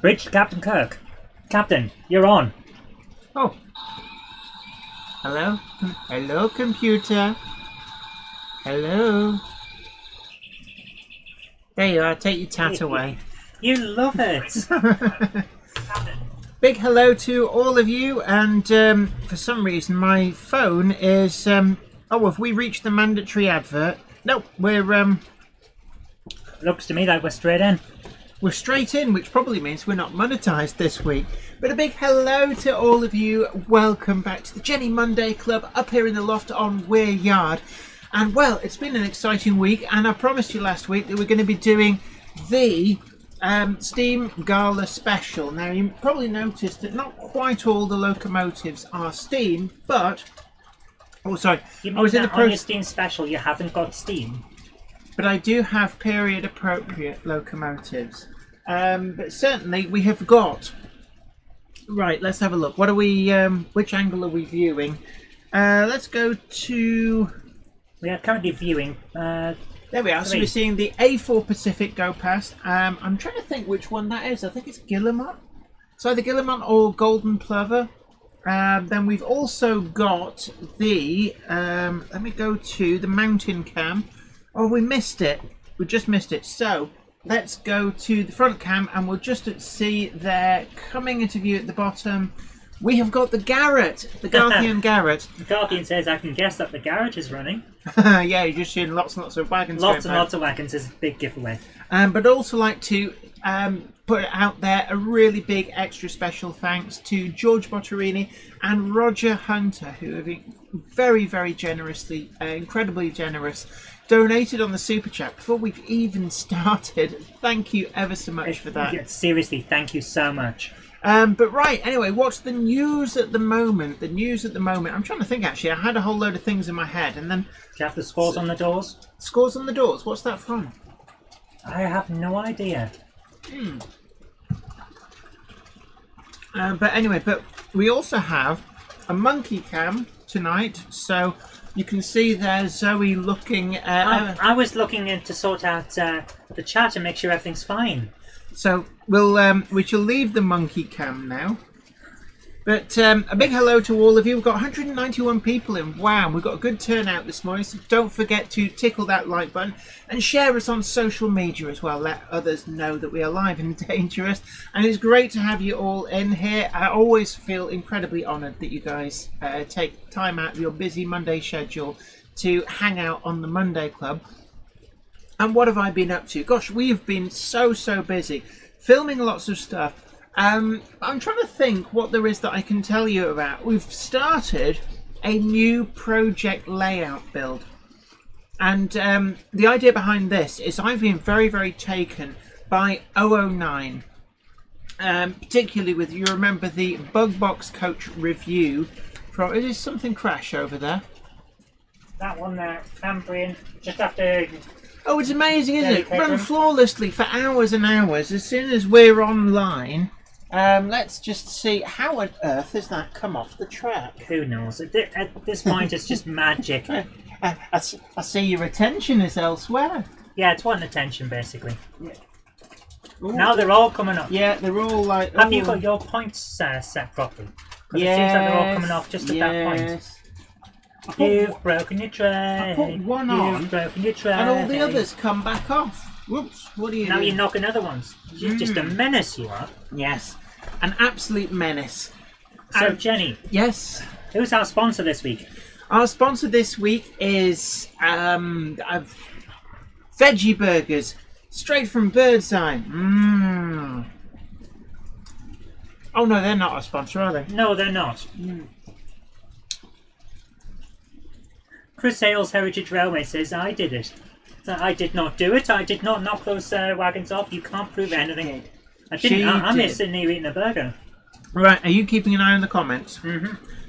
Bridge to Captain Kirk. Captain, you're on. Oh. Hello? Hello, computer. Hello? There you are. Take your tat away. You love it. Big hello to all of you, and for some reason my phone is... oh, have we reached the mandatory advert? Nope, we're... Looks to me like we're straight in. We're straight in, which probably means we're not monetized this week. But a big hello to all of you. Welcome back to the Jenny Monday Club up here in the loft on Weir Yard. And well, it's been an exciting week, and I promised you last week that we're going to be doing the Steam Gala Special. Now, you probably noticed that not quite all the locomotives are Steam, but... Oh, sorry. You mean that on your Steam Special you haven't got Steam? But I do have period-appropriate locomotives. But certainly we have got... Right, let's have a look. What are we... which angle are we viewing? Let's go to... We are currently viewing... there we are. So we're seeing the A4 Pacific go past. I'm trying to think which one that is. I think it's Guillemot. It's either Guillemot or Golden Plover. Then we've also got the... let me go to the Mountain Cam. Oh, we missed it. We just missed it. So let's go to the front cam and we'll just see there coming into view at the bottom. We have got the Garrett, the Garthian Garrett. The Garthian says, I can guess that the Garrett is running. Yeah, you're just seeing lots and lots of wagons. Lots and lots of wagons is a big giveaway. But also like to put out there a really big extra special thanks to George Botterini and Roger Hunter, who have been very, very generously, incredibly generous, donated on the Super Chat before we've even started. Thank you ever so much for that. Seriously, thank you so much. But right, anyway, what's the news at the moment? The news at the moment, I'm trying to think actually. I had a whole load of things in my head and then... Do you have the scores on the doors? Scores on the doors? What's that from? I have no idea. But anyway, but we also have a monkey cam tonight, so you can see there Zoe looking... I was looking in to sort out the chat and make sure everything's fine. So we shall leave the monkey cam now. But a big hello to all of you. We've got 191 people in. Wow, we've got a good turnout this morning. So don't forget to tickle that like button and share us on social media as well. Let others know that we are live and dangerous. And it's great to have you all in here. I always feel incredibly honoured that you guys take time out of your busy Monday schedule to hang out on the Monday Club. And what have I been up to? Gosh, we have been so busy filming lots of stuff. I'm trying to think what there is that I can tell you about. We've started a new project layout build. And the idea behind this is I've been very taken by 009. Particularly with, you remember the Bug Box Coach review from... Is something crash over there? That one there, Cambrian, just after... Oh, it's amazing, isn't it? Run flawlessly for hours and hours. As soon as we're online... let's just see, how on earth has that come off the track? Who knows? At this point, it's just magic. I see your attention is elsewhere. Yeah, it's wanting attention, basically. Yeah. Now they're all coming up. Yeah, they're all like... Have you got your points set properly? Because it seems like they're all coming off just at that point. You've broken your tray. I put one on, You've broken your tray. and all the others come back off. Whoops, what are you Now doing? you're knocking other ones. You're just a menace, you are. Yes, an absolute menace. So, Jenny. Yes? Who's our sponsor this week? Our sponsor this week is veggie burgers, straight from Birdseye. Oh no, they're not our sponsor, are they? No, they're not. Chris Hale's Heritage Railway says, I did it. So I did not do it. I did not knock those wagons off. You can't prove anything. I didn't. I'm here sitting here eating a burger. Right, are you keeping an eye on the comments?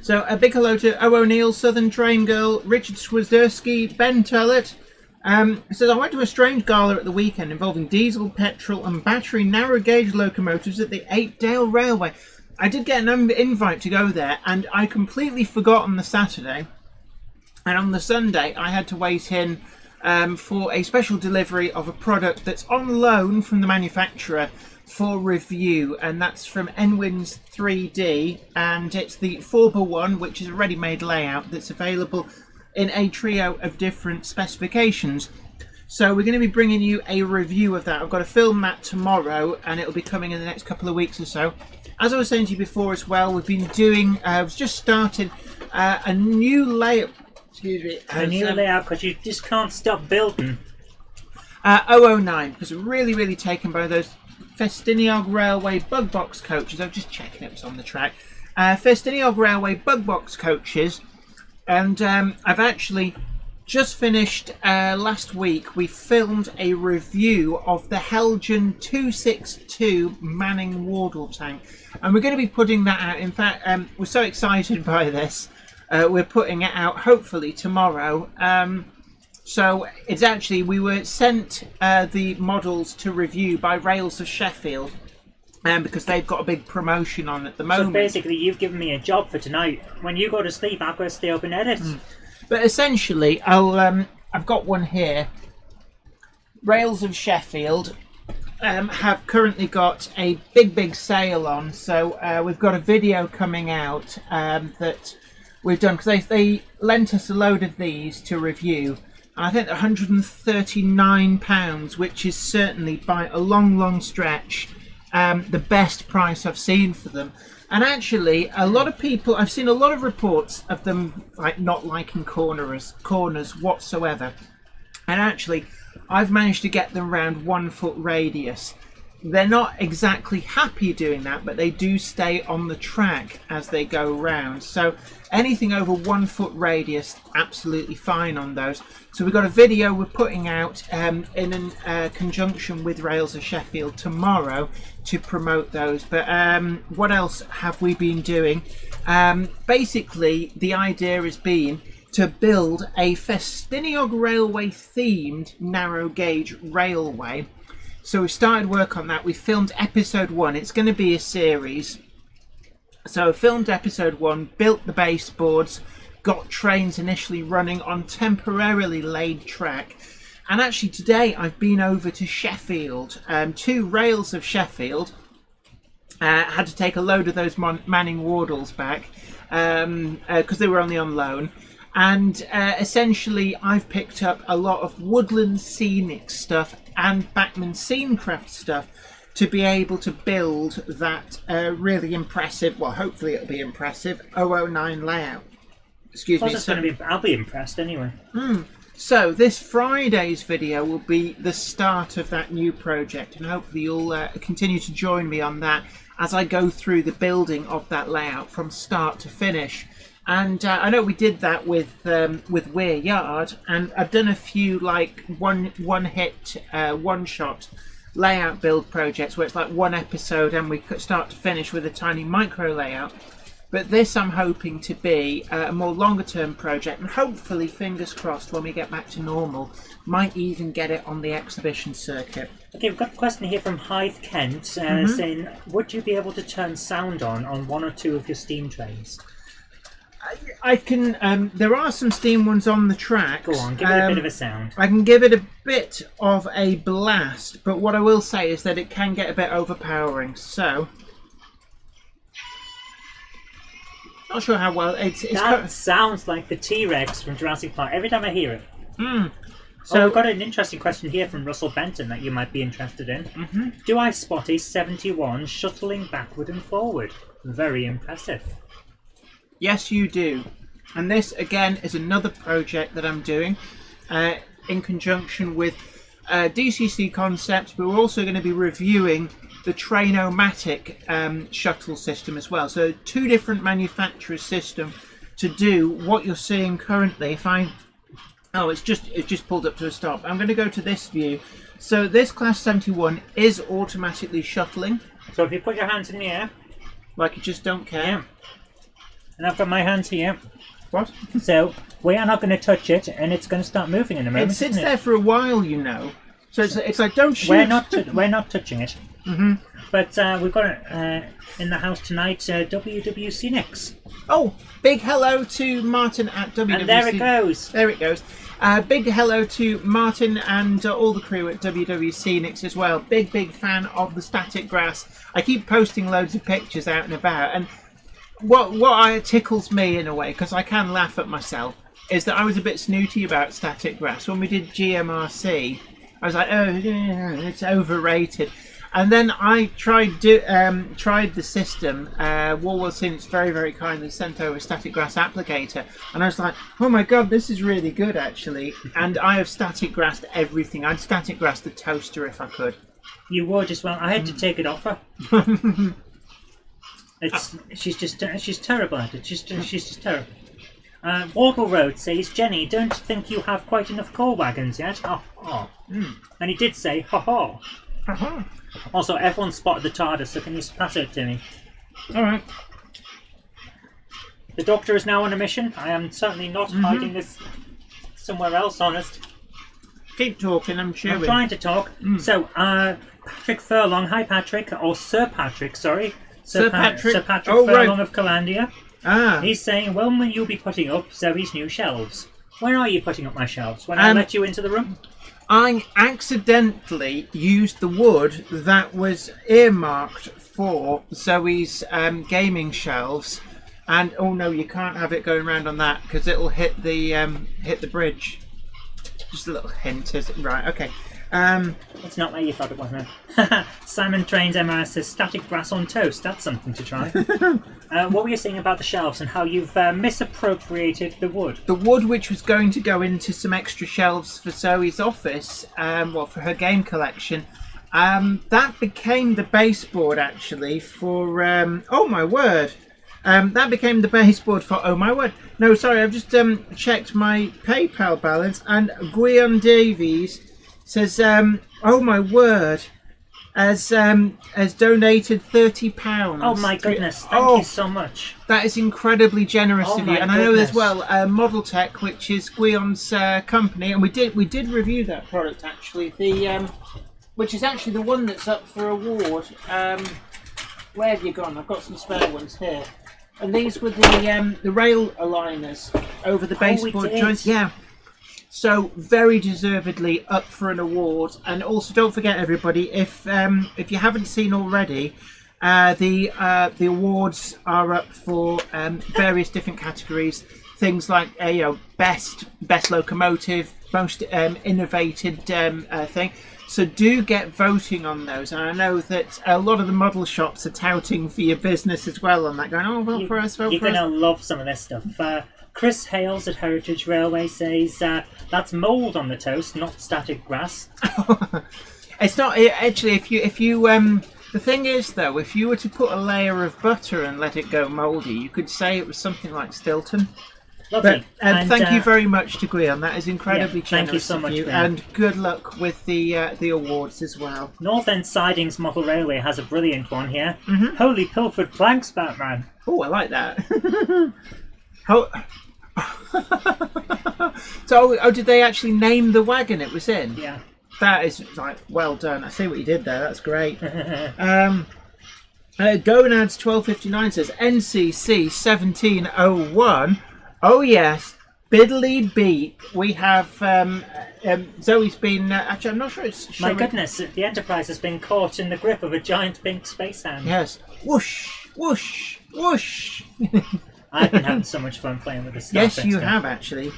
So a big hello to O O'Neill, Southern Train Girl, Richard Swazerski, Ben Tullett. It says, I went to a strange gala at the weekend involving diesel, petrol and battery narrow gauge locomotives at the Eight-Dale Railway. I did get an invite to go there and I completely forgot on the Saturday. And on the Sunday, I had to wait in for a special delivery of a product that's on loan from the manufacturer for review, and that's from Nwins 3D, and it's the 4x1, which is a ready-made layout that's available in a trio of different specifications. So we're going to be bringing you a review of that. I've got to film that tomorrow, and it'll be coming in the next couple of weeks or so. As I was saying to you before as well, we've been doing, we've just started a new layout. Excuse me. A new layout, because you just can't stop building. 009, because we're really taken by those Festiniog Railway bug box coaches. I'm just checking it was on the track. Festiniog Railway bug box coaches, and I've actually just finished last week. We filmed a review of the Helgen 262 Manning Wardle tank, and we're going to be putting that out. In fact, we're so excited by this. We're putting it out hopefully tomorrow. So it's actually, we were sent the models to review by Rails of Sheffield, because they've got a big promotion on at the moment. So basically, you've given me a job for tonight. When you go to sleep, I've got to stay up and edit. But essentially, I've got one here. Rails of Sheffield have currently got a big sale on, so we've got a video coming out that we've done, because they lent us a load of these to review. And I think £139, which is certainly by a long stretch the best price I've seen for them. And actually, a lot of people, I've seen a lot of reports of them like not liking corners whatsoever. And actually, I've managed to get them around 1 foot radius. They're not exactly happy doing that, but they do stay on the track as they go round. So anything over 1 foot radius, absolutely fine on those. So we've got a video we're putting out in conjunction with Rails of Sheffield tomorrow to promote those. But what else have we been doing? Basically, the idea has been to build a Festiniog Railway themed narrow gauge railway. So we started work on that. We filmed episode 1. It's going to be a series. So I filmed episode 1, built the baseboards, got trains initially running on temporarily laid track. And actually today I've been over to Sheffield, to Rails of Sheffield. Had to take a load of those Manning Wardles back because they were only on loan. And essentially I've picked up a lot of woodland scenic stuff and Backman Scenecraft stuff to be able to build that really impressive, well hopefully it'll be impressive, 009 layout. Excuse me. I'll be impressed anyway. So this Friday's video will be the start of that new project, and hopefully you'll continue to join me on that as I go through the building of that layout from start to finish. And I know we did that with Weir Yard, and I've done a few like one hit one shot layout build projects where it's like one episode and we could start to finish with a tiny micro layout. But this I'm hoping to be a more longer term project, and hopefully, fingers crossed, when we get back to normal, might even get it on the exhibition circuit. Okay, we've got a question here from Hythe Kent saying, would you be able to turn sound on 1 or 2 of your steam trains? I can. There are some steam ones on the tracks. Go on, give it a bit of a sound. I can give it a bit of a blast, but what I will say is that it can get a bit overpowering. So, not sure how well that sounds like the T-Rex from Jurassic Park. Every time I hear it. So we've got an interesting question here from Russell Benton that you might be interested in. Do I spot a 71 shuttling backward and forward? Very impressive. Yes, you do. And this, again, is another project that I'm doing in conjunction with DCC Concepts, but we're also going to be reviewing the Train-O-Matic shuttle system as well. So 2 different manufacturers' system to do what you're seeing currently. It's just pulled up to a stop. I'm going to go to this view. So this Class 71 is automatically shuttling. So if you put your hands in the air. Like you just don't care. Yeah. And I've got my hands here. What? So we are not going to touch it, and it's going to start moving in a moment. It sits there for a while, you know. So it's like, don't shoot. We're not touching it. But we've got it in the house tonight. WW Scenics. Oh, big hello to Martin at WW. And there it goes. There it goes. Big hello to Martin and all the crew at WW Scenics as well. Big fan of the static grass. I keep posting loads of pictures out and about, and what tickles me in a way, because I can laugh at myself, is that I was a bit snooty about static grass when we did GMRC. I was like, oh, yeah, it's overrated. And then I tried the system. Walwell Scenics very kindly sent over a static grass applicator, and I was like, oh my god, this is really good actually. And I have static grassed everything. I'd static grass the toaster if I could. You would as well. I had to take it off her. She's terrible at it. She's just terrible. Woggle Road says, Jenny, don't think you have quite enough coal wagons yet? And he did say, ha. Also, everyone spotted the TARDIS, so can you pass it to me? Alright. The Doctor is now on a mission. I am certainly not hiding this somewhere else, honest. Keep talking, I'm chewing. I'm trying to talk. So, Patrick Furlong, hi Patrick, or Sir Patrick, sorry. Sir Patrick Furlong of Calandia. He's saying, when will you be putting up Zoe's new shelves? When are you putting up my shelves? When I let you into the room? I accidentally used the wood that was earmarked for Zoe's gaming shelves, and oh no, you can't have it going around on that because it'll hit the bridge. Just a little hint, is it? Right? Okay. It's not where you thought it was, man. Simon Trains MRS says static grass on toast. That's something to try. What were you saying about the shelves and how you've misappropriated the wood? The wood which was going to go into some extra shelves for Zoe's office, for her game collection, that became the baseboard actually for, oh my word. That became the baseboard for Oh My Word. No, sorry, I've just checked my PayPal balance, and Guion Davies says, oh my word, has donated £30. Oh my goodness, thank you so much. That is incredibly generous of you. And I know as well, Model Tech, which is Guion's company, and we did review that product actually, which is actually the one that's up for award. Where have you gone? I've got some spare ones here. And these were the rail aligners over the baseboard joints. Yeah. So very deservedly up for an award. And also don't forget everybody, if you haven't seen already, the awards are up for various different categories. Things like best locomotive, most innovated thing. So do get voting on those, and I know that a lot of the model shops are touting for your business as well on that, going, vote for us, vote for us. You're going to love some of this stuff. Chris Hales at Heritage Railway says, that's mould on the toast, not static grass. It's not, actually, if you the thing is though, if you were to put a layer of butter and let it go mouldy, you could say it was something like Stilton. Lovely. And thank you very much to Guion. That is incredibly generous. Thank you so much, you. And good luck with the awards as well. North End Sidings Model Railway has a brilliant one here. Holy pilfered planks, Batman. Oh, I like that. So, did they actually name the wagon it was in? Yeah. That is well done. I see what you did there. That's great. Gonads 1259 says NCC 1701. Oh yes, biddly beak. We have Zoe's been. Actually, I'm not sure it's. My goodness, the Enterprise has been caught in the grip of a giant pink space hand. Yes. Whoosh, whoosh, whoosh. I've been having so much fun playing with this stuff. Yes, you have actually.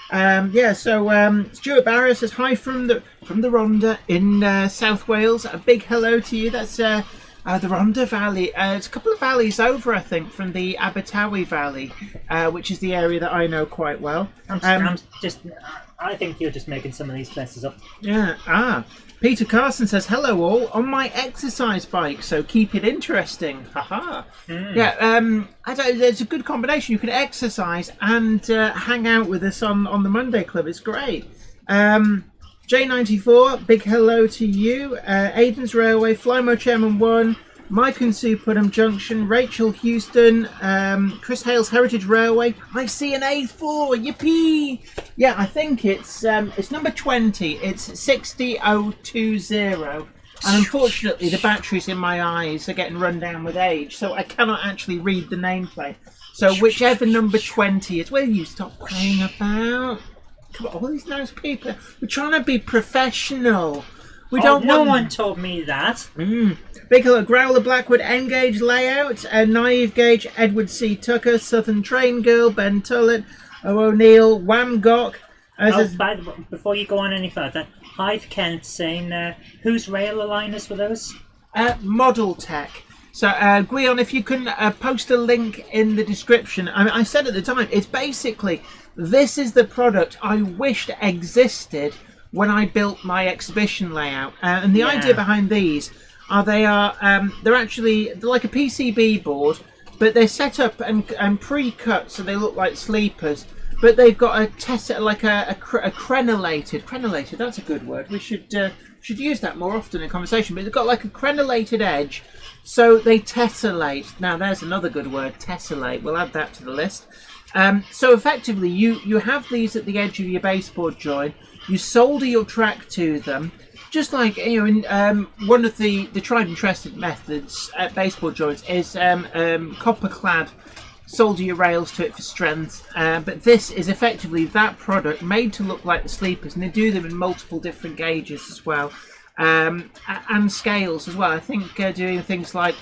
So Stuart Barrow says hi from the Rhondda in South Wales. A big hello to you. That's the Rhondda Valley. It's a couple of valleys over, I think, from the Abertawe Valley, which is the area that I know quite well. I think you're just making some of these places up. Yeah. Peter Carson says, hello all, on my exercise bike, so keep it interesting. Haha. Yeah, there's a good combination. You can exercise and hang out with us on the Monday Club. It's great. J94, big hello to you. Aiden's Railway, Flymo Chairman 1, Mike and Sue Putnam Junction, Rachel Houston, Chris Hales Heritage Railway. I see an A4, yippee! Yeah, I think it's number 20. It's 60020. And unfortunately, the batteries in my eyes are getting run down with age, so I cannot actually read the nameplate. So whichever number 20 is, will you stop playing about? Come on, all these nice people. We're trying to be professional. We Oh, don't no want... one told me that. Big Hello, Growler Blackwood N-Gauge layout, Naive Gauge, Edward C. Tucker, Southern Train Girl, Ben Tullett, O. O'Neill, Wham Gok. By the way, before you go on any further, Hive Kent saying, whose rail aligners were those? Model Tech. So, Guion, if you can post a link in the description. I said at the time, it's basically, this is the product I wished existed when I built my exhibition layout. And the idea behind these are they're actually they're like a PCB board, but they're set up and pre-cut so they look like sleepers. But they've got a crenellated, that's a good word. We should use that more often in conversation. But they've got like a crenellated edge, so they tessellate. Now there's another good word, tessellate. We'll add that to the list. So effectively, you have these at the edge of your baseboard joint. You solder your track to them, just like in one of the tried and trusted methods at baseboard joints is copper clad. Solder your rails to it for strength, but this is effectively that product made to look like the sleepers, and they do them in multiple different gauges as well, and scales as well. I think doing things like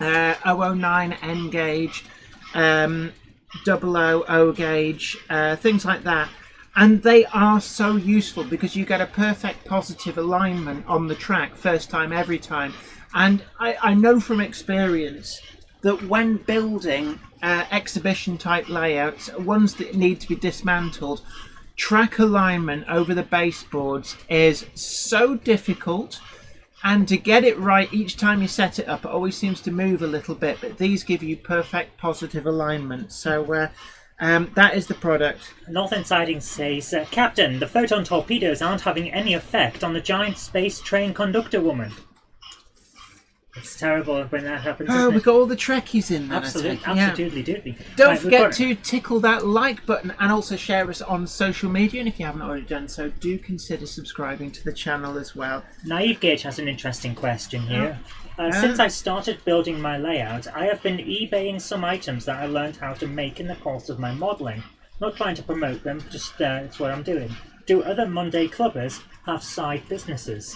009 N gauge, 00 O gauge, things like that, and they are so useful because you get a perfect positive alignment on the track first time every time. And I know from experience that when building exhibition type layouts, ones that need to be dismantled, track alignment over the baseboards is so difficult, and to get it right each time you set it up, it always seems to move a little bit, but these give you perfect positive alignment. So that is the product. Northern Siding says, Captain, the photon torpedoes aren't having any effect on the giant space train conductor woman. It's terrible when that happens. Oh, we've got all the Trekkies in there. Absolutely. Don't forget to tickle that like button and also share us on social media. And if you haven't already done so, do consider subscribing to the channel as well. Naive Gauge has an interesting question here. Since I started building my layout, I have been eBaying some items that I learned how to make in the course of my modelling. Not trying to promote them, just it's what I'm doing. Do other Monday clubbers have side businesses?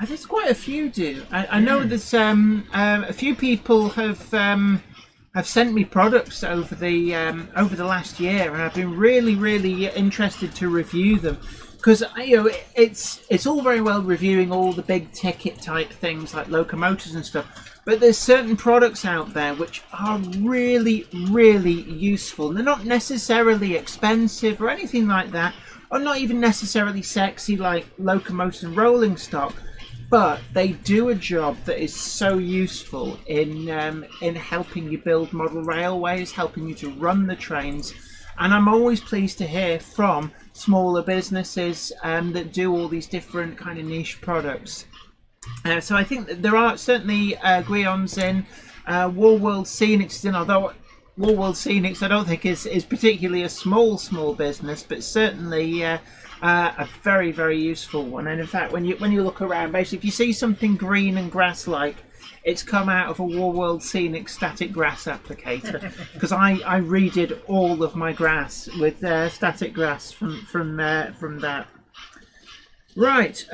There's quite a few do. I know there's a few people have sent me products over the last year, and I've been really interested to review them, because it's all very well reviewing all the big ticket type things like locomotives and stuff, but there's certain products out there which are really useful. They're not necessarily expensive or anything like that, or not even necessarily sexy like locomotives and rolling stock. But they do a job that is so useful in helping you build model railways, helping you to run the trains. And I'm always pleased to hear from smaller businesses that do all these different kind of niche products. So I think that there are certainly Guion's in, War World Scenics in, although War World Scenics I don't think is particularly a small business, but certainly a very useful one. And in fact, when you look around, basically if you see something green and grass like, it's come out of a War World Scenic static grass applicator, because I redid all of my grass with static grass from that. Right.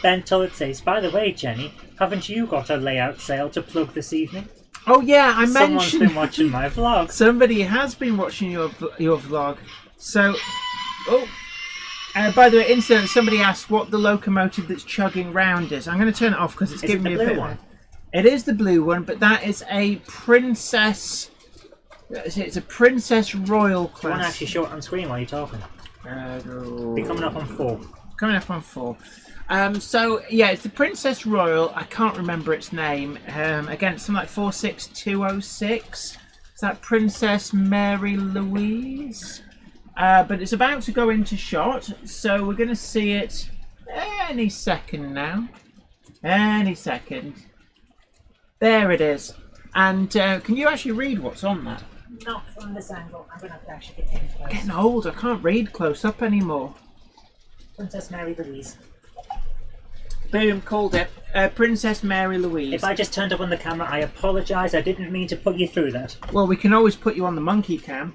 Ben Tullett says, by the way, Jenny, haven't you got a layout sale to plug this evening? Oh yeah, I mentioned. Someone's been watching my vlog. Somebody has been watching your vlog. So, by the way, incident. Somebody asked what the locomotive that's chugging round is. I'm going to turn it off because it's giving me a bit. One? It is the blue one, but that is a Princess. It's a Princess Royal class. Do you want to actually show it on screen while you're talking? Be coming up on 4. Coming up on 4. So yeah, it's the Princess Royal. I can't remember its name. Again, it's something like 46206. Is that Princess Mary Louise? But it's about to go into shot, so we're going to see it any second now. Any second. There it is. And can you actually read what's on that? Not from this angle. I'm going to have to actually get in close. Getting old. I can't read close up anymore. Princess Mary Louise. Boom, called it. Princess Mary Louise. If I just turned up on the camera, I apologise. I didn't mean to put you through that. Well, we can always put you on the monkey cam.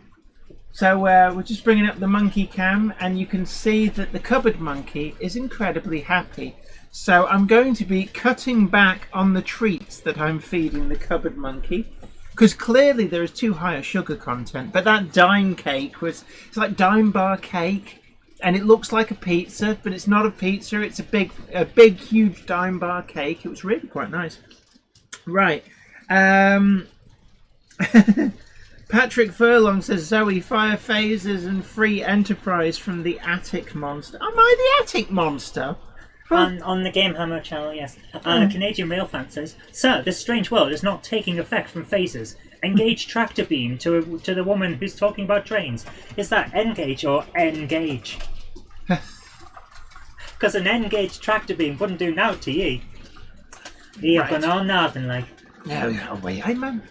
So we're just bringing up the monkey cam, and you can see that the cupboard monkey is incredibly happy. So I'm going to be cutting back on the treats that I'm feeding the cupboard monkey, because clearly there is too high a sugar content. But that dime cake it's like dime bar cake, and it looks like a pizza, but it's not a pizza. It's a big, huge dime bar cake. It was really quite nice. Right. Patrick Furlong says, Zoe, fire phasers and free enterprise from the Attic Monster. Am I the Attic Monster? On the Game Hammer channel, yes. Canadian Rail Fan says, Sir, this strange world is not taking effect from phasers. Engage tractor beam to the woman who's talking about trains. Is that engage or engage? Because an engaged tractor beam wouldn't do now to ye. You've gone all northern like. No, wait, hey man.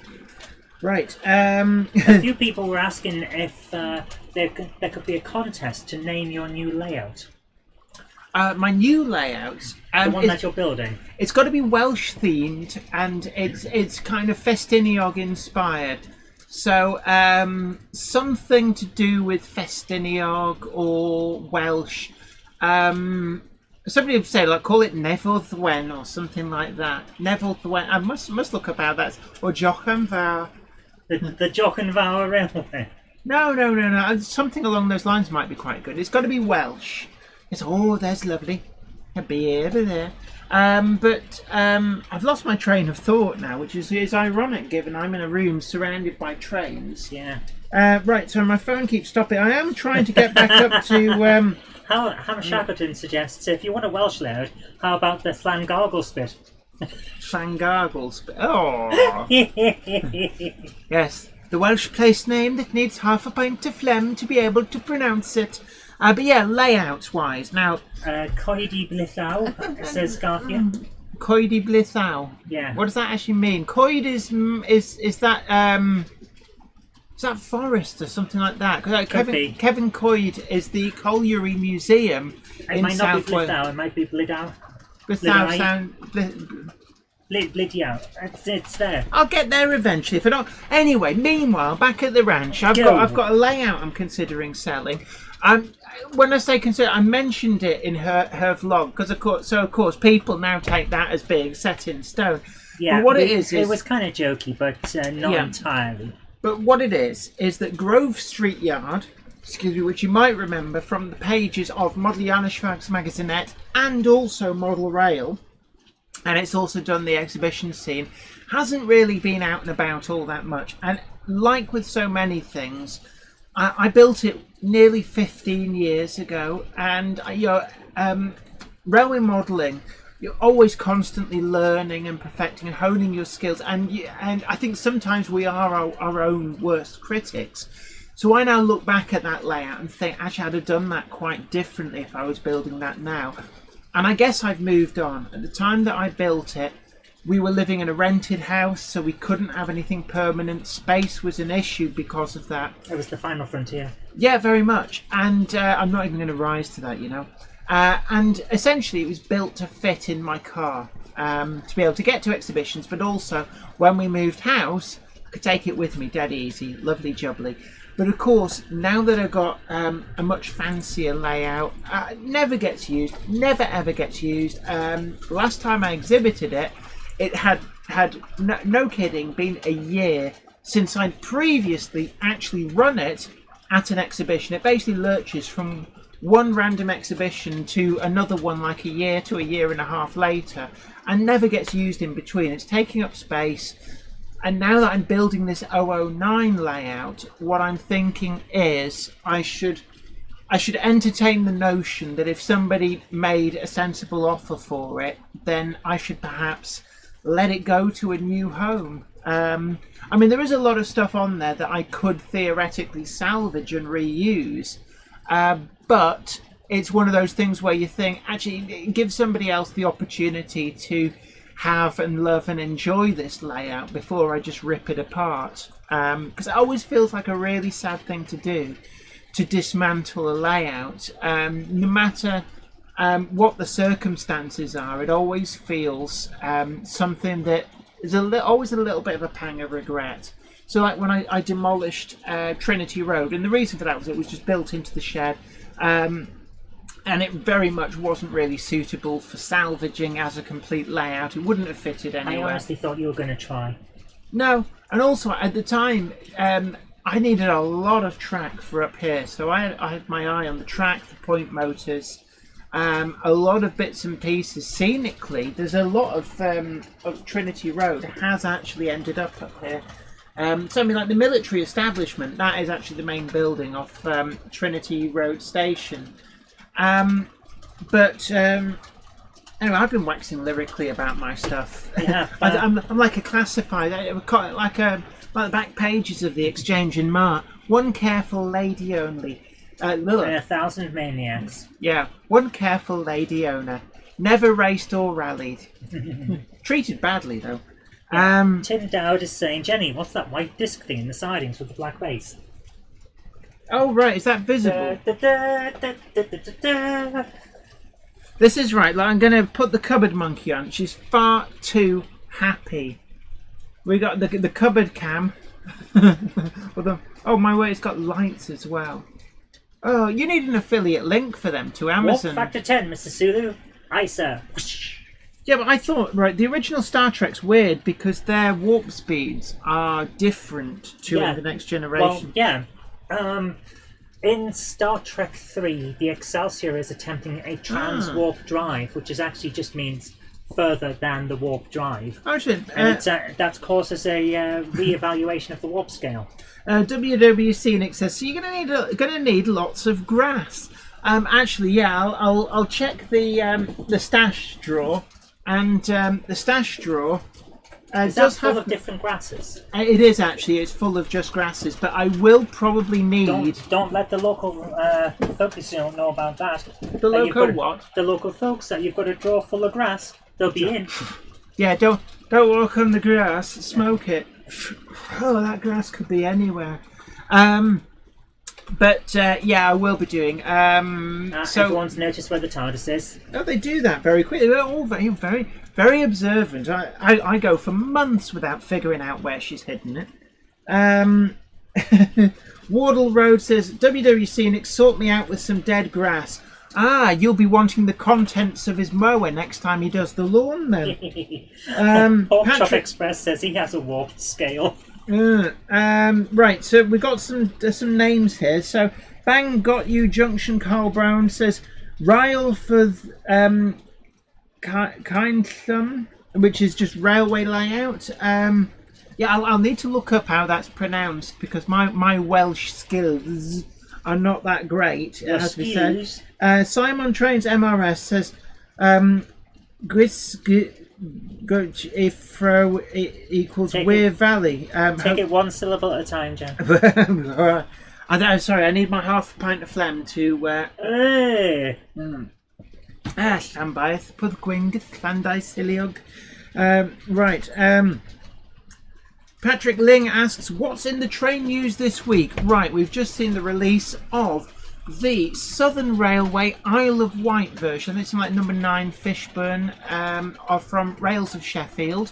Right. A few people were asking if there could be a contest to name your new layout. My new layout, The one that you're building. It's got to be Welsh themed, and it's kind of Festiniog inspired. So something to do with Festiniog or Welsh. Somebody would say, like, call it Nefoddwen or something like that. Nefoddwen. I must look up how that's. Or Jochenvar. The Jochenvar Railway. No. Something along those lines might be quite good. It's got to be Welsh. It's there's lovely. A bee over there. But I've lost my train of thought now, which is ironic given I'm in a room surrounded by trains. Yeah. Right, so my phone keeps stopping. I am trying to get back up to... Ham Shackleton suggests, if you want a Welsh layout, how about the Llangargle spit? Llangargle spit. Oh! Yes, the Welsh place name that needs half a pint of phlegm to be able to pronounce it. But yeah, layout-wise, now... Coedi Blithau, says Garfield. Coedi Blithau? Yeah. What does that actually mean? Coed is that... Is that forest or something like that? Kevin Coyd is the Colliery Museum in South Wales. It might be Blithau. Blithau sound... Blithau. It's there. I'll get there eventually. If I don't... Anyway, meanwhile, back at the ranch, I've got a layout I'm considering selling. When I say consider, I mentioned it in her vlog because of course people now take that as being set in stone. Yeah, but what it is it was kind of jokey, but not entirely. But what it is that Grove Street Yard, which you might remember from the pages of Model Janusvags Magazine and also Model Rail, and it's also done the exhibition scene, hasn't really been out and about all that much. And like with so many things, I built it nearly 15 years ago, and railway modelling, you're always constantly learning and perfecting and honing your skills, and I think sometimes we are our own worst critics. So I now look back at that layout and think, actually, I'd have done that quite differently if I was building that now. And I guess I've moved on. At the time that I built it, we were living in a rented house, so we couldn't have anything permanent. Space was an issue because of that. It was the final frontier. Yeah, very much. And I'm not even going to rise to that, you know. And essentially it was built to fit in my car, to be able to get to exhibitions, but also when we moved house, I could take it with me dead easy, lovely jubbly. But of course, now that I've got a much fancier layout, never gets used, never ever gets used. Last time I exhibited it, it had no kidding, been a year since I'd previously actually run it at an exhibition. It basically lurches from one random exhibition to another one like a year to a year and a half later, and never gets used in between. It's taking up space. And now that I'm building this 009 layout, what I'm thinking is I should entertain the notion that if somebody made a sensible offer for it, then I should perhaps let it go to a new home. I mean, there is a lot of stuff on there that I could theoretically salvage and reuse, but it's one of those things where you think, actually, give somebody else the opportunity to have and love and enjoy this layout before I just rip it apart. Because it always feels like a really sad thing to do, to dismantle a layout. No matter what the circumstances are, it always feels something that is always a little bit of a pang of regret. So like when I demolished Trinity Road, and the reason for that was it was just built into the shed, and it very much wasn't really suitable for salvaging as a complete layout. It wouldn't have fitted anywhere. I honestly thought you were going to try. No, and also at the time, I needed a lot of track for up here, so I had my eye on the track, the point motors, a lot of bits and pieces. Scenically, there's a lot of Trinity Road has actually ended up here. So I mean, like the military establishment, that is actually the main building of Trinity Road Station. Anyway, I've been waxing lyrically about my stuff. Yeah, I'm like a classified, like the back pages of the Exchange in Mart. One careful lady only. and 1,000 maniacs. Yeah, one careful lady owner. Never raced or rallied. Treated badly, though. Tim Dowd is saying, Jenny, what's that white disc thing in the sidings with the black base? Oh, right, is that visible? This is right. Like, I'm going to put the cupboard monkey on. She's far too happy. We got the cupboard cam. Oh my word, it's got lights as well. Oh, you need an affiliate link for them to Amazon. Warp factor 10, Mr. Sulu. Aye, sir. Yeah, but I thought, right, the original Star Trek's weird because their warp speeds are different to the Next Generation. Well, yeah. In Star Trek 3, the Excelsior is attempting a trans-warp drive, which is actually just means further than the warp drive. Oh, shit. And that causes a re-evaluation of the warp scale. WWC Nick says, so you're gonna need lots of grass. Actually, yeah, I'll check the stash drawer, and the stash drawer Is full of different grasses? It is actually. It's full of just grasses, but I will probably need. Don't let the local folks know about that. The local what? The local folks that you've got a drawer full of grass. They'll be in. Yeah, don't walk on the grass. Smoke it. Oh, that grass could be anywhere. But yeah, I will be doing. So everyone's noticed where the TARDIS is. Oh, they do that very quickly. They're all very, very observant. I go for months without figuring out where she's hidden it. Wardle Road says, WWC Nick, sort me out with some dead grass. Ah, you'll be wanting the contents of his mower next time he does the lawn, then. Pork Chop Express says he has a warped scale. Right, so we've got some names here. So, Bang Got You Junction Carl Brown says, Ryle for Kindthum, which is just railway layout. Yeah, I'll need to look up how that's pronounced because my Welsh skills are not that great. It has to be said. Simon Trains MRS says, Ifro equals Weir Valley. Take it one syllable at a time, Jan. I'm sorry, I need my half pint of phlegm to. Llanbaeth, Pwdgwyngyll, Llandais, Hiliog. Right. Patrick Ling asks, what's in the train news this week? Right, we've just seen the release of the Southern Railway Isle of Wight version. It's like number 9 Fishburne from Rails of Sheffield.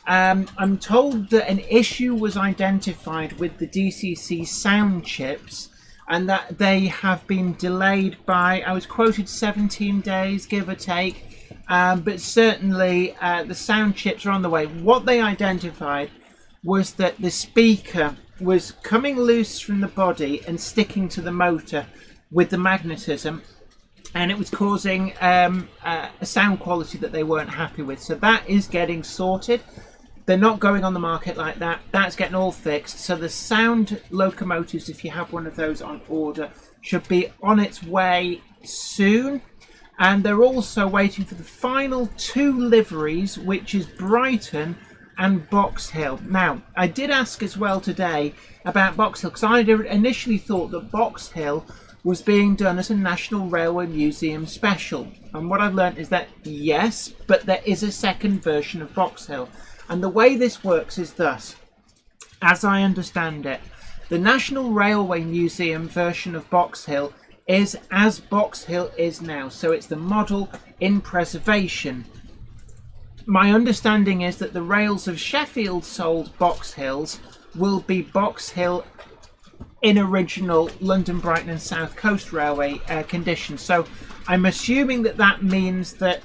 I'm told that an issue was identified with the DCC sound chips and that they have been delayed by, I was quoted 17 days, give or take. But certainly the sound chips are on the way. What they identified was that the speaker was coming loose from the body and sticking to the motor with the magnetism, and it was causing a sound quality that they weren't happy with. So that is getting sorted. They're not going on the market like that. That's getting all fixed. So the sound locomotives, if you have one of those on order, should be on its way soon. And they're also waiting for the final 2 liveries, which is Brighton and Box Hill. Now, I did ask as well today about Box Hill, because I initially thought that Box Hill was being done as a National Railway Museum special. And what I've learned is that, yes, but there is a second version of Box Hill. And the way this works is thus. As I understand it, the National Railway Museum version of Box Hill is as Box Hill is now. So it's the model in preservation. My understanding is that the Rails of Sheffield sold Box Hills will be Box Hill in original London, Brighton and South Coast Railway conditions. So I'm assuming that means that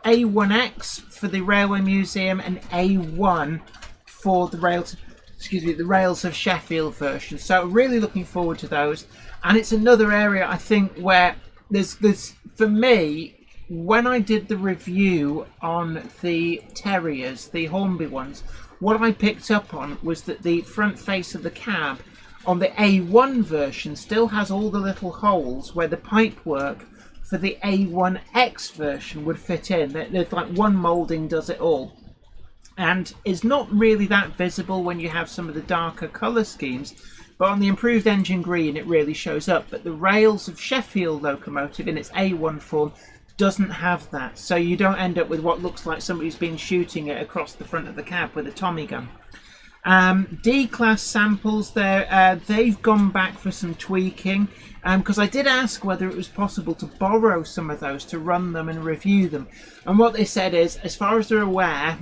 A1X for the Railway Museum and A1 for the Rails of Sheffield version. So really looking forward to those. And it's another area I think where there's for me, when I did the review on the Terriers, the Hornby ones, what I picked up on was that the front face of the cab on the A1 version still has all the little holes where the pipework for the A1X version would fit in. There's like one moulding does it all. And it's not really that visible when you have some of the darker colour schemes, but on the improved engine green it really shows up. But the Rails of Sheffield locomotive in its A1 form doesn't have that, so you don't end up with what looks like somebody's been shooting it across the front of the cab with a Tommy gun. D-class samples there, they've gone back for some tweaking, because I did ask whether it was possible to borrow some of those to run them and review them, and what they said is, as far as they're aware,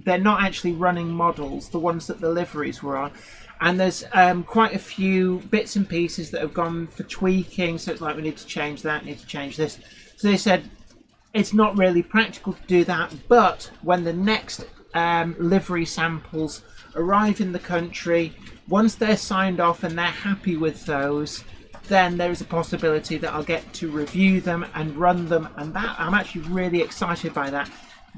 they're not actually running models, the ones that the liveries were on. And there's quite a few bits and pieces that have gone for tweaking, so it's like we need to change that, need to change this. So they said it's not really practical to do that, but when the next livery samples arrive in the country, once they're signed off and they're happy with those, then there is a possibility that I'll get to review them and run them, and that I'm actually really excited by that.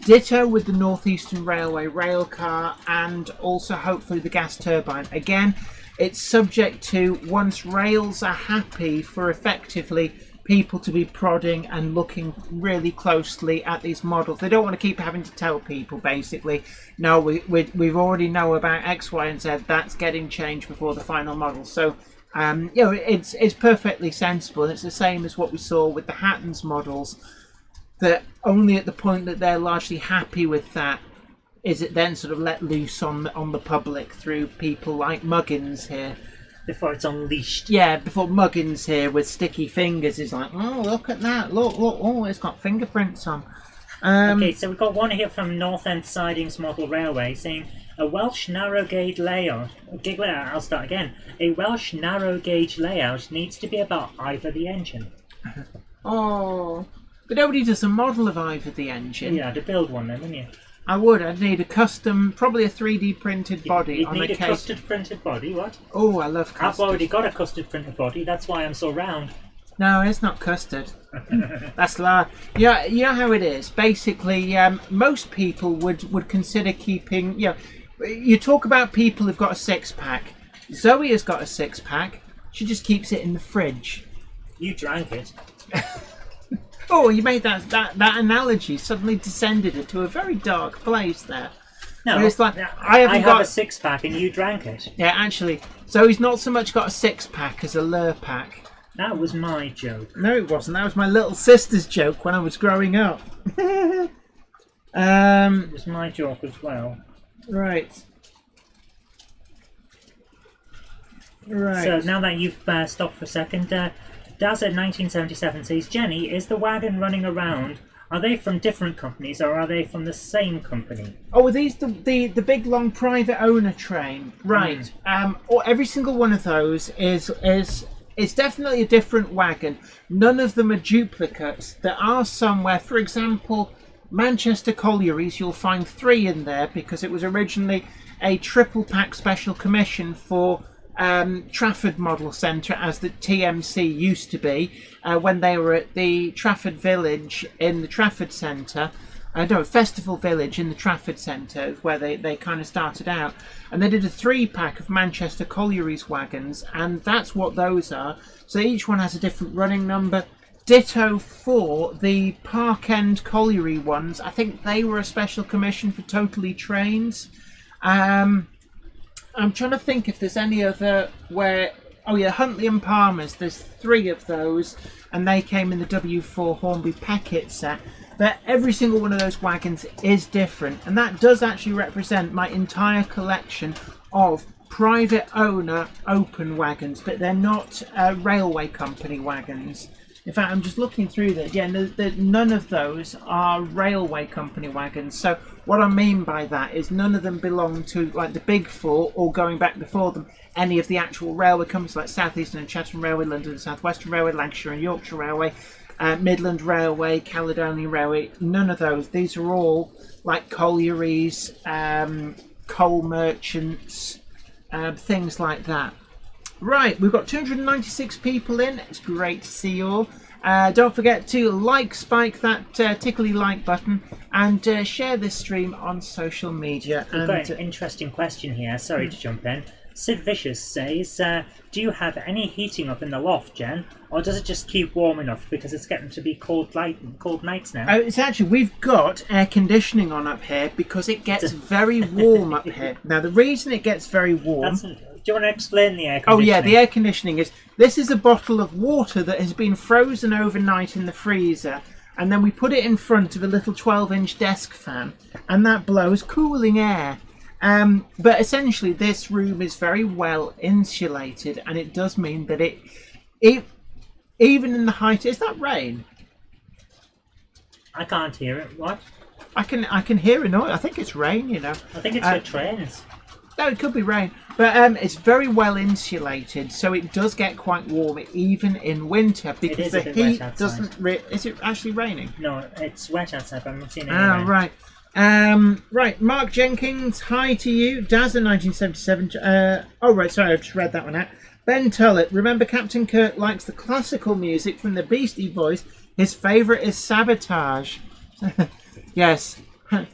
Ditto with the North Eastern Railway rail car and also hopefully the gas turbine. Again, it's subject to once rails are happy for effectively people to be prodding and looking really closely at these models. They don't want to keep having to tell people basically, no, we've already know about X, Y and Z, that's getting changed before the final model. So you know, it's perfectly sensible. It's the same as what we saw with the Hatton's models, that only at the point that they're largely happy with that is it then sort of let loose on the public through people like Muggins here. Before it's unleashed. Yeah, before Muggins here with sticky fingers is like, oh, look at that, look, oh, it's got fingerprints on. Okay, so we've got one here from North End Sidings Model Railway saying, a Welsh narrow gauge layout, I'll start again, a Welsh narrow gauge layout needs to be about either the engine. Oh, but nobody does a model of either the engine. Yeah, to build one then, wouldn't you? I would. I'd need a custom, probably a 3D printed body. You'd on need a a case. custard printed body, what? Oh, I love custard. I've already got a custard printed body, that's why I'm so round. No, it's not custard. That's yeah, you know how it is. Basically, most people would consider keeping, you know, you talk about people who've got a six-pack. Zoe has got a six-pack. She just keeps it in the fridge. You drank it. Oh, you made that analogy suddenly descended into a very dark place there. No, but it's like, I have a six-pack and you drank it. Yeah, actually. So he's not so much got a six-pack as a lure-pack. That was my joke. No, it wasn't. That was my little sister's joke when I was growing up. It was my joke as well. Right. Right. So now that you've stopped for a second, Daz at 1977 says, Jenny, is the wagon running around? Are they from different companies or are they from the same company? Oh, are these the big long private owner train? Right. Or every single one of those is definitely a different wagon. None of them are duplicates. There are some where, for example, Manchester Collieries, you'll find 3 in there because it was originally a triple pack special commission for Trafford Model Centre, as the TMC used to be when they were at the Trafford Village in the Trafford Centre. Festival Village in the Trafford Centre, where they kind of started out. And they did a 3-pack of Manchester Collieries wagons, and that's what those are. So each one has a different running number. Ditto for the Park End Colliery ones. I think they were a special commission for Totally Trains. I'm trying to think if there's any other where... Oh yeah, Huntley and Palmer's. There's 3 of those, and they came in the W4 Hornby Packet set. But every single one of those wagons is different, and that does actually represent my entire collection of private owner open wagons, but they're not railway company wagons. In fact, I'm just looking through that. Yeah, none of those are railway company wagons. So what I mean by that is none of them belong to like the big four or going back before them. Any of the actual railway companies like South Eastern and Chatham Railway, London and South Western Railway, Lancashire and Yorkshire Railway, Midland Railway, Caledonian Railway. None of those. These are all like collieries, coal merchants, things like that. Right, we've got 296 people in. It's great to see you all. Don't forget to spike that tickly like button and share this stream on social media. We've got an interesting question here. Sorry to jump in. Sid Vicious says, do you have any heating up in the loft, Jen? Or does it just keep warm enough because it's getting to be cold nights now? It's actually, we've got air conditioning on up here because it gets very warm up here. Now, the reason it gets very warm... Do you want to explain the air conditioning? Oh yeah, the air conditioning is... This is a bottle of water that has been frozen overnight in the freezer. And then we put it in front of a little 12-inch desk fan. And that blows cooling air. But essentially, this room is very well insulated. And it does mean that it even in the height... Is that rain? I can't hear it. What? I can hear it. I think it's rain, you know. I think it's the trains. No, it could be rain. But it's very well insulated, so it does get quite warm even in winter because the heat doesn't... Is it actually raining? No, it's wet outside, but I'm not seeing any rain. Right. Right, Mark Jenkins, hi to you. Dazza 1977. Oh, right, sorry, I've just read that one out. Ben Tullett, remember Captain Kirk likes the classical music from the Beastie Boys. His favourite is Sabotage. Yes, I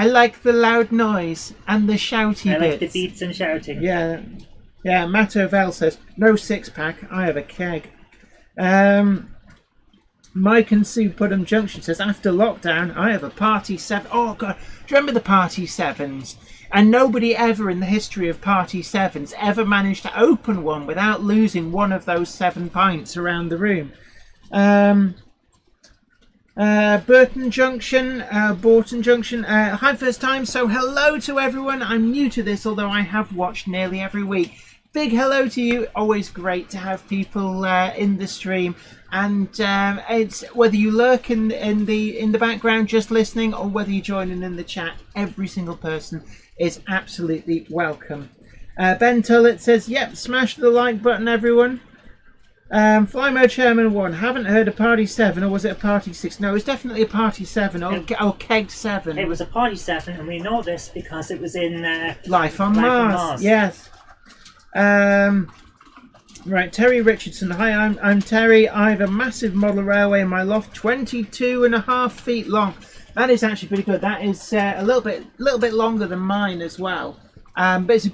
like the loud noise and the shouty bits. I like the beats and shouting. Yeah. Matt Ovell says, no six-pack, I have a keg. Mike and Sue Pudham Junction says, after lockdown, I have a Party 7. Oh, God. Do you remember the Party 7s? And nobody ever in the history of Party 7s ever managed to open one without losing one of those 7 pints around the room. Burton Junction, Borton Junction. Hi, first time. So hello to everyone. I'm new to this, although I have watched nearly every week. Big hello to you. Always great to have people in the stream. And it's whether you lurk in the background just listening or whether you join in the chat, every single person is absolutely welcome. Ben Tullett says, yep, smash the like button, everyone. Flymo Chairman 1, haven't heard of Party 7, or was it a Party 6? No, it was definitely a Party 7, or Keg 7. It was a Party 7, and we know this because it was in Life on Mars. Yes. Right, Terry Richardson. Hi, I'm Terry. I have a massive model railway in my loft, 22.5 feet long. That is actually pretty good. That is a little bit longer than mine as well. But it's a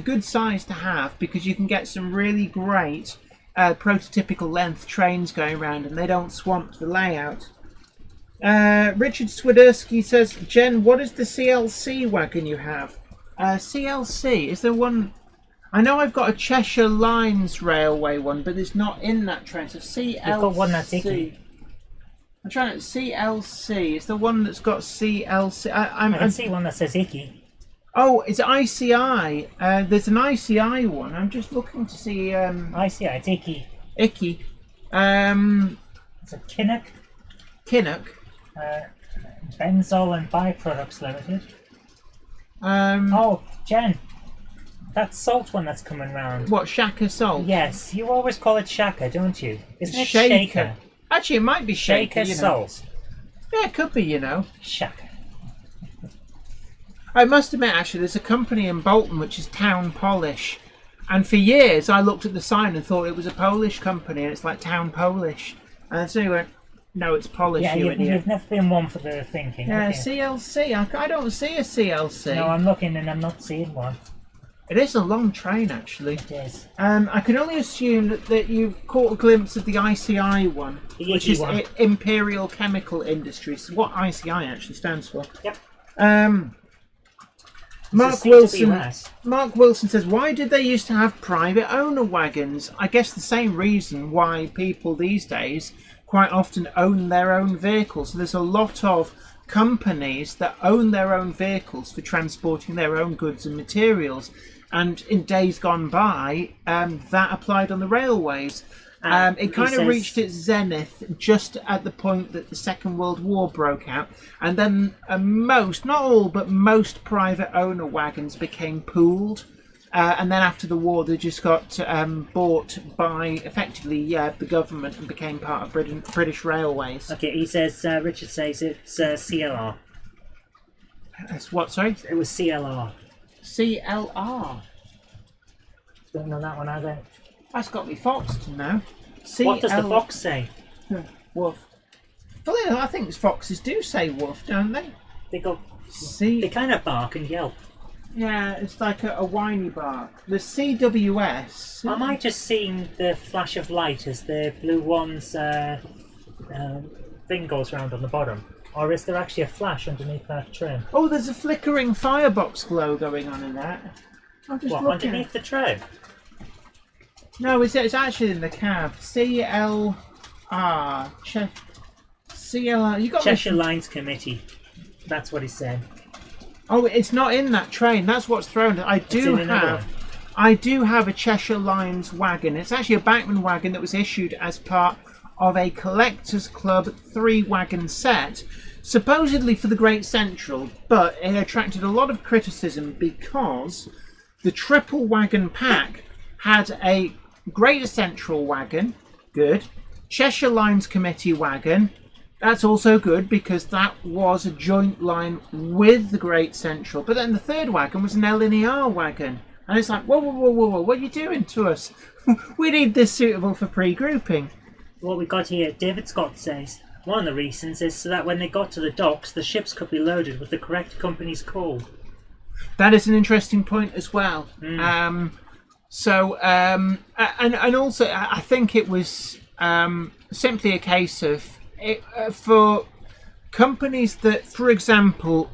good size to have because you can get some really great prototypical length trains going around and they don't swamp the layout. Richard Swiderski says, Jen, what is the CLC wagon you have? CLC, is there one? I know I've got a Cheshire Lines Railway one, but it's not in that train. So CLC. You've got one that's icky. I'm trying to... CLC. It's the one that's got CLC. I can see one that says icky. Oh, it's ICI. There's an ICI one. I'm just looking to see... ICI, it's icky. Icky. It's a Kinnock. Kinnock. Benzol and Byproducts Limited. Oh, Jen. That salt one that's coming round. What, Shaka salt? Yes, you always call it Shaka, don't you? Isn't it Shaker? Actually, it might be Shaker. Shaker salt. Yeah, it could be, you know. Shaka. I must admit, actually, there's a company in Bolton which is Town Polish. And for years, I looked at the sign and thought it was a Polish company, and it's like Town Polish. And so you went, no, it's Polish. Yeah, you've never been one for the thinking. Yeah, CLC. I don't see a CLC. No, I'm looking and I'm not seeing one. It is a long train, actually. It is. I can only assume that you've caught a glimpse of the ICI one, which is Imperial Chemical Industries. What ICI actually stands for. Yep. Mark Wilson says, why did they used to have private owner wagons? I guess the same reason why people these days quite often own their own vehicles. So there's a lot of companies that own their own vehicles for transporting their own goods and materials. And in days gone by, that applied on the railways. It kind of reached its zenith just at the point that the Second World War broke out, and then most, not all, but most private owner wagons became pooled. And then after the war, they just got bought by, effectively, the government and became part of British Railways. Okay, he says, Richard says it's CLR. It's what, sorry? It was CLR. CLR. Don't know that one either. That's got me foxed now. What does the fox say? Woof. Fully enough, I think foxes do say woof, don't they? They kind of bark and yelp. Yeah, it's like a whiny bark. The CWS. Am I just seeing the flash of light as the blue one's thing goes round on the bottom? Or is there actually a flash underneath that trim? Oh, there's a flickering firebox glow going on in that. I'm just looking. Underneath the trim? No, it's actually in the cab. CLR. CLR. You got Cheshire Lines Committee. That's what he said. Oh, it's not in that train. That's what's thrown. I do have a Cheshire Lines wagon. It's actually a Bachman wagon that was issued as part of a Collectors Club 3-wagon set, supposedly for the Great Central, but it attracted a lot of criticism because the triple wagon pack had a Greater Central wagon, good, Cheshire Lines Committee wagon, that's also good because that was a joint line with the Great Central, but then the third wagon was an LNER wagon, and it's like, whoa, what are you doing to us? We need this suitable for pre-grouping. What we got here, David Scott says, one of the reasons is so that when they got to the docks, the ships could be loaded with the correct company's coal. That is an interesting point as well. And also, I think it was simply a case of for companies that, for example,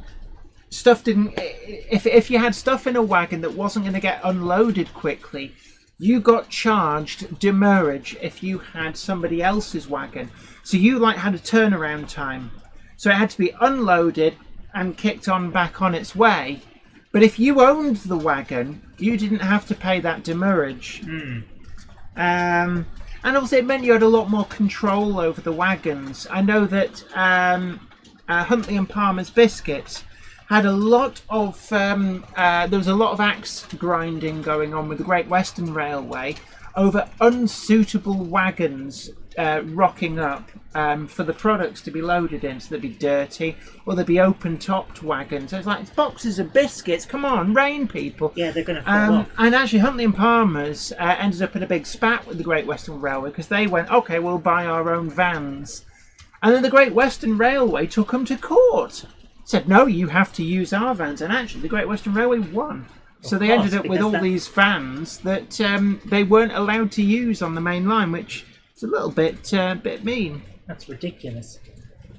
stuff didn't. If you had stuff in a wagon that wasn't going to get unloaded quickly, you got charged demurrage if you had somebody else's wagon. So you had a turnaround time. So it had to be unloaded and kicked on back on its way. But if you owned the wagon, you didn't have to pay that demurrage. And obviously it meant you had a lot more control over the wagons. I know that Huntley and Palmer's Biscuits had a lot of there was a lot of axe grinding going on with the Great Western Railway over unsuitable wagons rocking up for the products to be loaded in, so they'd be dirty or they'd be open-topped wagons. So it's like, it's boxes of biscuits, come on, rain, people. Yeah, they're going to fall off. And actually Huntley and Palmer's ended up in a big spat with the Great Western Railway because they went, okay, we'll buy our own vans. And then the Great Western Railway took them to court. Said, no, you have to use our vans. And actually, the Great Western Railway won. So they ended up with all these vans that they weren't allowed to use on the main line, which is a little bit mean. That's ridiculous.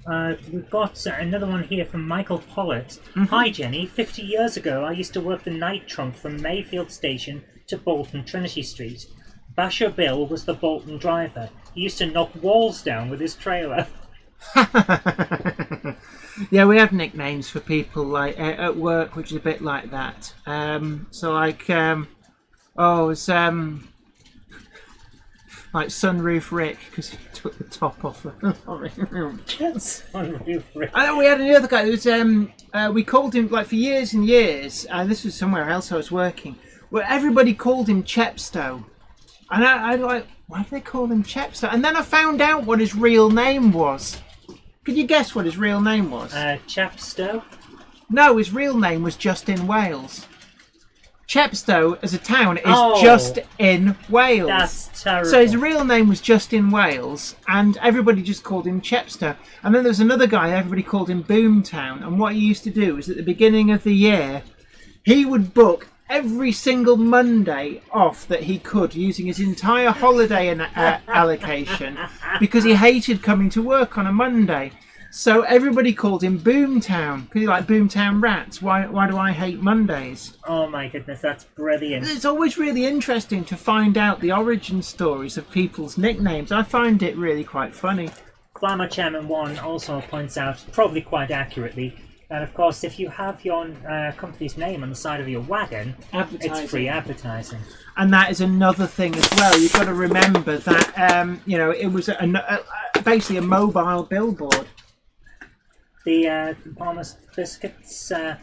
We've got another one here from Michael Pollett. Hi, Jenny. 50 years ago, I used to work the night trunk from Mayfield Station to Bolton Trinity Street. Basher Bill was the Bolton driver. He used to knock walls down with his trailer. Yeah, we have nicknames for people like at work, which is a bit like that. Like Sunroof Rick because he took the top off. Sunroof Rick. I know we had another guy who was we called him like for years and years. And this was somewhere else I was working, where everybody called him Chepstow, and I like, why do they call him Chepstow? And then I found out what his real name was. Could you guess what his real name was? Chepstow? No, his real name was just in Wales. Chepstow as a town is just in Wales. That's terrible. So his real name was just in Wales, and everybody just called him Chepstow. And then there was another guy, everybody called him Boomtown. And what he used to do was at the beginning of the year, he would book every single Monday off that he could, using his entire holiday allocation, because he hated coming to work on a Monday. So everybody called him Boomtown, because he like Boomtown Rats. Why do I hate Mondays? Oh my goodness, that's brilliant. It's always really interesting to find out the origin stories of people's nicknames. I find it really quite funny. Climber Chairman 1 also points out, probably quite accurately, And of course, if you have your company's name on the side of your wagon, it's free advertising. And that is another thing as well. You've got to remember that it was basically a mobile billboard. The Palmer's biscuits, having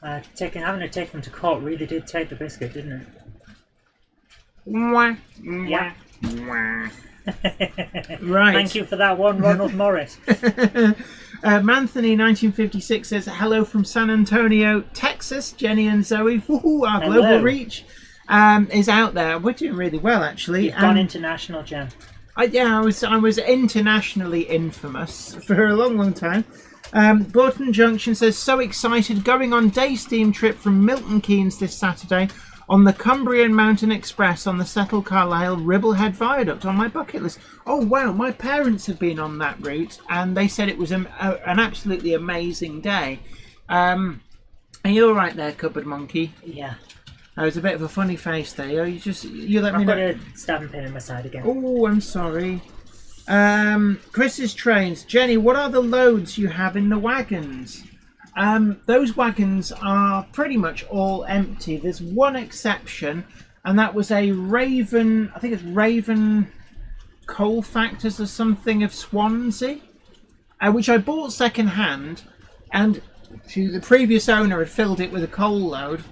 to take them to court really did take the biscuit, didn't it? Yeah. Right. Thank you for that one, Ronald Morris. Manthony 1956 says hello from San Antonio, Texas. Jenny and Zoe, our global reach is out there. We're doing really well, actually. You've gone international, Jen. I was internationally infamous for a long time. Borton Junction says, so excited, going on day steam trip from Milton Keynes this Saturday on the Cumbrian Mountain Express on the Settle Carlisle Ribblehead Viaduct on my bucket list. Oh wow, my parents have been on that route and they said it was an absolutely amazing day. Are you alright there, Cupboard Monkey? Yeah. That was a bit of a funny face there. You let me know. I've got a stabbing pin in my side again. Oh, I'm sorry. Chris's Trains. Jenny, what are the loads you have in the wagons? Those wagons are pretty much all empty. There's one exception, and that was a Raven, I think it's Raven Coal Factors or something of Swansea, which I bought second hand, and the previous owner had filled it with a coal load.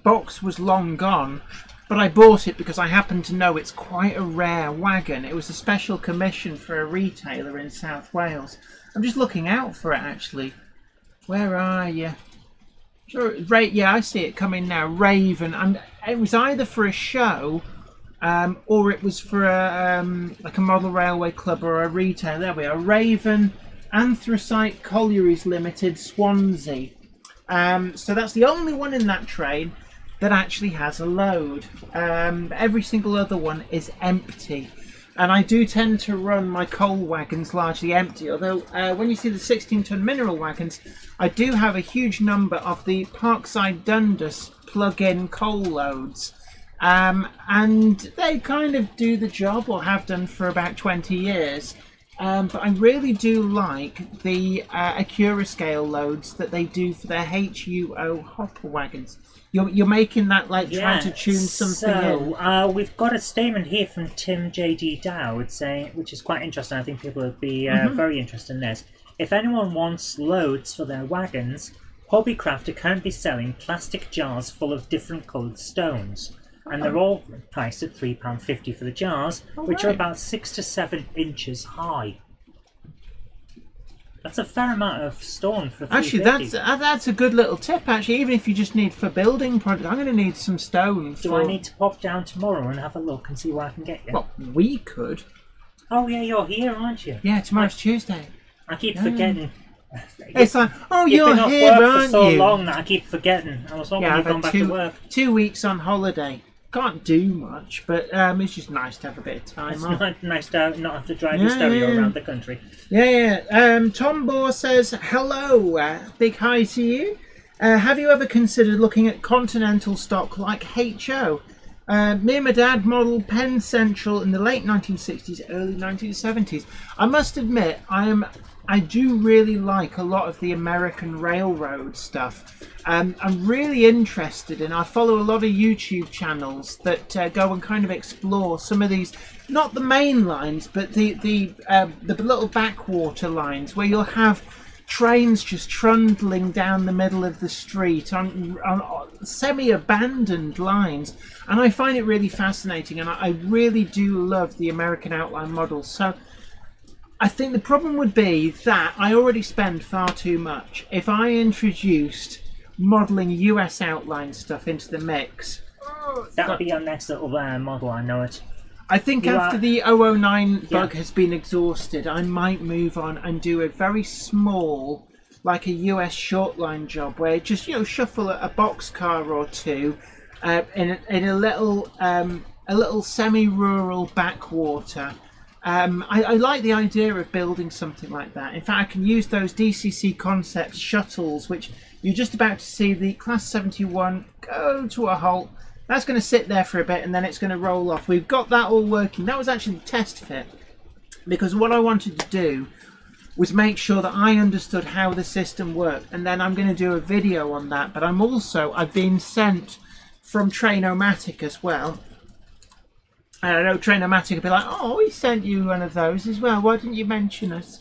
Box was long gone, but I bought it because I happened to know it's quite a rare wagon. It was a special commission for a retailer in South Wales. I'm just looking out for it, actually. Where are you? Sure, yeah, I see it coming now. Raven, and it was either for a show, or it was for like a model railway club or a retailer. There we are. Raven, Anthracite Collieries Limited, Swansea. So that's the only one in that train that actually has a load. Every single other one is empty. And I do tend to run my coal wagons largely empty, although when you see the 16-ton mineral wagons, I do have a huge number of the Parkside Dundas plug-in coal loads. And they kind of do the job, or have done for about 20 years. But I really do like the Acura scale loads that they do for their HUO hopper wagons. You're making that like trying to tune something in. We've got a statement here from Tim J.D. Dowd saying, which is quite interesting. I think people would be very interested in this. If anyone wants loads for their wagons, Hobbycraft are currently selling plastic jars full of different coloured stones. And they're all priced at £3.50 for the jars, which are about 6 to 7 inches high. That's a fair amount of stone for £3.50. Actually, that's a good little tip. Actually, even if you just need for building projects, I'm going to need some stone. Do I need to pop down tomorrow and have a look and see what I can get you? Well, we could. Oh yeah, you're here, aren't you? Yeah, tomorrow's Tuesday. I keep forgetting. It's like, oh, You've you're been off here, work aren't for so you? long that I keep forgetting. I was hoping you'd gone back to work. 2 weeks on holiday. Can't do much, but it's just nice to have a bit of time off. It's nice to not have to drive your stereo around the country. Yeah. Tom Bohr says, hello, big hi to you. Have you ever considered looking at continental stock like HO? Me and my dad modelled Penn Central in the late 1960s, early 1970s. I must admit, I do really like a lot of the American railroad stuff. I'm really interested in. I follow a lot of YouTube channels that go and kind of explore some of these, not the main lines, but the little backwater lines where you'll have trains just trundling down the middle of the street on semi-abandoned lines, and I find it really fascinating, and I really do love the American outline models. So I think the problem would be that I already spend far too much. If I introduced modelling US outline stuff into the mix, that would be our next little model, I know it. I think after the 009 bug has been exhausted, I might move on and do a very small, like a US shortline job, where just shuffle a boxcar or two in a little semi-rural backwater. I like the idea of building something like that. In fact, I can use those DCC Concepts shuttles, which you're just about to see the Class 71 go to a halt. That's going to sit there for a bit and then it's going to roll off. We've got that all working. That was actually the test fit, because what I wanted to do was make sure that I understood how the system worked, and then I'm going to do a video on that. But I've been sent from Trainomatic as well. I know Trainomatic will be like, oh, we sent you one of those as well. Why didn't you mention us?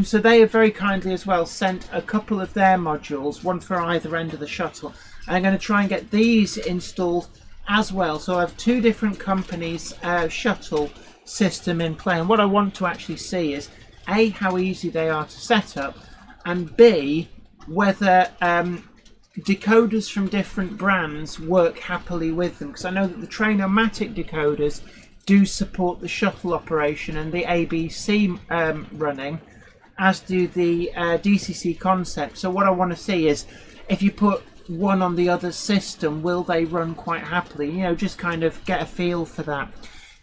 So they have very kindly as well sent a couple of their modules, one for either end of the shuttle. And I'm going to try and get these installed as well. So I have two different companies' shuttle system in play. And what I want to actually see is A, how easy they are to set up, and B, whether decoders from different brands work happily with them. Because I know that the Trainomatic decoders do support the shuttle operation and the ABC running, as do the DCC concept. So what I want to see is if you put one on the other system, will they run quite happily? You know, just kind of get a feel for that.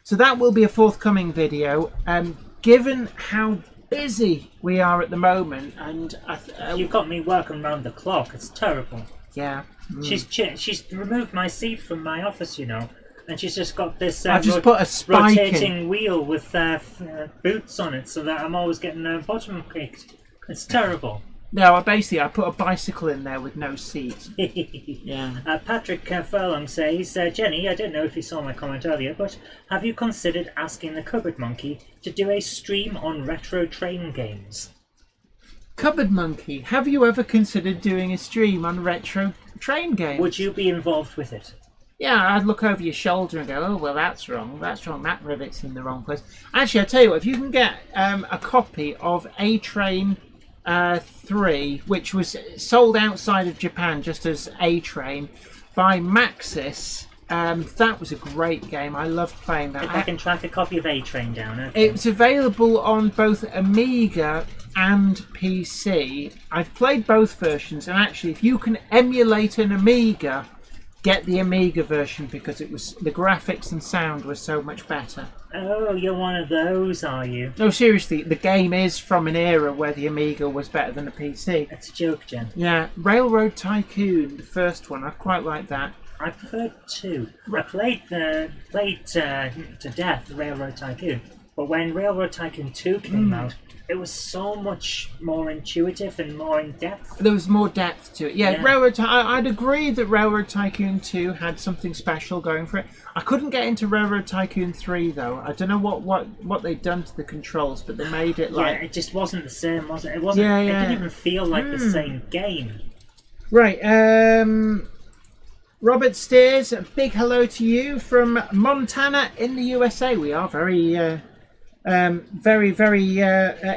So that will be a forthcoming video. Given how busy we are at the moment, and you've got me working round the clock. It's terrible. Yeah. She's removed my seat from my office, you know, and she's just got this I've just put a spike rotating wheel with boots on it, so that I'm always getting bottom kicked. It's terrible. No, I put a bicycle in there with no seat. Yeah. Patrick Furlong says, Jenny, I don't know if you saw my comment earlier, but have you considered asking the Cupboard Monkey to do a stream on retro train games? Cupboard Monkey, have you ever considered doing a stream on retro train games? Would you be involved with it? Yeah, I'd look over your shoulder and go, oh, well, that's wrong, that rivet's in the wrong place. Actually, I'll tell you what, if you can get a copy of A-Train 3, which was sold outside of Japan just as A-Train by Maxis, that was a great game. I loved playing that. If I can track a copy of A-Train down. Okay. It's available on both Amiga and PC. I've played both versions, and actually, if you can emulate an Amiga, get the Amiga version, because the graphics and sound was so much better. Oh, you're one of those, are you? No, seriously, the game is from an era where the Amiga was better than the PC. It's a joke, Jen. Yeah, Railroad Tycoon, the first one, I quite like that. I preferred 2. I played to death Railroad Tycoon, but when Railroad Tycoon 2 came out, it was so much more intuitive and more in depth. There was more depth to it. Yeah. I'd agree that Railroad Tycoon 2 had something special going for it. I couldn't get into Railroad Tycoon 3 though. I don't know what they'd done to the controls, but they made it like... Yeah, it just wasn't the same, was it? It wasn't. Yeah. It didn't even feel like the same game. Right. Robert Steers, a big hello to you from Montana in the USA. We are very... very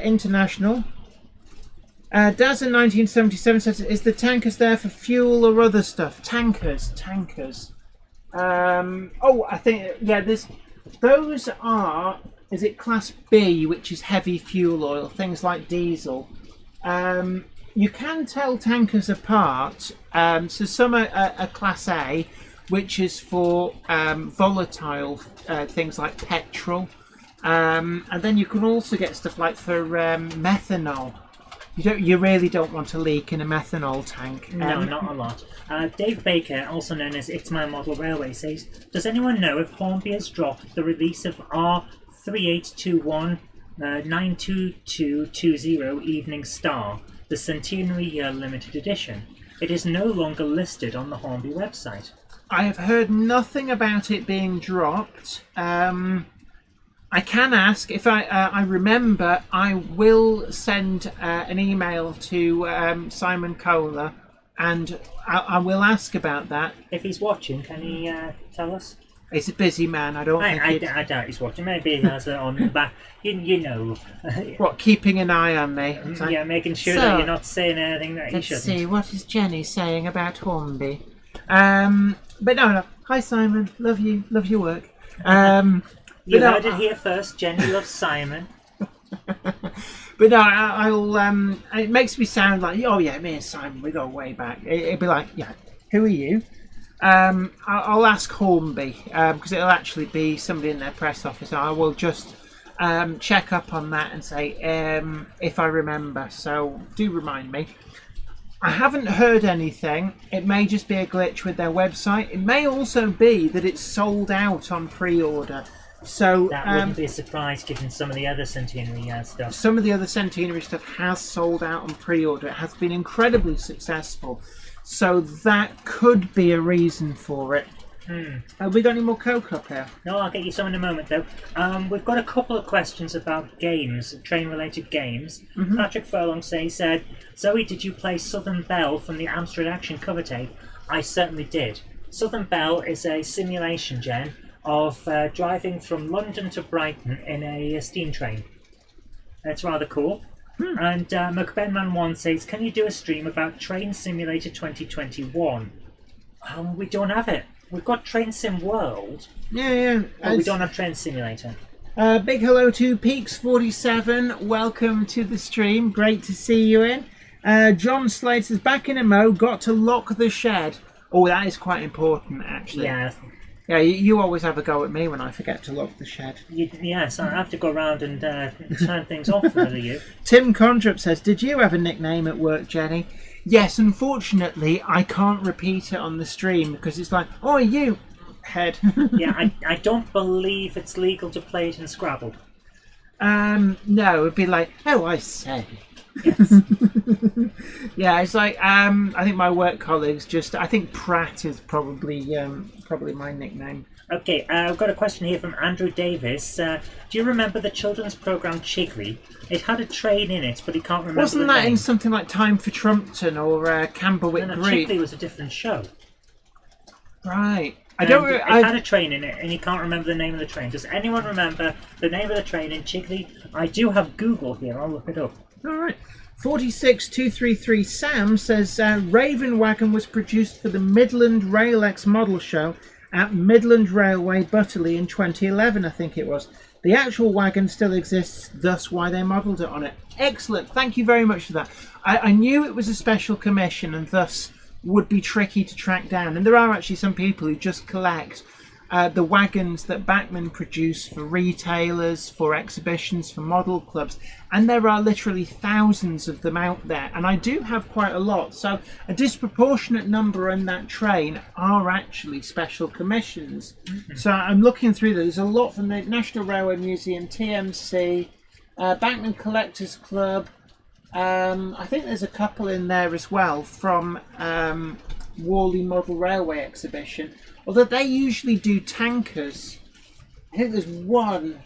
international. Daz in 1977 says, is the tankers there for fuel or other stuff? Tankers. I think, yeah, those are, is it class B, which is heavy fuel oil, things like diesel. You can tell tankers apart. So some are class A, which is for volatile things like petrol. And then you can also get stuff like for methanol. You really don't want to leak in a methanol tank. No, not a lot. Dave Baker, also known as It's My Model Railway, says, does anyone know if Hornby has dropped the release of R3821 92220 Evening Star, the Centenary Year Limited Edition? It is no longer listed on the Hornby website. I have heard nothing about it being dropped. I can ask if I remember. I will send an email to Simon Kohler, and I will ask about that. If he's watching, can he tell us? He's a busy man. I doubt he's watching. Maybe he has it on the back. You know. What, keeping an eye on me? Yeah, making sure that you're not saying anything that you shouldn't. Let's see, what is Jenny saying about Hornby? But no. Hi Simon, love you, love your work. You heard it here first. Jenny loves Simon. But no, I'll. It makes me sound like, oh yeah, me and Simon, we go way back. It'd be like, yeah, who are you? I'll ask Hornby because it'll actually be somebody in their press office. I will just check up on that and say if I remember. So do remind me. I haven't heard anything. It may just be a glitch with their website. It may also be that it's sold out on pre-order. So That wouldn't be a surprise given some of the other centenary stuff. some of the other centenary stuff has sold out on pre-order. It has been incredibly successful. So that could be a reason for it. Have we got any more Coke up here? No, I'll get you some in a moment, though. We've got a couple of questions about games, train-related games. Patrick Furlong says, Zoe, did you play Southern Belle from the Amstrad Action cover tape? I certainly did. Southern Belle is a simulation, Jen, of driving from London to Brighton in a steam train. It's rather cool. And McBenman1 says, can you do a stream about Train Simulator 2021? We don't have it. We've got Train Sim World, Yeah. but we don't have Train Simulator. Big hello to Peaks47. Welcome to the stream. Great to see you in. John Slade says, back in a mo, got to lock the shed. Oh, that is quite important, actually. Yeah. Yeah, you always have a go at me when I forget to lock the shed. Yes, I have to go around and turn things off for you. Tim Condrup says, did you have a nickname at work, Jenny? Yes, unfortunately, I can't repeat it on the stream because it's like, oh, you head. Yeah, I don't believe it's legal to play it in Scrabble. No, it'd be like, oh, I say. Yes. Yeah, it's like, I think my work colleagues I think Pratt is probably my nickname. Okay, I've got a question here from Andrew Davis. Do you remember the children's programme Chigley? It had a train in it, but he can't remember Wasn't the that name. in something like Time for Trumpton or Camberwick No, Green? Chigley was a different show. Right. It had a train in it, and he can't remember the name of the train. Does anyone remember the name of the train in Chigley? I do have Google here. I'll look it up. All right. 46233 Sam says Raven Wagon was produced for the Midland Rail-X model show at Midland Railway, Butterley in 2011, I think it was. The actual wagon still exists, thus why they modelled it on it. Excellent. Thank you very much for that. I knew it was a special commission and thus would be tricky to track down. And there are actually some people who just collect the wagons that Bachmann produce for retailers, for exhibitions, for model clubs, and there are literally thousands of them out there, and I do have quite a lot, so a disproportionate number in that train are actually special commissions. So I'm looking through there's a lot from the National Railway Museum, TMC, Bachmann Collectors Club, I think there's a couple in there as well from Worley Model Railway Exhibition. Although they usually do tankers. I think there's one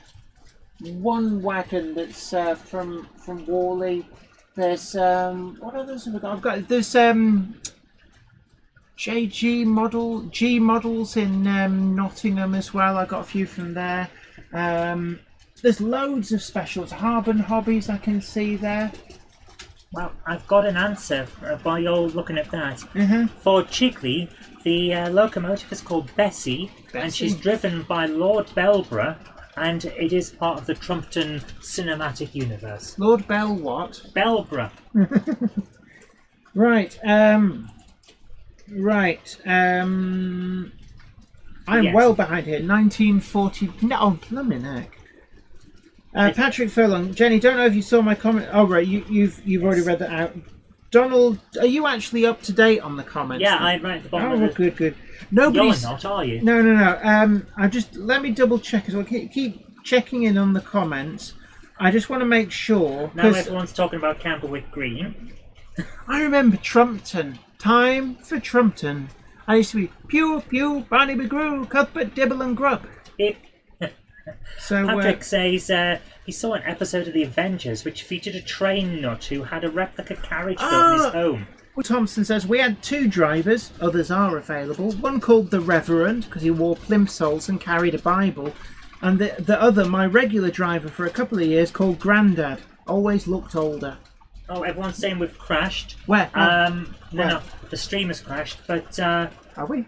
wagon that's from Worley. There's what others have we got? I've got there's G models in Nottingham as well. I got a few from there. There's loads of specials. Harbin Hobbies I can see there. Well, I've got an answer by you looking at that. For Chigley, the locomotive is called Bessie, and she's driven by Lord Belborough, and it is part of the Trumpton cinematic universe. Lord Bell what? Belborough. Right. I'm Yes. well behind here. 1940. No, blimey neck. Patrick Furlong, Jenny, don't know if you saw my comment. Oh right, you've already read that out. Donald, are you actually up to date on the comments? Yeah, then? I'm right at the bottom Oh, of the... good. Nobody's. You're not, are you? No. I just let me double check as well. Keep checking in on the comments. I just want to make sure. Now everyone's talking about Camberwick Green. I remember Trumpton. Time for Trumpton. I used to be pew, Barney McGrew, Cuthbert, Dibble and Grub. Hip. So Patrick says he saw an episode of The Avengers which featured a train nut who had a replica carriage built in his home. Thompson says we had two drivers, others are available. One called the Reverend because he wore plimsolls and carried a Bible, and the other, my regular driver for a couple of years, called Grandad. Always looked older. Oh, everyone's saying we've crashed. Where? No, the stream has crashed, but Are we?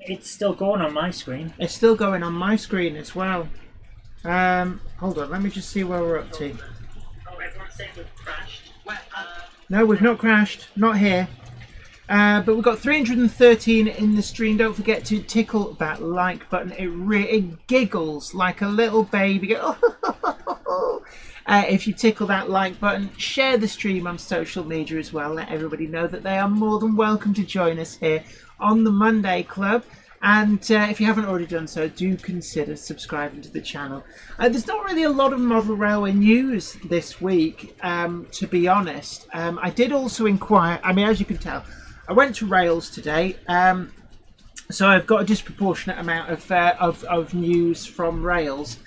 it's still going on my screen. It's still going on my screen as well. Hold on, let me just see where we're up to. Oh, everyone's saying we've crashed. No, we've not crashed. Not here. But we've got 313 in the stream. Don't forget to tickle that like button. It giggles like a little baby. If you tickle that like button, share the stream on social media as well. Let everybody know that they are more than welcome to join us here on the Monday Club. And if you haven't already done so, do consider subscribing to the channel. There's not really a lot of model railway news this week, to be honest. I did also inquire, I mean, as you can tell, I went to Rails today, so I've got a disproportionate amount of news from Rails.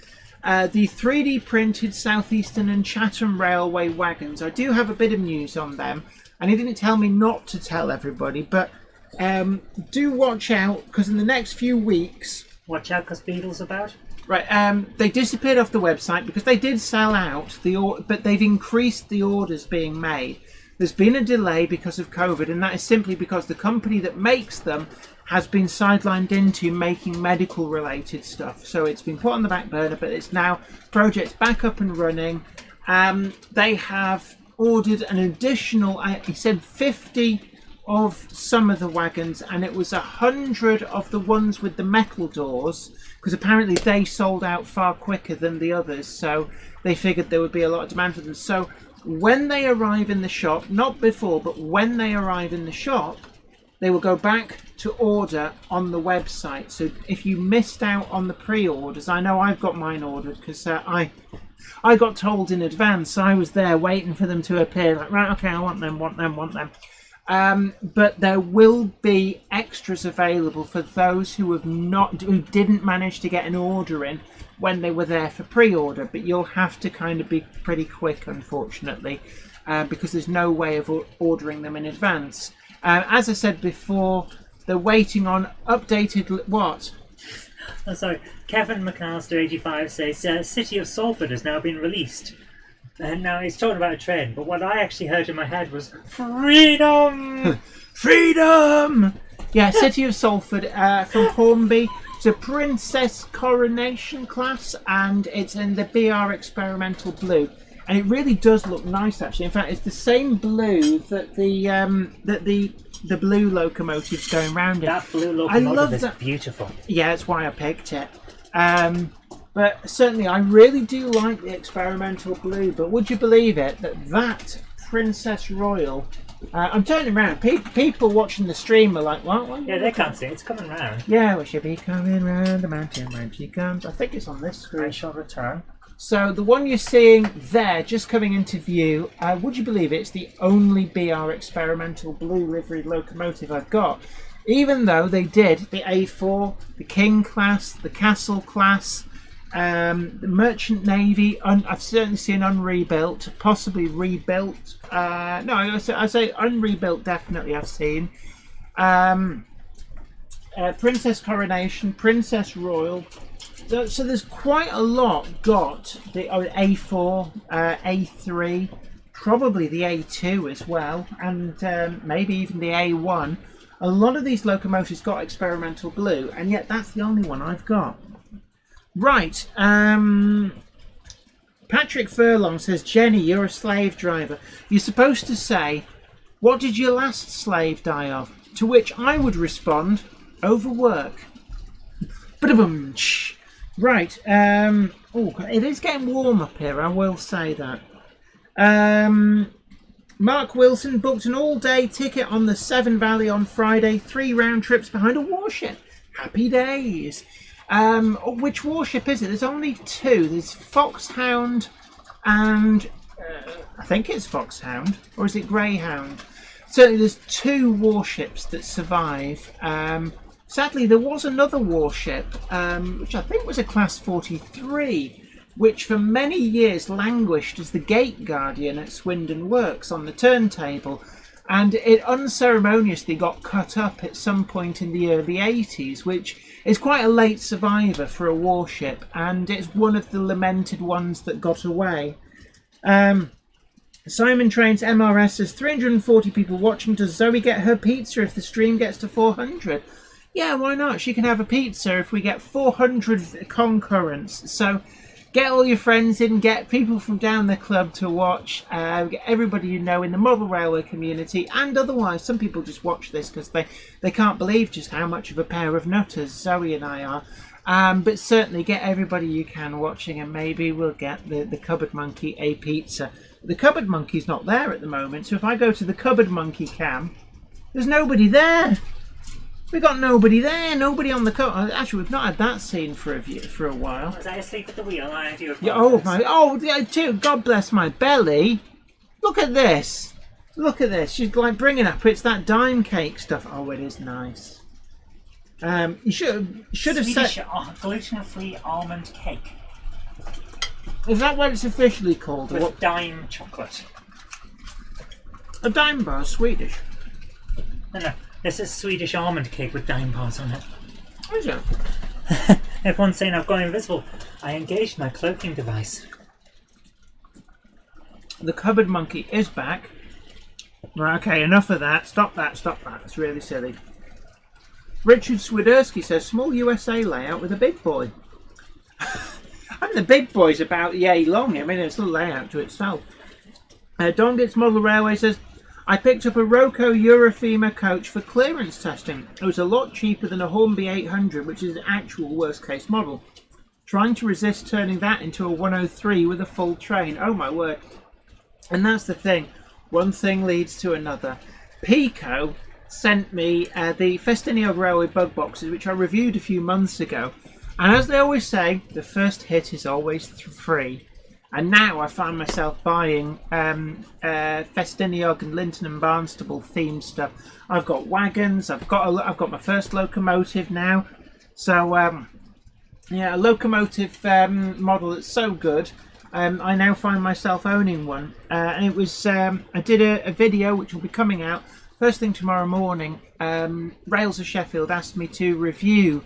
The 3D printed Southeastern and Chatham Railway wagons, I do have a bit of news on them, and he didn't tell me not to tell everybody, but do watch out, because in the next few weeks... Watch out, because Beetle's about? Right, they disappeared off the website because they did sell out, but they've increased the orders being made. There's been a delay because of COVID, and that is simply because the company that makes them has been sidelined into making medical-related stuff. So it's been put on the back burner, but it's now project's back up and running. They have ordered an additional, he said 50 of some of the wagons, and it was 100 of the ones with the metal doors, because apparently they sold out far quicker than the others, so they figured there would be a lot of demand for them. So when they arrive in the shop, not before, but when they arrive in the shop, they will go back to order on the website. So if you missed out on the pre-orders, I know I've got mine ordered because I got told in advance. I was there waiting for them to appear, like, right, okay, I want them. But there will be extras available for those who didn't manage to get an order in when they were there for pre-order. But you'll have to kind of be pretty quick, unfortunately, because there's no way of ordering them in advance. As I said before, they're waiting on updated... What? Oh, sorry. Kevin McAllister85 says, City of Salford has now been released. And now he's talking about a train, but what I actually heard in my head was freedom! Freedom! Yeah, City of Salford from Hornby. It's a Princess Coronation class, and it's in the BR Experimental Blue. And it really does look nice, actually. In fact, it's the same blue that the blue locomotive's going round in. That blue locomotive is that. Beautiful. Yeah, that's why I picked it. But certainly, I really do like the experimental blue. But would you believe it, that Princess Royal... I'm turning around. People watching the stream are like, what? Yeah, they can't see it. It's coming round. Yeah, we should be coming round the mountain when she comes. I think it's on this screen. I shall return. So the one you're seeing there, just coming into view, would you believe it's the only BR experimental blue liveried locomotive I've got? Even though they did the A4, the King class, the Castle class, the Merchant Navy, I've certainly seen unrebuilt, possibly rebuilt. No, I say unrebuilt, definitely I've seen. Princess Coronation, Princess Royal. So there's quite a lot got. The A4, A3, probably the A2 as well, and maybe even the A1. A lot of these locomotives got experimental blue, and yet that's the only one I've got. Right. Patrick Furlong says, Jenny, you're a slave driver. You're supposed to say, what did your last slave die of? To which I would respond, overwork. Ba-da-boom. Right, it is getting warm up here, I will say that. Mark Wilson booked an all-day ticket on the Severn Valley on Friday, 3 round trips behind a warship. Happy days. Which warship is it? There's only 2. There's Foxhound and... I think it's Foxhound, or is it Greyhound? Certainly there's 2 warships that survive. Sadly, there was another warship, which I think was a Class 43, which for many years languished as the Gate Guardian at Swindon Works on the turntable, and it unceremoniously got cut up at some point in the early 80s, which is quite a late survivor for a warship, and it's one of the lamented ones that got away. Simon Trains MRS says, 340 people watching. Does Zoe get her pizza if the stream gets to 400? Yeah, why not? She can have a pizza if we get 400 concurrents. So get all your friends in, get people from down the club to watch, get everybody you know in the model railway community, and otherwise. Some people just watch this because they can't believe just how much of a pair of nutters Zoe and I are. But certainly get everybody you can watching, and maybe we'll get the Cupboard Monkey a pizza. The Cupboard Monkey's not there at the moment, so if I go to the Cupboard Monkey cam, there's nobody there. We got nobody there, nobody on the coach. Actually, we've not had that scene for a while. Was I asleep at the wheel? I do apologize. Yeah, oh my! Oh, yeah, too. God bless my belly. Look at this. Look at this. She's like bringing up. It's that dime cake stuff. Oh, it is nice. You should have Swedish said. gluten-free almond cake Is that what it's officially called? with What? dime chocolate. A dime bar, Swedish. No. This is Swedish almond cake with dime bars on it. Is it? Everyone's saying I've gone invisible. I engaged my cloaking device. The cupboard monkey is back. Right, okay, enough of that. Stop that, stop that. It's really silly. Richard Swiderski says, small USA layout with a big boy. I mean, the big boy's about yay long. I mean, it's a layout to itself. Dongit's Model Railway says, I picked up a Roco Eurofema coach for clearance testing. It was a lot cheaper than a Hornby 800, which is an actual worst case model. Trying to resist turning that into a 103 with a full train. Oh my word. And that's the thing. One thing leads to another. Pico sent me the Festinio Railway bug boxes, which I reviewed a few months ago. And as they always say, the first hit is always free. And now I find myself buying Festiniog and Linton and Barnstable themed stuff. I've got wagons. I've got my first locomotive now. So yeah, a locomotive model that's so good. I now find myself owning one. And it was I did a video which will be coming out first thing tomorrow morning. Rails of Sheffield asked me to review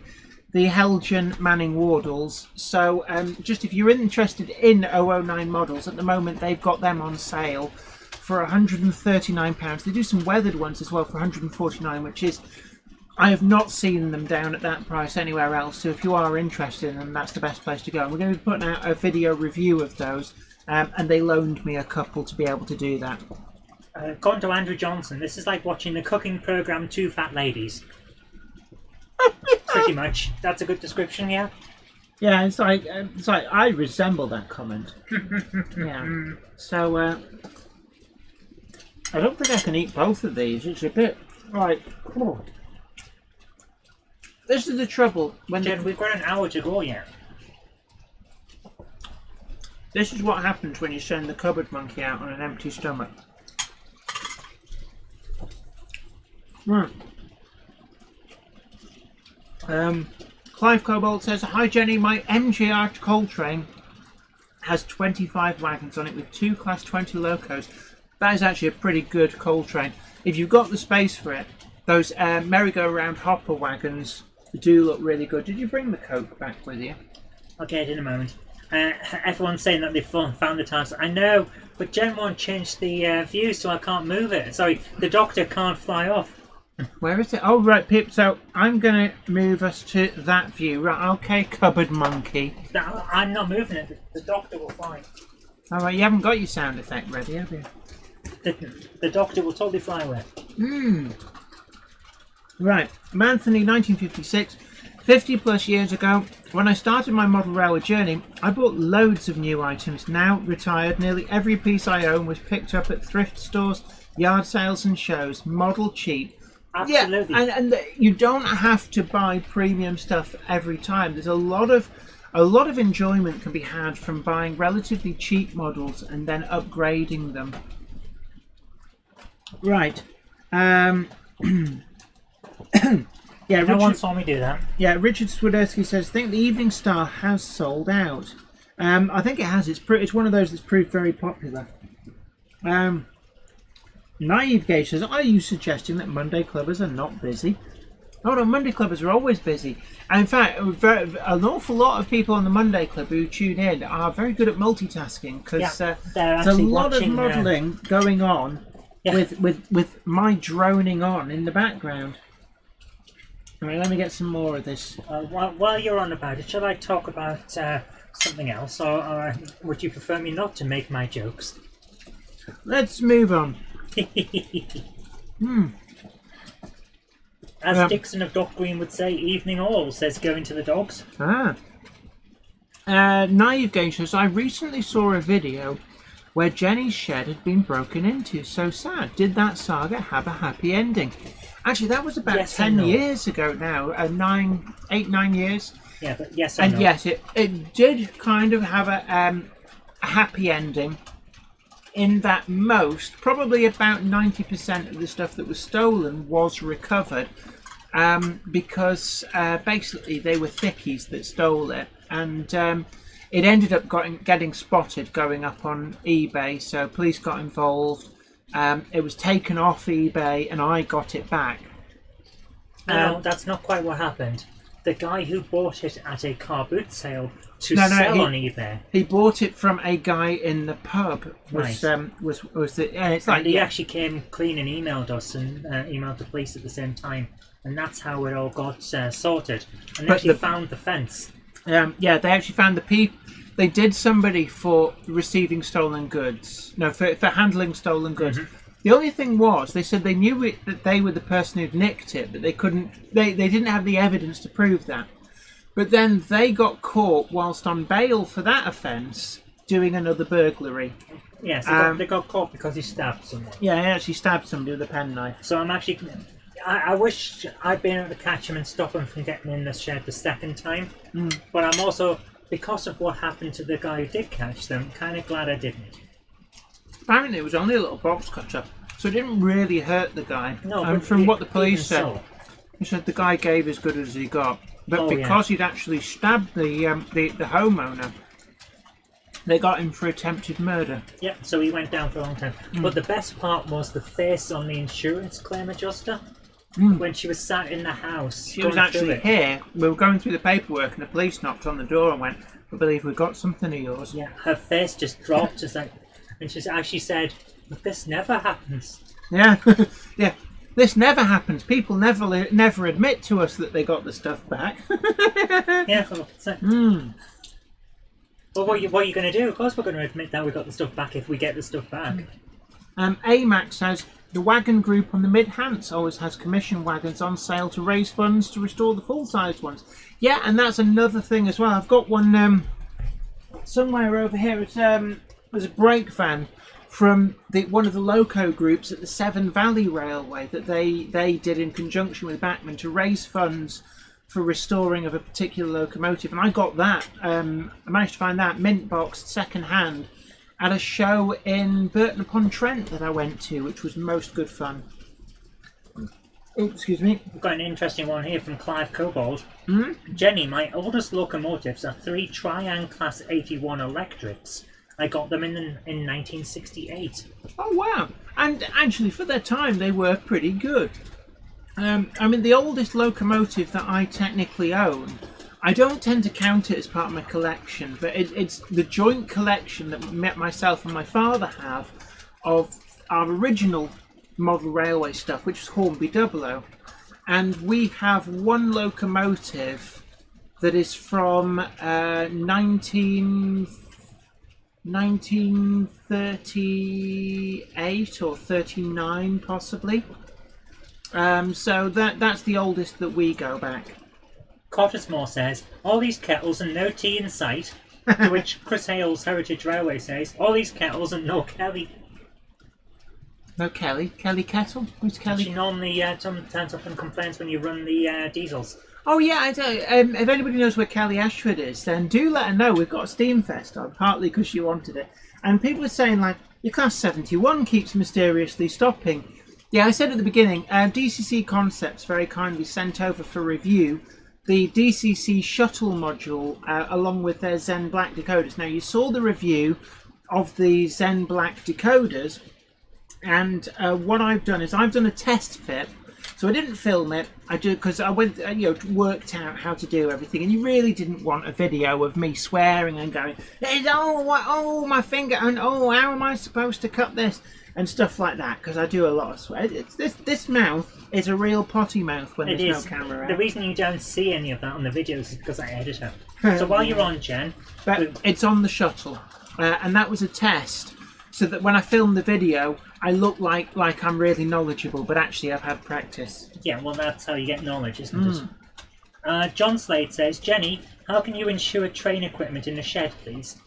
the Helgen Manning Wardles. So just if you're interested in 009 models, at the moment they've got them on sale for £139. They do some weathered ones as well for £149, which is, I have not seen them down at that price anywhere else. So if you are interested in them, that's the best place to go. And we're going to be putting out a video review of those, and they loaned me a couple to be able to do that. Gone to Andrew Johnson. This is like watching the cooking program Two Fat Ladies. Pretty much. That's a good description, yeah? Yeah, it's like I resemble that comment. Yeah. So I don't think I can eat both of these. It's a bit like. Oh. This is the trouble when Jen, we've got an hour to go yet. This is what happens when you send the cupboard monkey out on an empty stomach. Right. Clive Cobalt says, hi Jenny, my MGR coal train has 25 wagons on it with 2 Class 20 locos. That is actually a pretty good coal train. If you've got the space for it, those merry-go-round hopper wagons do look really good. Did you bring the Coke back with you? I'll get it in a moment. Everyone's saying that they've found the time. I know, but Jen won't change the view, so I can't move it. Sorry, the doctor can't fly off. Where is it? Oh, right, Pip. So I'm going to move us to that view. Right, okay, cupboard monkey. No, I'm not moving it. The doctor will fly. All right, you haven't got your sound effect ready, have you? The doctor will totally fly away. Right, Anthony, 1956. 50 plus years ago, when I started my model railway journey, I bought loads of new items. Now retired, nearly every piece I own was picked up at thrift stores, yard sales and shows. Model cheap. Absolutely. Yeah, and you don't have to buy premium stuff every time. There's a lot of enjoyment can be had from buying relatively cheap models and then upgrading them. Right. Yeah, no one saw me do that. Yeah, Richard Swiderski says, I think the Evening Star has sold out. I think it has. It's one of those that's proved very popular. Naive Gay says, are you suggesting that Monday clubbers are not busy? Oh no, Monday clubbers are always busy. And in fact, an awful lot of people on the Monday Club who tune in are very good at multitasking, because there's a lot of modelling going on with my droning on in the background. Alright, let me get some more of this. While you're on about it, shall I talk about something else, or would you prefer me not to make my jokes? Let's move on. As Dixon of Dock Green would say, evening all, says going to the dogs. Naive Game says, I recently saw a video where Jenny's shed had been broken into. So sad. Did that saga have a happy ending? Actually, that was about Yes 10 and no. years ago now. 9 years. Yeah, but yes And no. yes, it did kind of have a happy ending in that probably about 90% of the stuff that was stolen was recovered because basically they were thickies that stole it. And it ended up getting spotted going up on eBay, so police got involved. It was taken off eBay and I got it back. No, that's not quite what happened. The guy who bought it at a car boot sale to No, sell on eBay. He bought it from a guy in the pub. It's like He actually came clean and emailed us and emailed the police at the same time, and that's how it all got sorted. And they actually found the fence. they actually found the people. They did somebody for receiving stolen goods. No, for handling stolen goods. Mm-hmm. The only thing was, they said they knew that they were the person who'd nicked it, but they couldn't. They didn't have the evidence to prove that. But then they got caught whilst on bail for that offence, doing another burglary. Yes, they got caught because he stabbed someone. Yeah, he actually stabbed somebody with a penknife. So I'm actually. I wish I'd been able to catch him and stop him from getting in the shed the second time. Mm. But I'm also, because of what happened to the guy who did catch them, kind of glad I didn't. Apparently it was only a little box cutter, so it didn't really hurt the guy. No, and but from what the police said, so. He said the guy gave as good as he got. But because he'd actually stabbed the homeowner, they got him for attempted murder. Yep, so he went down for a long time. But the best part was the face on the insurance claim adjuster. When she was sat in the house. She was actually here. We were going through the paperwork and the police knocked on the door and went, "I believe we got something of yours." Yeah, her face just dropped. Just like, and she actually said, "But this never happens." Yeah, yeah. This never happens. People never admit to us that they got the stuff back. Yeah. Well, what are you going to do? Of course we're going to admit that we got the stuff back if we get the stuff back. AMAC says, the Wagon group on the Mid-Hants always has commission wagons on sale to raise funds to restore the full-sized ones. Yeah, and that's another thing as well. I've got one somewhere over here. There's a brake van from one of the loco groups at the Severn Valley Railway that they did in conjunction with Bachman to raise funds for restoring of a particular locomotive. And I got that. I managed to find that mint boxed second hand at a show in Burton-upon-Trent that I went to, which was most good fun. Oh, excuse me. We've got an interesting one here from Clive Cobold. Jenny, my oldest locomotives are 3 Triang Class 81 electrics. I got them in 1968. Oh, wow. And actually, for their time, they were pretty good. I mean, the oldest locomotive that I technically own, I don't tend to count it as part of my collection, but it's the joint collection that myself and my father have of our original model railway stuff, which was Hornby 00. And we have one locomotive that is from 1938 or 39 possibly. So that's the oldest that we go back. Cottersmore says, all these kettles and no tea in sight. To which Chris Hale's Heritage Railway says, all these kettles and no Kelly. No Kelly? Kelly Kettle? Who's Kelly? She normally turns up and complains when you run the diesels. Oh yeah, I do. If anybody knows where Kelly Ashford is, then do let her know. We've got a Steamfest on, partly because she wanted it. And people are saying, like, your Class 71 keeps mysteriously stopping. Yeah, I said at the beginning, DCC Concepts very kindly sent over for review the DCC shuttle module along with their Zen Black decoders. Now, you saw the review of the Zen Black decoders, and what I've done is I've done a test fit. So I didn't film it. I do because I went, worked out how to do everything, and you really didn't want a video of me swearing and going, "Oh, my finger," and "Oh, how am I supposed to cut this?" and stuff like that, because I do a lot of swear. This mouth is a real potty mouth when there's no camera out. The reason you don't see any of that on the videos is because I edit it. So while you're on, Jen, but it's on the shuttle, and that was a test. So that when I film the video, I look like I'm really knowledgeable, but actually I've had practice. Yeah, well, that's how you get knowledge, isn't it? John Slade says, Jenny, how can you insure train equipment in the shed, please?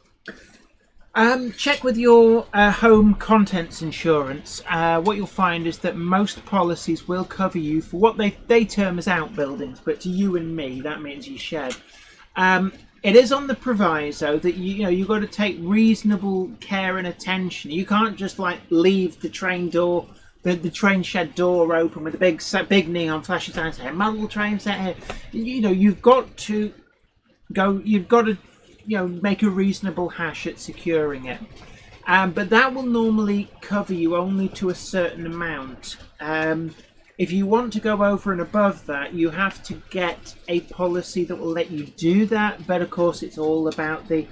Check with your home contents insurance. What you'll find is that most policies will cover you for what they term as outbuildings, but to you and me, that means your shed. It is on the proviso that you've got to take reasonable care and attention. You can't just like leave the train door, the train shed door open with a big neon flashing sign saying "Model train set here." You've got to go. You've got to make a reasonable hash at securing it. But that will normally cover you only to a certain amount. If you want to go over and above that, you have to get a policy that will let you do that. But of course, it's all about the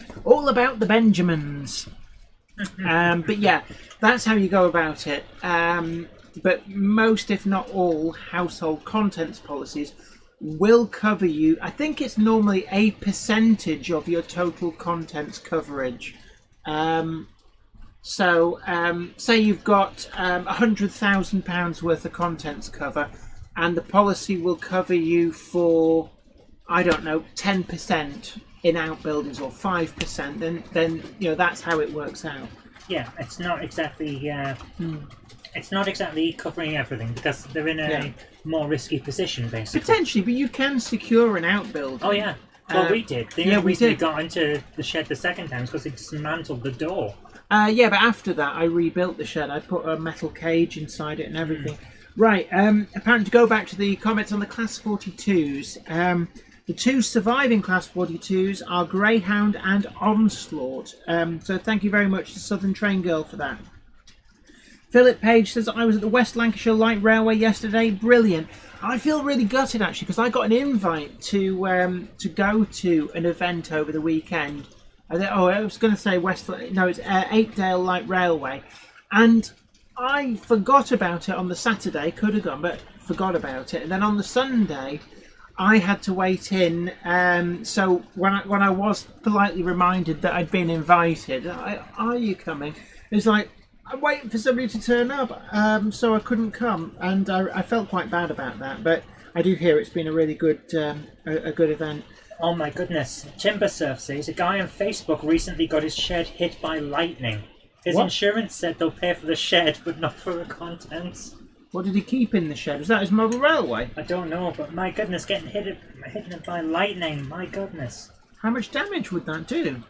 Benjamins. But yeah, that's how you go about it. But most, if not all, household contents policies will cover you. I think it's normally a percentage of your total contents coverage. So say you've got £100,000 worth of contents cover, and the policy will cover you for, I don't know, 10% in outbuildings or 5%. Then that's how it works out. Yeah, it's not exactly. It's not exactly covering everything because they're in a more risky position, basically. Potentially, but you can secure an outbuilding. Oh yeah. Well, we did. The only reason we got into the shed the second time was because they dismantled the door. Yeah, but after that, I rebuilt the shed. I put a metal cage inside it and everything. Right. Apparently, to go back to the comments on the Class 42s, the two surviving Class 42s are Greyhound and Onslaught. So thank you very much to Southern Train Girl for that. Philip Page says, I was at the West Lancashire Light Railway yesterday. Brilliant. I feel really gutted, actually, because I got an invite to go to an event over the weekend. I was going to say it's Apedale Light Railway. And I forgot about it on the Saturday. Could have gone, but forgot about it. And then on the Sunday, I had to wait in. So when I was politely reminded that I'd been invited, are you coming? It's like, I'm waiting for somebody to turn up, so I couldn't come, and I felt quite bad about that. But I do hear it's been a really good, a good event. Oh my goodness! Timbersurf says a guy on Facebook recently got his shed hit by lightning. His insurance said they'll pay for the shed, but not for the contents. What did he keep in the shed? Was that his model railway? I don't know, but my goodness, getting hit by lightning! My goodness. How much damage would that do?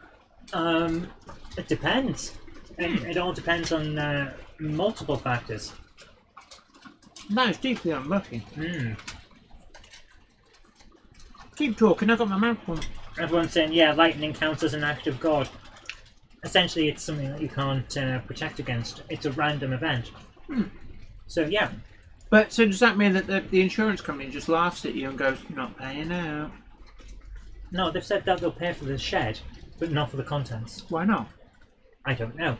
It depends. It all depends on multiple factors. That is deeply unlucky. Keep talking, I've got my mouth on. Everyone's saying, yeah, lightning counts as an act of God. Essentially, it's something that you can't protect against. It's a random event. So, yeah. But so does that mean that the insurance company just laughs at you and goes, not paying out? No, they've said that they'll pay for the shed, but not for the contents. Why not? I don't know.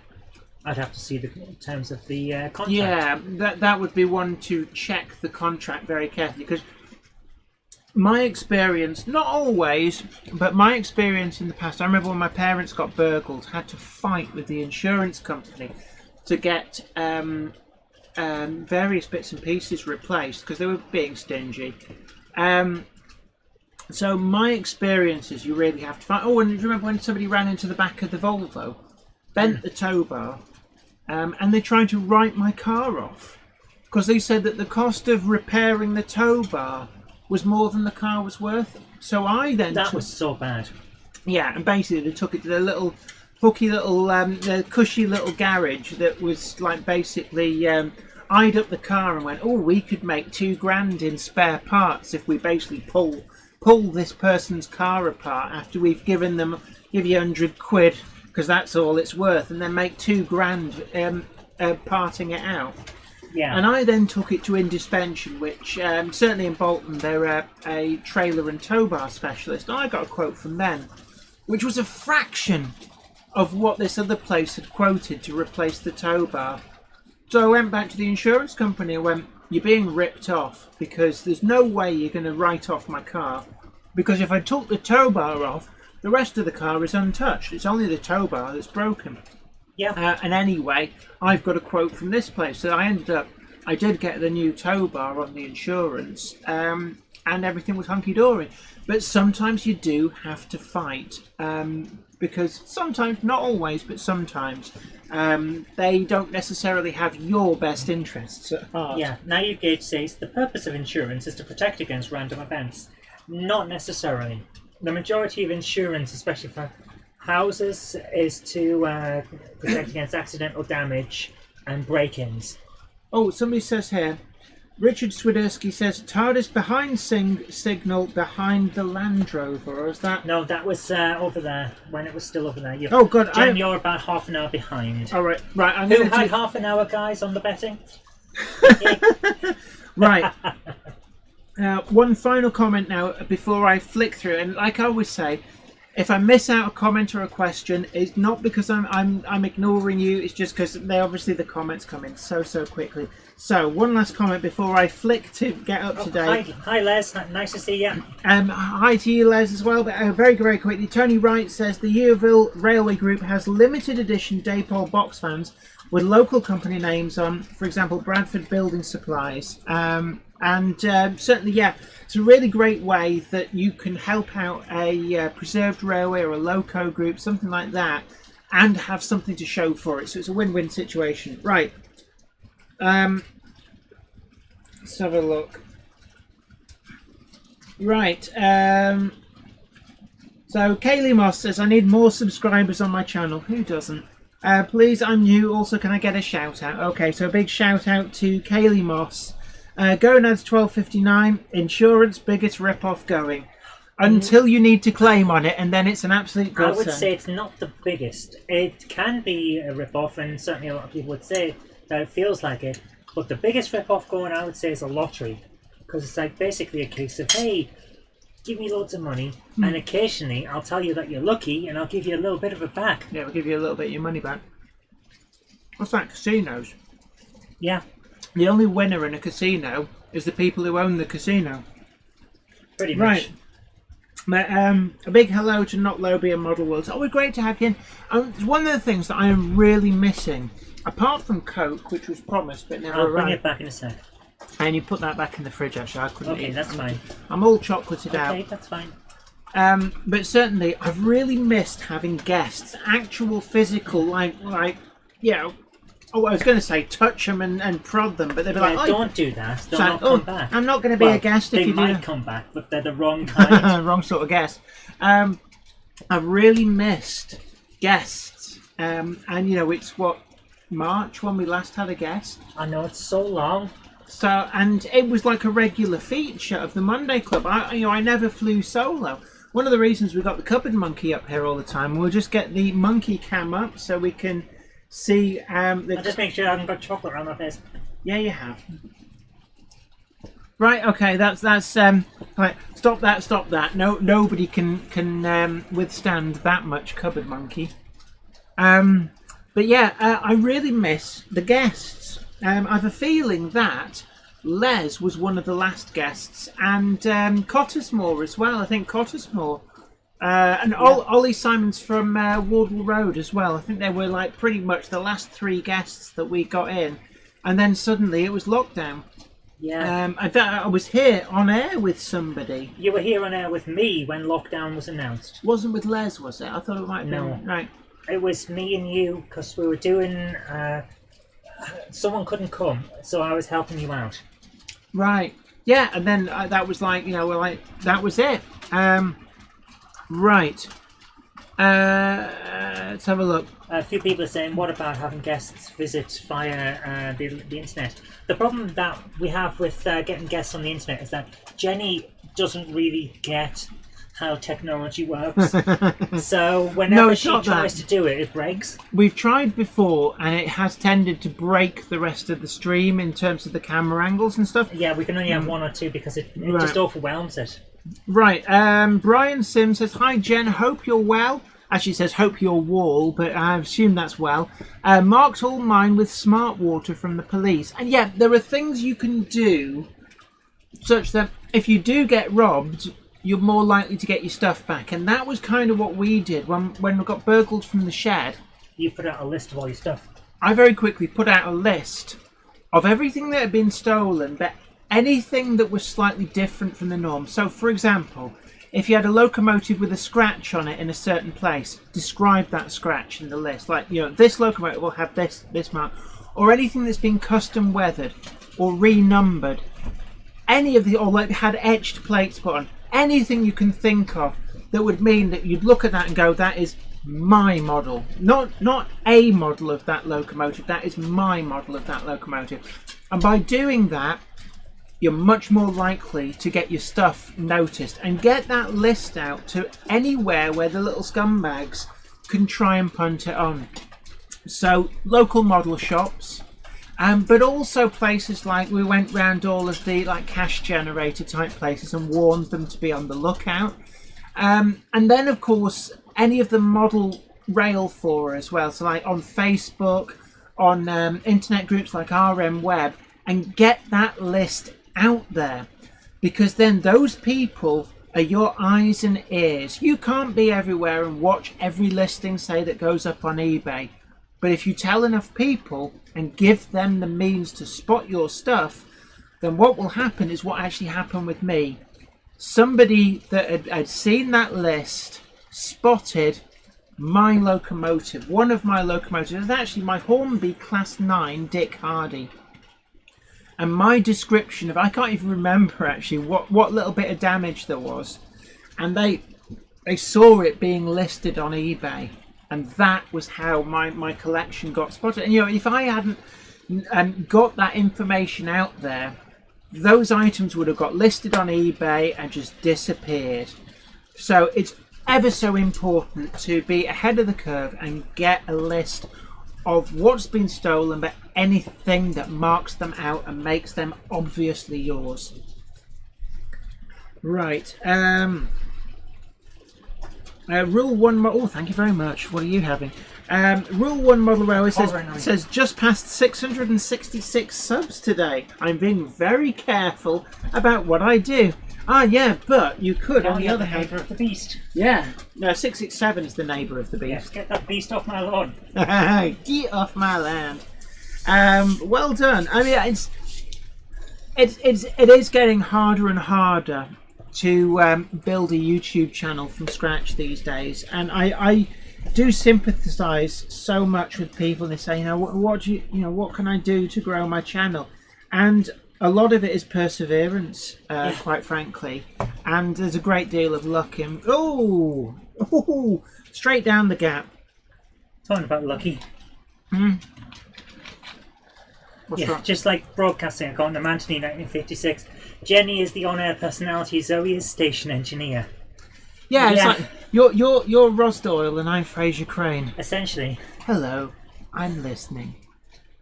I'd have to see the terms of the contract. Yeah, that would be one to check the contract very carefully, because my experience, not always, but my experience in the past, I remember when my parents got burgled, had to fight with the insurance company to get various bits and pieces replaced because they were being stingy. So my experience is you really have to fight. Oh, and do you remember when somebody ran into the back of the Volvo, bent the tow bar, and they tried to write my car off because they said that the cost of repairing the tow bar was more than the car was worth. So I then was so bad. Yeah, and basically they took it to the little hooky little the cushy little garage that was like basically eyed up the car and went, oh, we could make £2,000 in spare parts if we basically pull this person's car apart after we've give you £100 because that's all it's worth, and then make £2,000 parting it out. Yeah. And I then took it to Indispension, which certainly in Bolton, they're a trailer and tow bar specialist. I got a quote from them, which was a fraction of what this other place had quoted to replace the tow bar. So I went back to the insurance company and went, you're being ripped off because there's no way you're going to write off my car. Because if I took the tow bar off, the rest of the car is untouched. It's only the tow bar that's broken. Yeah. And anyway, I've got a quote from this place. So I ended up I did get the new tow bar on the insurance, and everything was hunky-dory. But sometimes you do have to fight, because sometimes, not always, but sometimes, they don't necessarily have your best interests at heart. Yeah, Naive Gage says the purpose of insurance is to protect against random events. Not necessarily. The majority of insurance, especially for houses, is to protect against accidental damage and break-ins. Oh, somebody says here, Richard Swiderski says, TARDIS behind signal behind the Land Rover, or is that... No, that was over there, when it was still over there. Oh, God. Jen, you're about half an hour behind. All right. I'm Who going had to... half an hour, guys, on the betting? Right. One final comment now before I flick through, and like I always say, if I miss out a comment or a question, it's not because I'm ignoring you. It's just because the comments come in so quickly. So one last comment before I flick to get up to date. Hi Les, nice to see you. Hi to you, Les, as well. But very quickly, Tony Wright says the Yeovil Railway Group has limited edition Daypole box fans with local company names on, for example, Bradford Building Supplies. And certainly, yeah, it's a really great way that you can help out a preserved railway or a loco group, something like that, and have something to show for it. So it's a win-win situation. Right. Let's have a look. Right. So Kaylee Moss says, I need more subscribers on my channel. Who doesn't? Please, I'm new. Also, can I get a shout out? Okay, so a big shout out to Kaylee Moss. Gonads 1259, insurance biggest rip-off going. Until you need to claim on it, and then it's an absolute godsend. I would say it's not the biggest. It can be a rip-off, and certainly a lot of people would say that it feels like it. But the biggest rip-off going, I would say, is a lottery. Because it's like basically a case of, hey, give me loads of money, and occasionally I'll tell you that you're lucky, and I'll give you a little bit of it back. Yeah, we'll give you a little bit of your money back. What's that, casinos? Yeah. The only winner in a casino is the people who own the casino. Pretty much. Right. A big hello to Not Lobby and Model World. It's always great to have you in. It's one of the things that I am really missing, apart from Coke, which was promised but never I'll arrived. bring it back in a sec. And you put that back in the fridge, actually. I couldn't eat. Okay, that's fine. I'm all chocolated out. Okay, that's fine. But certainly, I've really missed having guests, actual physical, like you know. Oh, I was going to say touch them and prod them, but they'd be like, "Oh, don't do that. They'll not come back." I'm not going to be a guest if you do. They might come back, but they're the wrong kind. Wrong sort of guest. I've really missed guests, and you know, it's what, March when we last had a guest. I know, it's so long. So, and it was like a regular feature of the Monday Club. I never flew solo. One of the reasons we got the cupboard monkey up here all the time, we'll just get the monkey cam up so we can see. I'll just make sure I haven't got chocolate around my face. Yeah, you have. Right, okay, that's right. Stop that. No, nobody can withstand that much cupboard monkey. But yeah, I really miss the guests. I have a feeling that Les was one of the last guests, and Cottesmore as well. I think Cottesmore. And Ollie Simons from Wardle Road as well. I think they were like pretty much the last three guests that we got in. And then suddenly it was lockdown. Yeah. I was here on air with somebody. You were here on air with me when lockdown was announced. Wasn't with Les, was it? I thought it might have been. No. Right. It was me and you, because we were doing... someone couldn't come, so I was helping you out. Right. Yeah, and then that was like, we're like, that was it. Right. Let's have a look. A few people are saying, what about having guests visit via the internet? The problem that we have with getting guests on the internet is that Jenny doesn't really get how technology works. So whenever she tries to do it, it breaks. We've tried before, and it has tended to break the rest of the stream in terms of the camera angles and stuff. Yeah, we can only have one or two because it just overwhelms it. Right. Brian Sims says, hi Jen, hope you're well. Actually says hope you're wall, but I assume that's well. Mark's all mine with smart water from the police. And yeah, there are things you can do such that if you do get robbed, you're more likely to get your stuff back. And that was kind of what we did when we got burgled from the shed. You put out a list of all your stuff. I very quickly put out a list of everything that had been stolen, but anything that was slightly different from the norm. So, for example, if you had a locomotive with a scratch on it in a certain place, describe that scratch in the list. Like, this locomotive will have this mark. Or anything that's been custom weathered or renumbered. Any of the, or like had etched plates put on. Anything you can think of that would mean that you'd look at that and go, that is my model. Not a model of that locomotive, that is my model of that locomotive. And by doing that, you're much more likely to get your stuff noticed and get that list out to anywhere where the little scumbags can try and punt it on. So local model shops, but also places like, we went round all of the like cash generator type places and warned them to be on the lookout. And then of course any of the model rail for as well, so like on Facebook, on internet groups like RM Web, and get that list out there, because then those people are your eyes and ears. You can't be everywhere and watch every listing, say, that goes up on eBay, but if you tell enough people and give them the means to spot your stuff, then what will happen is what actually happened with me. Somebody that had seen that list spotted my locomotive. One of my locomotives is actually my Hornby Class 9 Dick Hardy. And my description of, I can't even remember actually what little bit of damage there was. And they saw it being listed on eBay. And that was how my collection got spotted. And if I hadn't got that information out there, those items would have got listed on eBay and just disappeared. So it's ever so important to be ahead of the curve and get a list of what's been stolen, but anything that marks them out and makes them obviously yours. Right. Rule 1 oh, thank you very much. What are you having? Rule 1 model railway says just past 666 subs today. I'm being very careful about what I do. Yeah, but you could, on the other hand, neighbour of the beast. Yeah, no, 667 is the neighbour of the beast. Yes, get that beast off my lawn. Get off my land. Well done. I mean, it is getting harder and harder to build a YouTube channel from scratch these days, and I do sympathise so much with people. They say, what can I do to grow my channel? And a lot of it is perseverance, quite frankly, and there's a great deal of luck in. Straight down the gap. Talking about lucky. What's wrong? Just like broadcasting, according to Anthony 1956, Jenny is the on-air personality, Zoe is station engineer. Yeah, it's like you're Ros Doyle and I'm Fraser Crane. Essentially. Hello, I'm listening.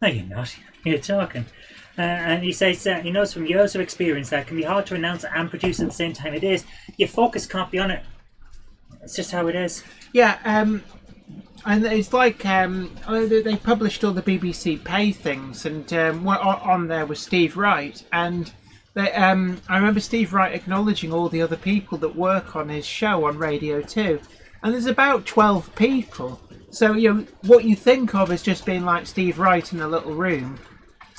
No, you're not. You're talking. And he says he knows from years of experience that it can be hard to announce and produce at the same time. It is. Your focus can't be on it. It's just how it is. Yeah, and it's like they published all the BBC Pay things, and on there was Steve Wright, and I remember Steve Wright acknowledging all the other people that work on his show on Radio 2, and there's about 12 people. So what you think of as just being like Steve Wright in a little room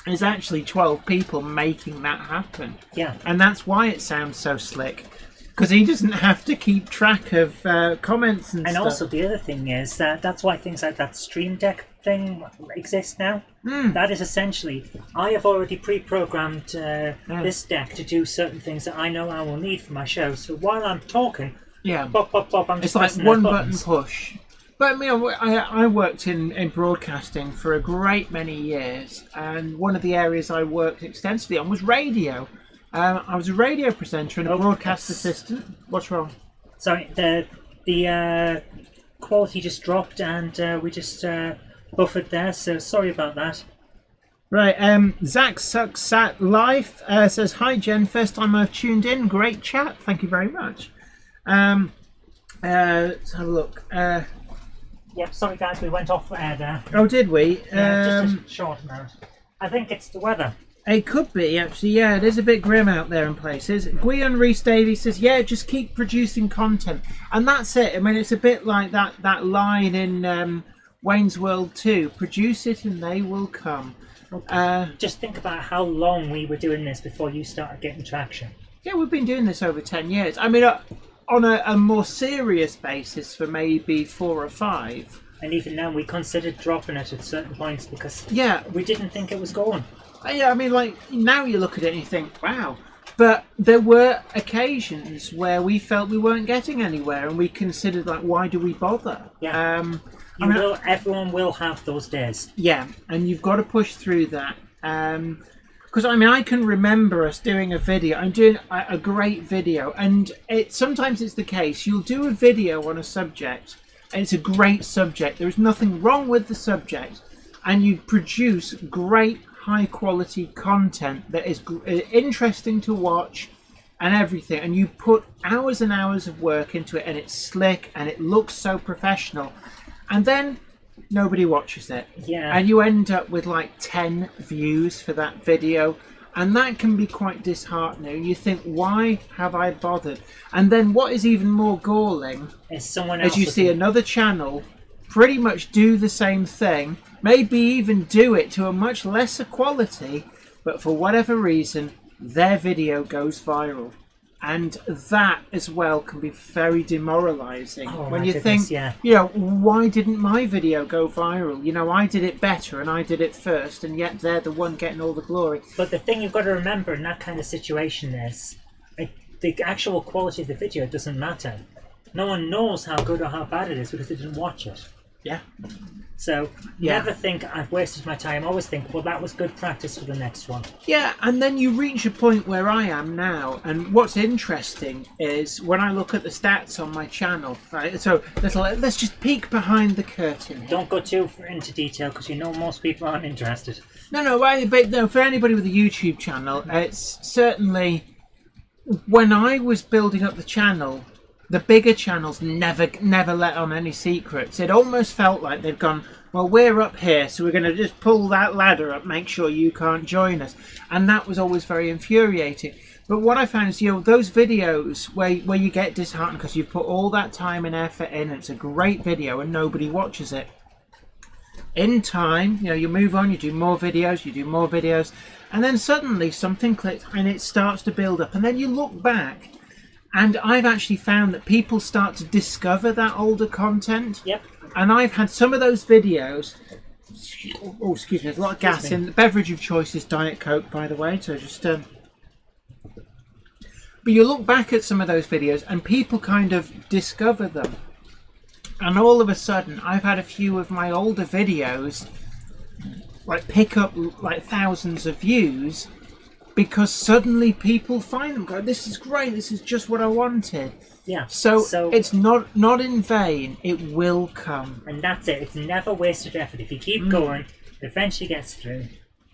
is actually 12 people making that happen. Yeah. And that's why it sounds so slick, because he doesn't have to keep track of comments and stuff. And also the other thing is that's why things like that Stream Deck thing exist now. That is essentially, I have already pre-programmed this deck to do certain things that I know I will need for my show. So while I'm talking, bop, bop, bop, I'm just it's like one button push. But I worked in broadcasting for a great many years, and one of the areas I worked extensively on was radio. I was a radio presenter and a broadcast assistant. What's wrong? Sorry, the quality just dropped and we just buffered there, so sorry about that. Right, Zach Sucks at Life says, hi Jen, first time I've tuned in, great chat, thank you very much. Let's have a look. Yep, sorry guys, we went off air there. Oh, did we? Yeah, just a short amount. I think it's the weather. It could be, actually, yeah, it is a bit grim out there in places. Gwion Reese Davies says, yeah, just keep producing content. And that's it. I mean, it's a bit like that line in Wayne's World 2, produce it and they will come. Just think about how long we were doing this before you started getting traction. Yeah, we've been doing this over 10 years. I mean, on a more serious basis for maybe 4 or 5. And even then, we considered dropping it at certain points because Yeah. we didn't think it was going. Yeah, I mean, like, now you look at it and you think, wow. But there were occasions where we felt we weren't getting anywhere and we considered, like, why do we bother? Yeah. Everyone will have those days. Yeah, and you've got to push through that. Because, I mean, I can remember us doing a video. I'm doing a great video. And sometimes it's the case. You'll do a video on a subject, and it's a great subject. There is nothing wrong with the subject. And you produce great, high-quality content that is interesting to watch and everything. And you put hours and hours of work into it, and it's slick, and it looks so professional. And then nobody watches it. Yeah. And you end up with like 10 views for that video. And that can be quite disheartening. You think, why have I bothered? And then what is even more galling is someone else is you see another channel pretty much do the same thing, maybe even do it to a much lesser quality, but for whatever reason, their video goes viral. And that as well can be very demoralizing when you think, why didn't my video go viral? I did it better and I did it first, and yet they're the one getting all the glory. But the thing you've got to remember in that kind of situation is the actual quality of the video doesn't matter. No one knows how good or how bad it is because they didn't watch it. Yeah. So never think I've wasted my time. Always think, well, that was good practice for the next one. Yeah, and then you reach a point where I am now, and what's interesting is when I look at the stats on my channel, right? So let's just peek behind the curtain here. Don't go too into detail because most people aren't interested. No, for anybody with a YouTube channel, it's certainly when I was building up the channel. The bigger channels never let on any secrets. It almost felt like they'd gone, well, we're up here, so we're going to just pull that ladder up, make sure you can't join us. And that was always very infuriating. But what I found is, those videos where you get disheartened because you've put all that time and effort in, and it's a great video and nobody watches it. In time, you move on, you do more videos, and then suddenly something clicks and it starts to build up. And then you look back, and I've actually found that people start to discover that older content. Yep. And I've had some of those videos. Oh, excuse me. There's a lot of gas in. The beverage of choice is Diet Coke, by the way. So just. But you look back at some of those videos, and people kind of discover them. And all of a sudden, I've had a few of my older videos pick up thousands of views. Because suddenly people find them, go, this is great, this is just what I wanted. Yeah. So it's not in vain, it will come. And that's it, it's never wasted effort. If you keep going, it eventually gets through.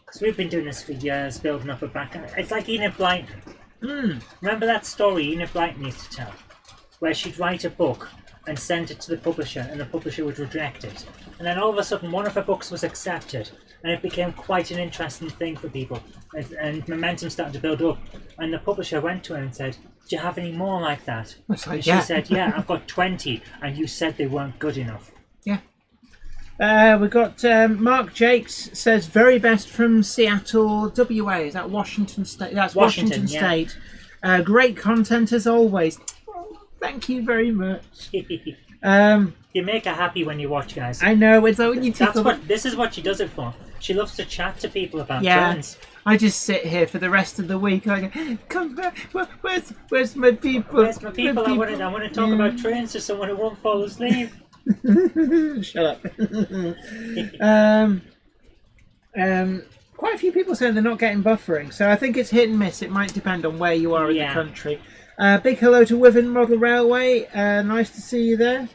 Because we've been doing this for years, building up a back. It's like Enid Blyton. Remember that story Enid Blyton used to tell? Where she'd write a book and send it to the publisher, and the publisher would reject it. And then all of a sudden, one of her books was accepted, and it became quite an interesting thing for people. And momentum started to build up. And the publisher went to her and said, do you have any more like that? And she said, yeah, I've got 20, and you said they weren't good enough. Yeah. We've got Mark Jakes says, very best from Seattle, WA. Is that Washington State? That's Washington State. Great content as always. Thank you very much. You make her happy when you watch, guys. I know. It's like when you tickle. This is what she does it for. She loves to chat to people about trains. I just sit here for the rest of the week. I go, come back. Where's my people? Where's my people? I want to talk about trains to someone who won't fall asleep. Shut up. Quite a few people saying they're not getting buffering, so I think it's hit and miss. It might depend on where you are in the country. Big hello to Wiven Model Railway. Nice to see you there.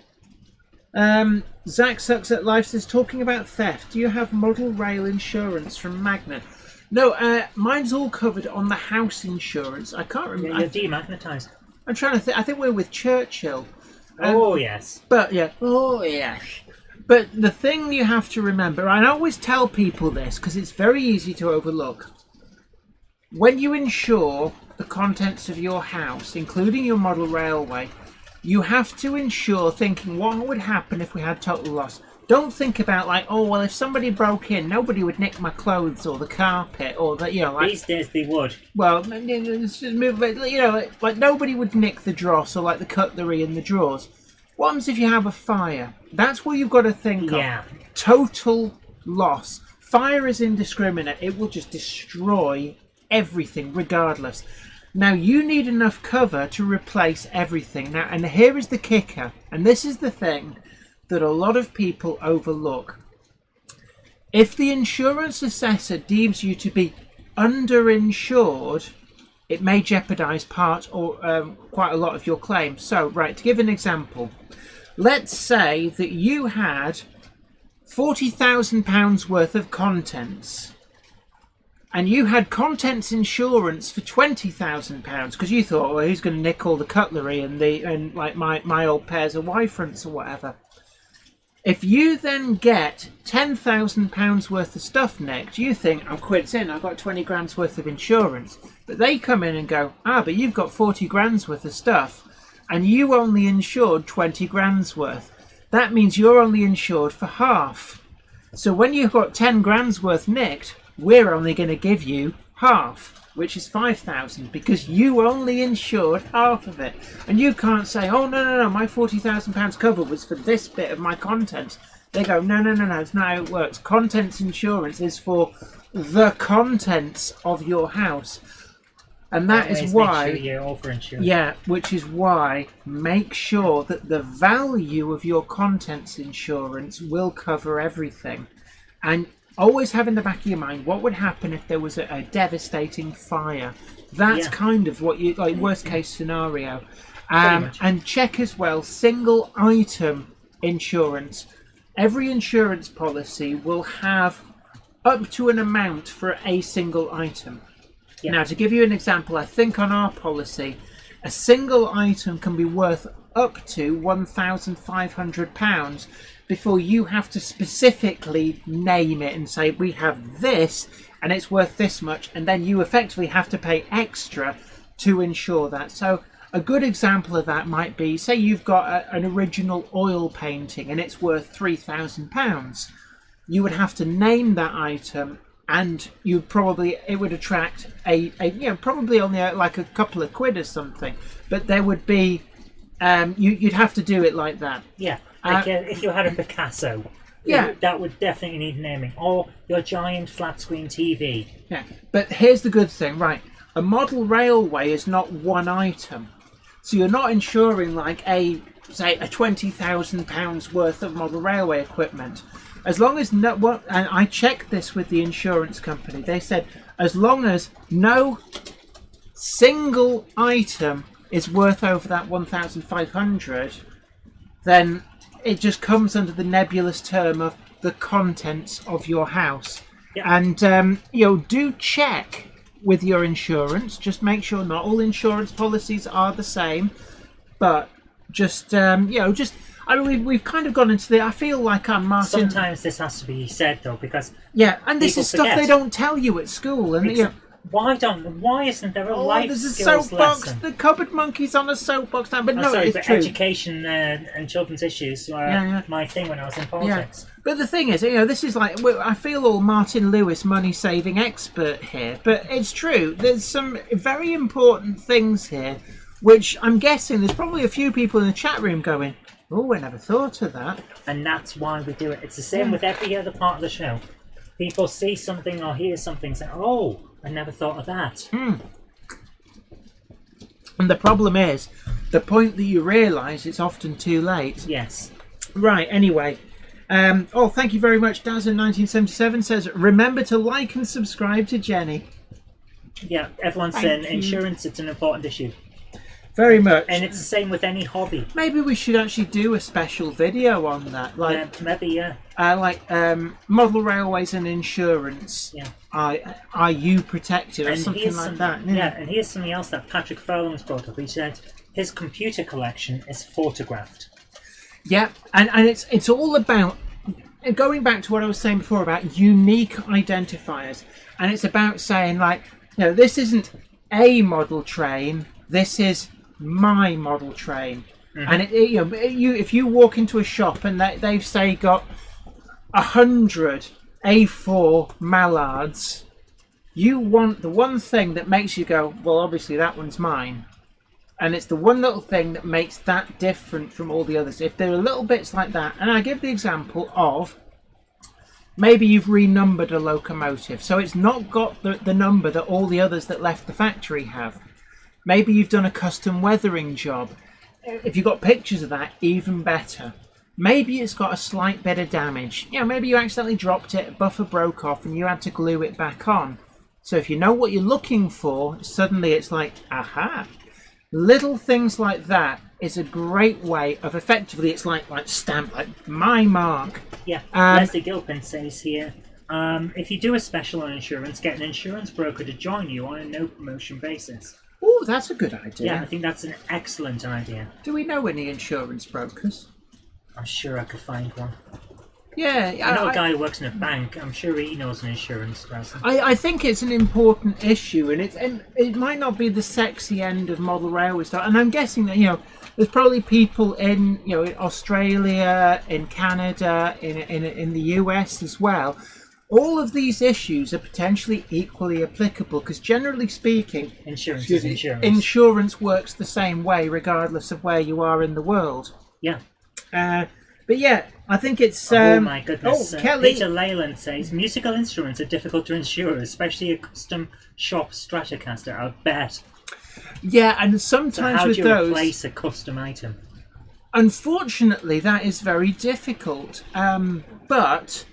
Zach Sucks at Life says, talking about theft, do you have model rail insurance from Magna? No, mine's all covered on the house insurance. I can't remember. Yeah, you're demagnetized. I'm trying to think. I think we're with Churchill. Oh, yes. But, yeah. Oh, yes. But the thing you have to remember, and I always tell people this because it's very easy to overlook. When you insure the contents of your house, including your model railway, you have to insure thinking what would happen if we had total loss. don't think about like, oh well, if somebody broke in, nobody would nick my clothes or the carpet or the, like, these days they would. Well, like nobody would nick the dross or like the cutlery in the drawers. What happens if you have a fire? That's what you've got to think of. Total loss. Fire is indiscriminate. It will just destroy everything regardless. Now, you need enough cover to replace everything. Now, and here is the kicker. And this is the thing that a lot of people overlook. If the insurance assessor deems you to be underinsured, it may jeopardize part or quite a lot of your claim. So, right, to give an example, let's say that you had £40,000 worth of contents, and you had contents insurance for £20,000 because you thought, well, who's going to nick all the cutlery and like my old pairs of Y-fronts or whatever. If you then get £10,000 worth of stuff nicked, you think, I'm quits in, I've got 20 grand's worth of insurance. But they come in and go, but you've got 40 grand's worth of stuff, and you only insured 20 grand's worth. That means you're only insured for half. So when you've got 10 grand's worth nicked, we're only going to give you half, which is 5,000, because you only insured half of it. And you can't say, oh, no, my £40,000 cover was for this bit of my contents. They go, no, it's not how it works. Contents insurance is for the contents of your house. And that is why, make sure you're overinsured. Yeah, which is why make sure that the value of your contents insurance will cover everything. And always have in the back of your mind what would happen if there was a devastating fire. That's kind of what you like, worst case scenario. And check as well single item insurance. Every insurance policy will have up to an amount for a single item. Now, to give you an example, I think on our policy, a single item can be worth up to £1,500 before you have to specifically name it and say, we have this and it's worth this much, and then you effectively have to pay extra to insure that. So a good example of that might be, say you've got an original oil painting and it's worth £3,000. You would have to name that item, and it would attract probably only like a couple of quid or something, but there would be you'd have to do it like that. If you had a Picasso, that would definitely need naming, or your giant flat screen TV. But here's the good thing, right? A model railway is not one item, so you're not insuring like say a £20,000 worth of model railway equipment. As long as and I checked this with the insurance company, they said as long as no single item is worth over that 1,500, then it just comes under the nebulous term of the contents of your house. And do check with your insurance. Just make sure not all insurance policies are the same, but we've kind of gone into I feel like I'm Martin. Sometimes this has to be said though, because and this is stuff they don't tell you at school, and why isn't there a life there's a skills soapbox lesson? The cupboard monkey's on a soapbox now, but it's true. Education and children's issues were my thing when I was in politics. But the thing is, this is like, I feel all Martin Lewis money-saving expert here, but it's true. There's some very important things here, which I'm guessing there's probably a few people in the chat room going, oh, I never thought of that. And that's why we do it. It's the same with every other part of the show. People see something or hear something and say, oh, I never thought of that. And the problem is, the point that you realise it's often too late. Yes. Right, anyway. Thank you very much. Daz1977 says, remember to like and subscribe to Jenny. Yeah, everyone's saying insurance, it's an important issue. Very much. And it's the same with any hobby. Maybe we should actually do a special video on that. Model railways and insurance. Yeah. Are you protected or something like that? Yeah, and here's something else that Patrick Furlong's brought up. He said his computer collection is photographed. Yeah, and it's all about, going back to what I was saying before about unique identifiers. And it's about saying, this isn't a model train, this is my model train. And if you walk into a shop and they've say got 100 A4 mallards, you want the one thing that makes you go, well, obviously that one's mine. And it's the one little thing that makes that different from all the others. If there are little bits like that, and I give the example of maybe you've renumbered a locomotive, so it's not got the number that all the others that left the factory have. Maybe you've done a custom weathering job. If you've got pictures of that, even better. Maybe it's got a slight bit of damage. You know, maybe you accidentally dropped it, a buffer broke off, and you had to glue it back on. So if you know what you're looking for, suddenly it's like, aha. Little things like that is a great way of effectively, it's like stamp, like my mark. Yeah, Leslie Gilpin says here, if you do a special on insurance, get an insurance broker to join you on a no promotion basis. Oh, that's a good idea. Yeah, I think that's an excellent idea. Do we know any insurance brokers? I'm sure I could find one. Yeah, I know a guy who works in a bank. I'm sure he knows an insurance person. I think it's an important issue, and it might not be the sexy end of model railway stuff. And I'm guessing that there's probably people in in Australia, in Canada, in the US as well. All of these issues are potentially equally applicable because, generally speaking, insurance is insurance. Insurance works the same way regardless of where you are in the world. Yeah. But yeah, I think it's... oh my goodness. Kelly. Peter Leyland says, musical instruments are difficult to insure, especially a custom shop Stratocaster, I bet. Yeah, and sometimes so with those... how do you replace a custom item? Unfortunately, that is very difficult. But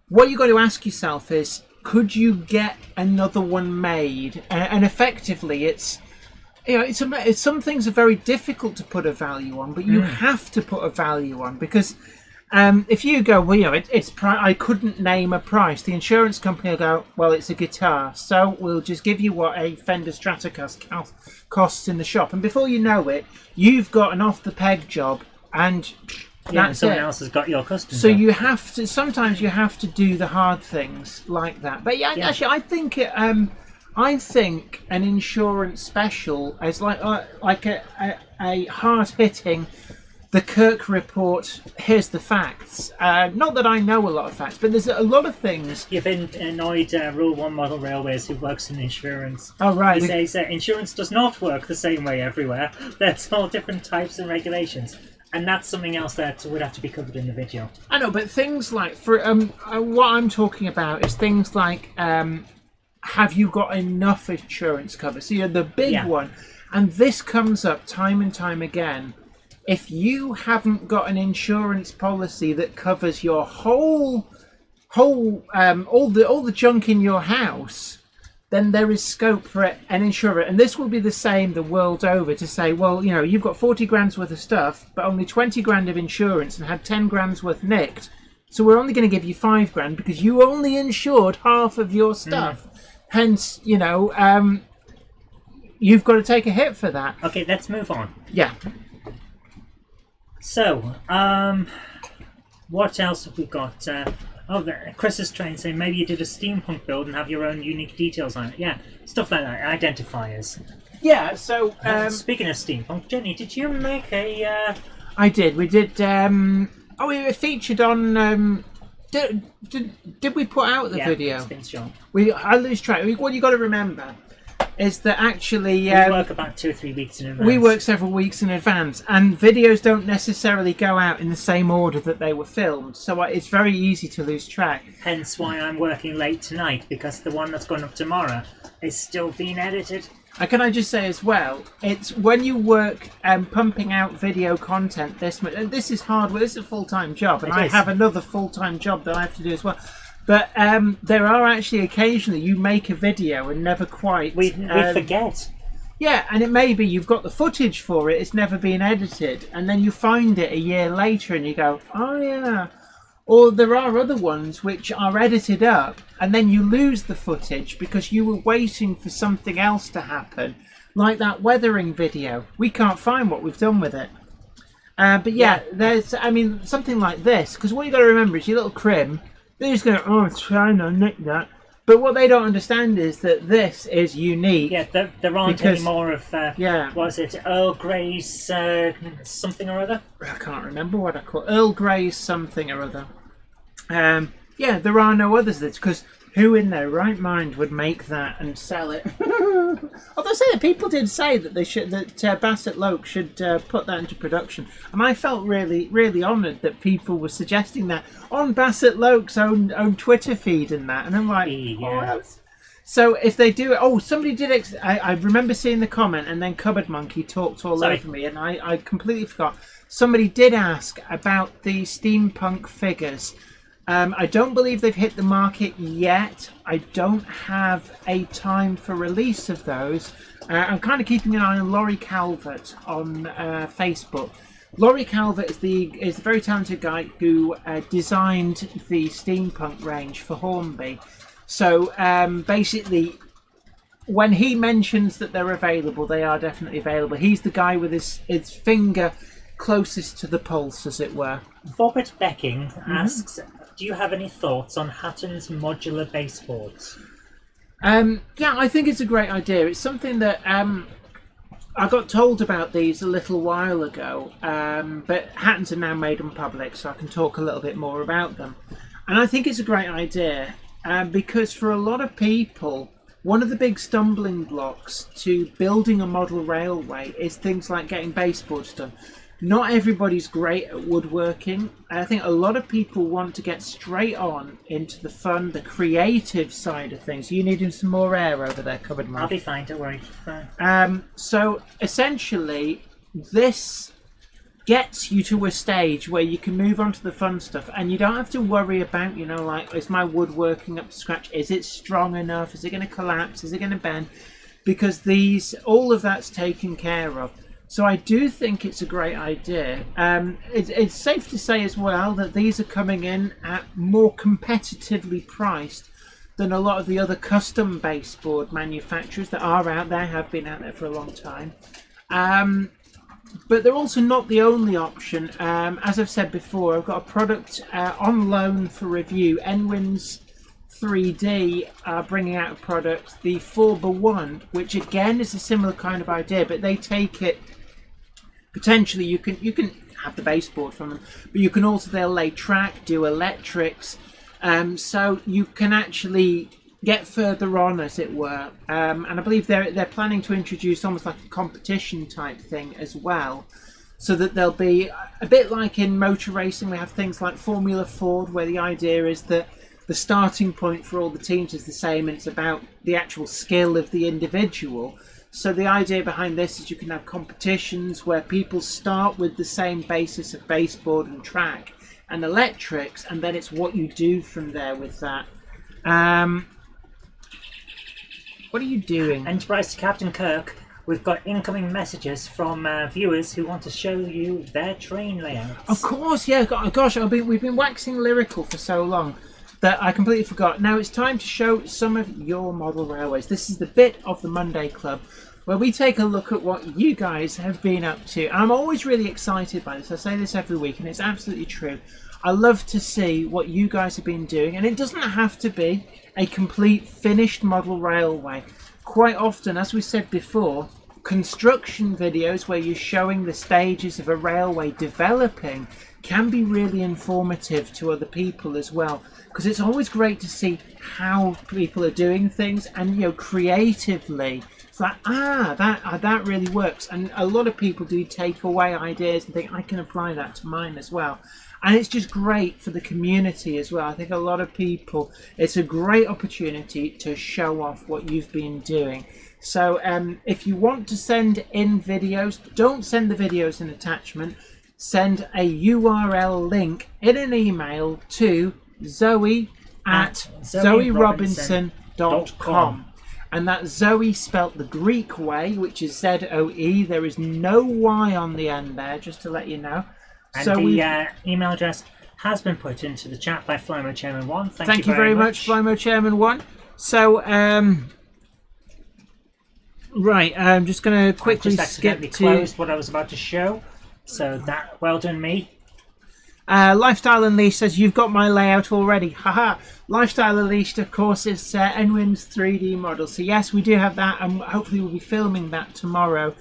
what you've got to ask yourself is, could you get another one made? And effectively, it's some things are very difficult to put a value on, but you have to put a value on because if you go, well, I couldn't name a price. The insurance company will go, well, it's a guitar, so we'll just give you what a Fender Stratocaster costs in the shop, and before you know it, you've got an off-the-peg job, and someone else has got your custom. So job. Sometimes you have to do the hard things like that. But actually, I think an insurance special is like a hard-hitting, the Kirk report, here's the facts. Not that I know a lot of facts, but there's a lot of things. You've annoyed Rule 1 Model Railways who works in insurance. Oh, right. He says insurance does not work the same way everywhere. There's all different types and regulations. And that's something else that would have to be covered in the video. I know, but things like, what I'm talking about is things like... have you got enough insurance cover? So you're the big one, and this comes up time and time again. If you haven't got an insurance policy that covers your whole all the junk in your house, then there is scope for an insurer, and this will be the same the world over, to say, well, you've got 40 grand's worth of stuff, but only 20 grand of insurance, and had 10 grand's worth nicked. So we're only going to give you 5 grand because you only insured half of your stuff. Hence, you've got to take a hit for that. Okay, let's move on. Yeah. So, what else have we got? Chris is trying to say maybe you did a steampunk build and have your own unique details on it. Yeah, stuff like that. Identifiers. Yeah. So, speaking of steampunk, Jenny, did you make a? I did. We did. We featured on. Did we put out the video? It's been shown. I lose track. What you got to remember is that actually we work about 2 or 3 weeks in advance. We work several weeks in advance, and videos don't necessarily go out in the same order that they were filmed, so it's very easy to lose track. Hence why I'm working late tonight, because the one that's going up tomorrow is still being edited. Can I just say as well, it's when you work pumping out video content this much, and this is hard work, this is a full-time job, and I have another full-time job that I have to do as well. But there are actually occasionally you make a video and never quite... We forget. Yeah, and it may be you've got the footage for it, it's never been edited, and then you find it a year later and you go, oh yeah. Or there are other ones which are edited up and then you lose the footage because you were waiting for something else to happen. Like that weathering video. We can't find what we've done with it. But yeah, there's, something like this. Because what you got to remember is your little crim, they're just going, oh, it's trying to nick that. But what they don't understand is that this is unique. Yeah, there aren't any more of, what is it, Earl Grey's something or other? I can't remember what I call it. Earl Grey's something or other. Yeah, there are no others. That's because who in their right mind would make that and sell it? Although say that people did say that they should, that Bassett Loke should put that into production, and I felt really honoured that people were suggesting that on Bassett Loke's own Twitter feed and that, and I'm like, yeah. So if they do it, somebody did. I remember seeing the comment, and then Cupboard Monkey talked all over me, and I completely forgot. Somebody did ask about the steampunk figures. I don't believe they've hit the market yet. I don't have a time for release of those. I'm kind of keeping an eye on Laurie Calvert on Facebook. Laurie Calvert is the very talented guy who designed the steampunk range for Hornby. So basically, when he mentions that they're available, they are definitely available. He's the guy with his finger closest to the pulse, as it were. Robert Becking asks, do you have any thoughts on Hatton's modular baseboards? Yeah, I think it's a great idea. It's something that I got told about these a little while ago, but Hattons are now made them public, so I can talk a little bit more about them. And I think it's a great idea because for a lot of people, one of the big stumbling blocks to building a model railway is things like getting baseboards done. Not everybody's great at woodworking. I think a lot of people want to get straight on into the fun, the creative side of things. You needing some more air over there, Cupboard Monkey? I'll be fine, don't worry. Fine. So essentially, this gets you to a stage where you can move on to the fun stuff, and you don't have to worry about, like, is my woodworking up to scratch? Is it strong enough? Is it going to collapse? Is it going to bend? Because all of that's taken care of. So I do think it's a great idea. It's safe to say as well that these are coming in at more competitively priced than a lot of the other custom baseboard manufacturers that are out there, have been out there for a long time. But they're also not the only option. As I've said before, I've got a product on loan for review. Enwins 3D are bringing out a product, the 4x1, which again is a similar kind of idea, but they take it. Potentially, you can have the baseboard from them, but you can also, they'll lay track, do electrics, so you can actually get further on, as it were. And I believe they're planning to introduce almost like a competition type thing as well, so that there'll be a bit like in motor racing. We have things like Formula Ford, where the idea is that the starting point for all the teams is the same, and it's about the actual skill of the individual. So the idea behind this is you can have competitions where people start with the same basis of baseboard and track and electrics, and then it's what you do from there with that. What are you doing? Enterprise to Captain Kirk, we've got incoming messages from viewers who want to show you their train layouts. Of course, yeah. Gosh, we've been waxing lyrical for so long that I completely forgot. Now it's time to show some of your model railways. This is the bit of the Monday Club where we take a look at what you guys have been up to. And I'm always really excited by this. I say this every week, and it's absolutely true. I love to see what you guys have been doing, and it doesn't have to be a complete finished model railway. Quite often, as we said before, construction videos where you're showing the stages of a railway developing can be really informative to other people as well, because it's always great to see how people are doing things, and creatively it's like, that really works. And a lot of people do take away ideas and think, I can apply that to mine as well. And it's just great for the community as well. I think a lot of people, it's a great opportunity to show off what you've been doing. So if you want to send in videos, don't send the videos in attachment. Send a URL link in an email to zoe@zoerobinson.com. And that's Zoe spelt the Greek way, which is ZOE. There is no Y on the end there, just to let you know. And so the email address has been put into the chat by Flymo Chairman 1. Thank you very much, Flymo Chairman 1. So, right, I'm just going to quickly skip to... closed what I was about to show. So that, well done me. Lifestyle Unleashed says, you've got my layout already. Haha. Lifestyle Unleashed, of course, is Enwin's 3D model. So yes, we do have that, and hopefully we'll be filming that tomorrow.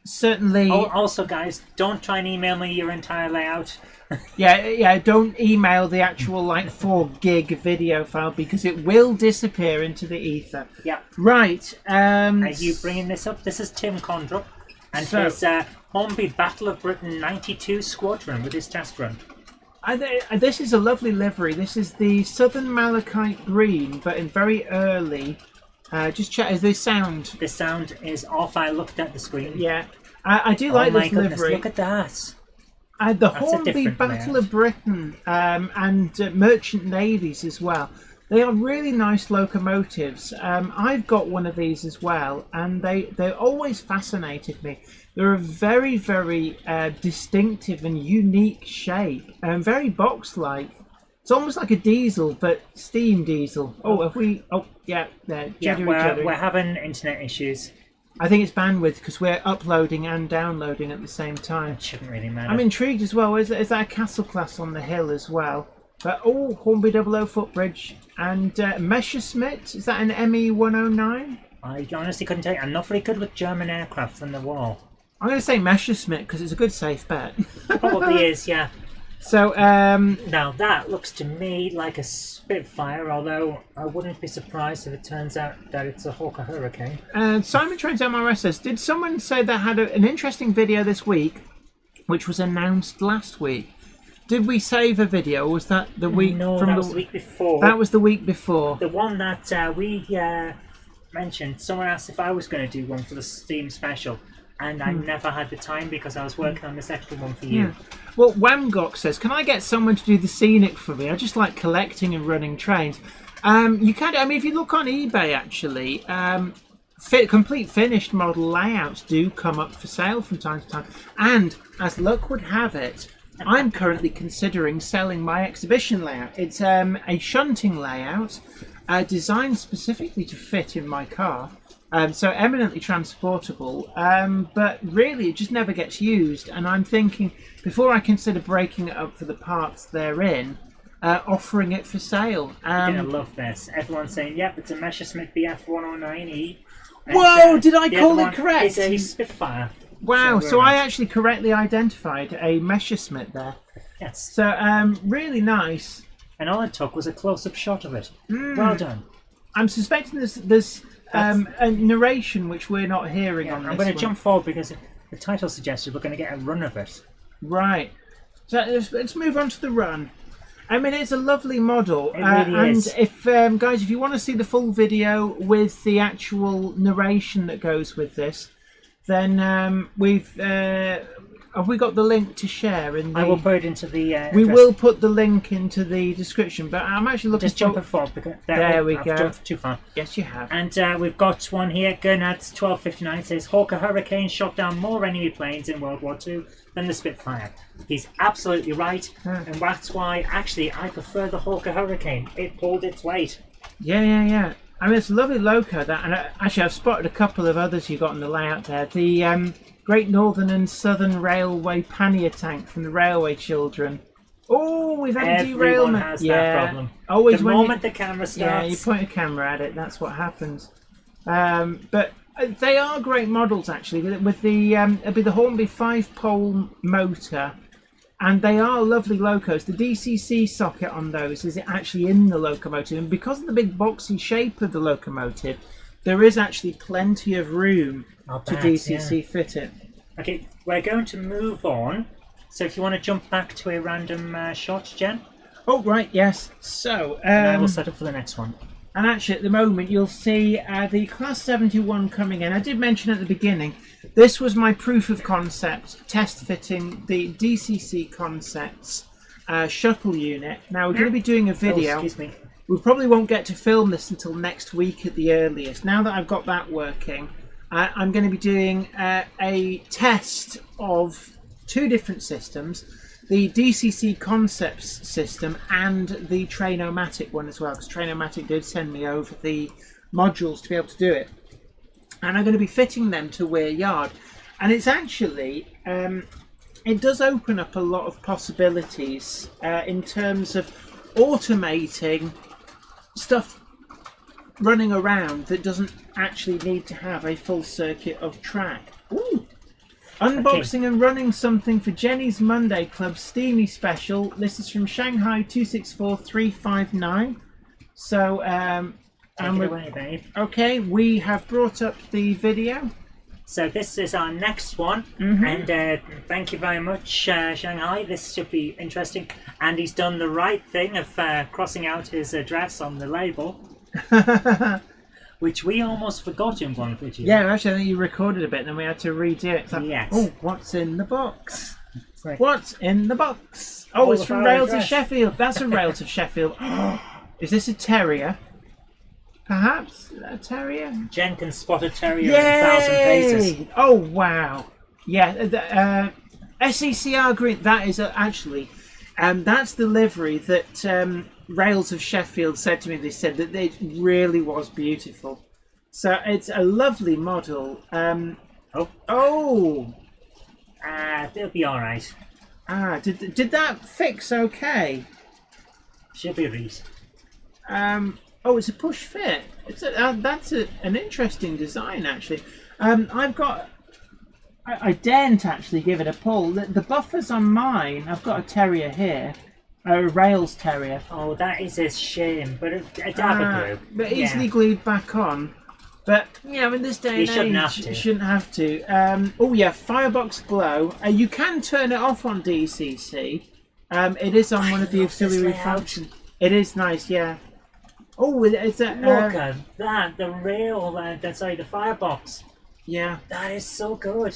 certainly. Also, guys, don't try and email me your entire layout. Yeah. Don't email the actual 4 gig video file because it will disappear into the ether. Yeah. Right. Are you bringing this up? This is Tim Condrup and his Hornby Battle of Britain 92 Squadron with his test run. This is a lovely livery. This is the Southern Malachite Green, but in very early. Just check. Is this sound? The sound is off. I looked at the screen. Yeah. I do like this livery. Look at that. The Hornby Battle of Britain and Merchant Navies as well. They are really nice locomotives. I've got one of these as well, and they always fascinated me. They're a very, very distinctive and unique shape, and very box-like. It's almost like a diesel, but steam diesel. Yeah, we're having internet issues. I think it's bandwidth because we're uploading and downloading at the same time. It shouldn't really matter. I'm intrigued as well. Is that a castle class on the hill as well? But Hornby 00 footbridge and Messerschmitt. Is that an ME 109? I honestly couldn't tell you. I'm not very good with German aircraft from the war. I'm going to say Messerschmitt because it's a good safe bet. Probably is, yeah. So now that looks to me like a Spitfire, although I wouldn't be surprised if it turns out that it's a Hawker Hurricane. Simon Trains MRS says, did someone say they had an interesting video this week, which was announced last week? Did we save a video? Or was that the week? No, from that was the week before. That was the week before. The one that we mentioned. Someone asked if I was going to do one for the Steam special. And I never had the time because I was working on this extra one for you. Yeah. Well, Wamgok says, can I get someone to do the scenic for me? I just like collecting and running trains. You can, if you look on eBay, actually, complete finished model layouts do come up for sale from time to time. And as luck would have it, I'm currently considering selling my exhibition layout. It's a shunting layout designed specifically to fit in my car. So eminently transportable, but really it just never gets used. And I'm thinking, before I consider breaking it up for the parts therein, offering it for sale. You're going to love this. Everyone's saying, yep, it's a Messerschmitt BF 109E. Whoa, did I call it correct? It's a Spitfire. Wow, so I actually correctly identified a Messerschmitt there. Yes. So, really nice. And all it took was a close-up shot of it. Well done. I'm suspecting there's a narration which we're not hearing on this. I'm going to jump forward because the title suggested we're going to get a run of it. Right. So let's move on to the run. I mean, it's a lovely model. It really is. And if guys, if you want to see the full video with the actual narration that goes with this, then have we got the link to share? I will put it into the. We will put the link into the description, but I'm actually looking. Just jumping forward because there we I've go. Jumped too far. Yes, you have. And we've got one here. Gernad's 1259 says Hawker Hurricane shot down more enemy planes in World War II than the Spitfire. He's absolutely right, and that's why actually I prefer the Hawker Hurricane. It pulled its weight. Yeah. I mean, it's a lovely loco. That, and actually, I've spotted a couple of others you got in the layout there. The Great Northern and Southern Railway pannier tank from the Railway Children. Oh, we've had a derailment. Everyone has that problem. Always the moment the camera starts. Yeah, you point a camera at it, that's what happens. But they are great models, actually. With the it'll be the Hornby 5-pole motor. And they are lovely locos. The DCC socket on those is actually in the locomotive. And because of the big boxy shape of the locomotive, there is actually plenty of room to DCC fit it. Okay, we're going to move on. So if you want to jump back to a random shot, Jen. Oh, right, yes. So, and I will set up for the next one. And actually, at the moment, you'll see the Class 71 coming in. I did mention at the beginning, this was my proof of concept, test fitting the DCC Concepts shuttle unit. Now, we're going to be doing a video. Oh, excuse me. We probably won't get to film this until next week at the earliest. Now that I've got that working, I'm going to be doing a test of 2 different systems. The DCC Concepts system and the Train-O-Matic one as well, because Train-O-Matic did send me over the modules to be able to do it. And I'm going to be fitting them to Weir Yard. And it's actually, it does open up a lot of possibilities in terms of automating stuff running around that doesn't actually need to have a full circuit of track. Ooh. Unboxing and running something for Jenny's Monday Club Steamy Special. This is from Shanghai 264359. So, Take it away, babe. Okay, we have brought up the video. So this is our next one, and thank you very much, Shanghai. This should be interesting. And he's done the right thing of crossing out his address on the label, which we almost forgot in one video. Yeah, actually, I think you recorded a bit, and then we had to redo it. It's like, yes. Oh, what's in the box? Like, What's in the box? Oh, it's from Rails of address. Sheffield. That's a Rails of Sheffield. Is this a terrier? Perhaps a terrier? Jen can spot a terrier in 1,000 paces. Oh, wow. Yeah, SECR green. That is actually, that's the livery that Rails of Sheffield said to me. They said that it really was beautiful. So it's a lovely model. It'll be alright. Did that fix okay? Should be right. It's a push fit. That's an interesting design, actually. I daren't actually give it a pull. The buffers on mine, I've got a terrier here, a Rails terrier. Oh, that is a shame, but a glue. But easily glued back on. But, in this day and age, you shouldn't have to. Firebox Glow. You can turn it off on DCC. It is on one of the auxiliary functions. It is nice, yeah. Oh, it's a... Look at that, the firebox. Yeah. That is so good.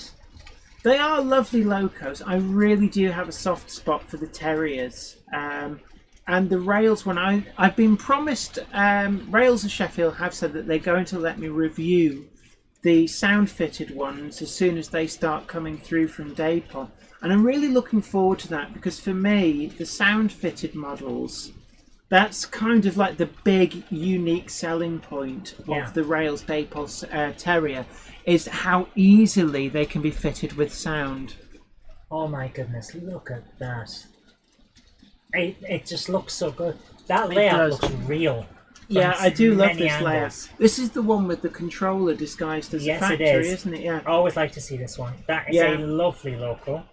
They are lovely locos. I really do have a soft spot for the terriers. And the Rails one, I've been promised... Rails of Sheffield have said that they're going to let me review the sound-fitted ones as soon as they start coming through from Dapol. And I'm really looking forward to that, because for me, the sound-fitted models... That's kind of like the big, unique selling point of the Rails Dapol Terrier, is how easily they can be fitted with sound. Oh my goodness, look at that. It just looks so good. That layout looks real. Yeah, I do love this layout. This is the one with the controller disguised as a factory, isn't it? Yeah. I always like to see this one. That is a lovely loco.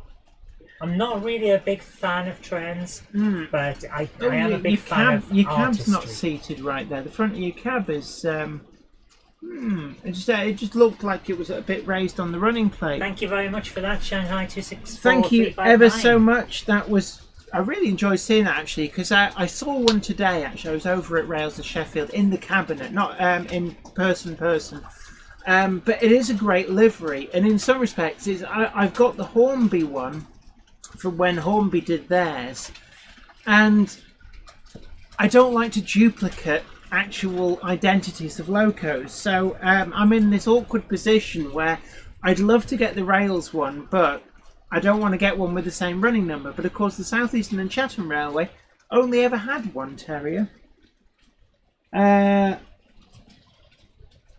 I'm not really a big fan of trends, but I am a big fan of your artistry. cab's not seated right there. The front of your cab is... it just looked like it was a bit raised on the running plate. Thank you very much for that, Shanghai 264. Thank you ever so much. That was... I really enjoyed seeing that, actually, because I saw one today, actually. I was over at Rails of Sheffield in the cabinet, not in person. But it is a great livery, and in some respects, I've got the Hornby one from when Hornby did theirs, and I don't like to duplicate actual identities of locos, so I'm in this awkward position where I'd love to get the Rails one, but I don't want to get one with the same running number. But of course the South Eastern and Chatham Railway only ever had one terrier.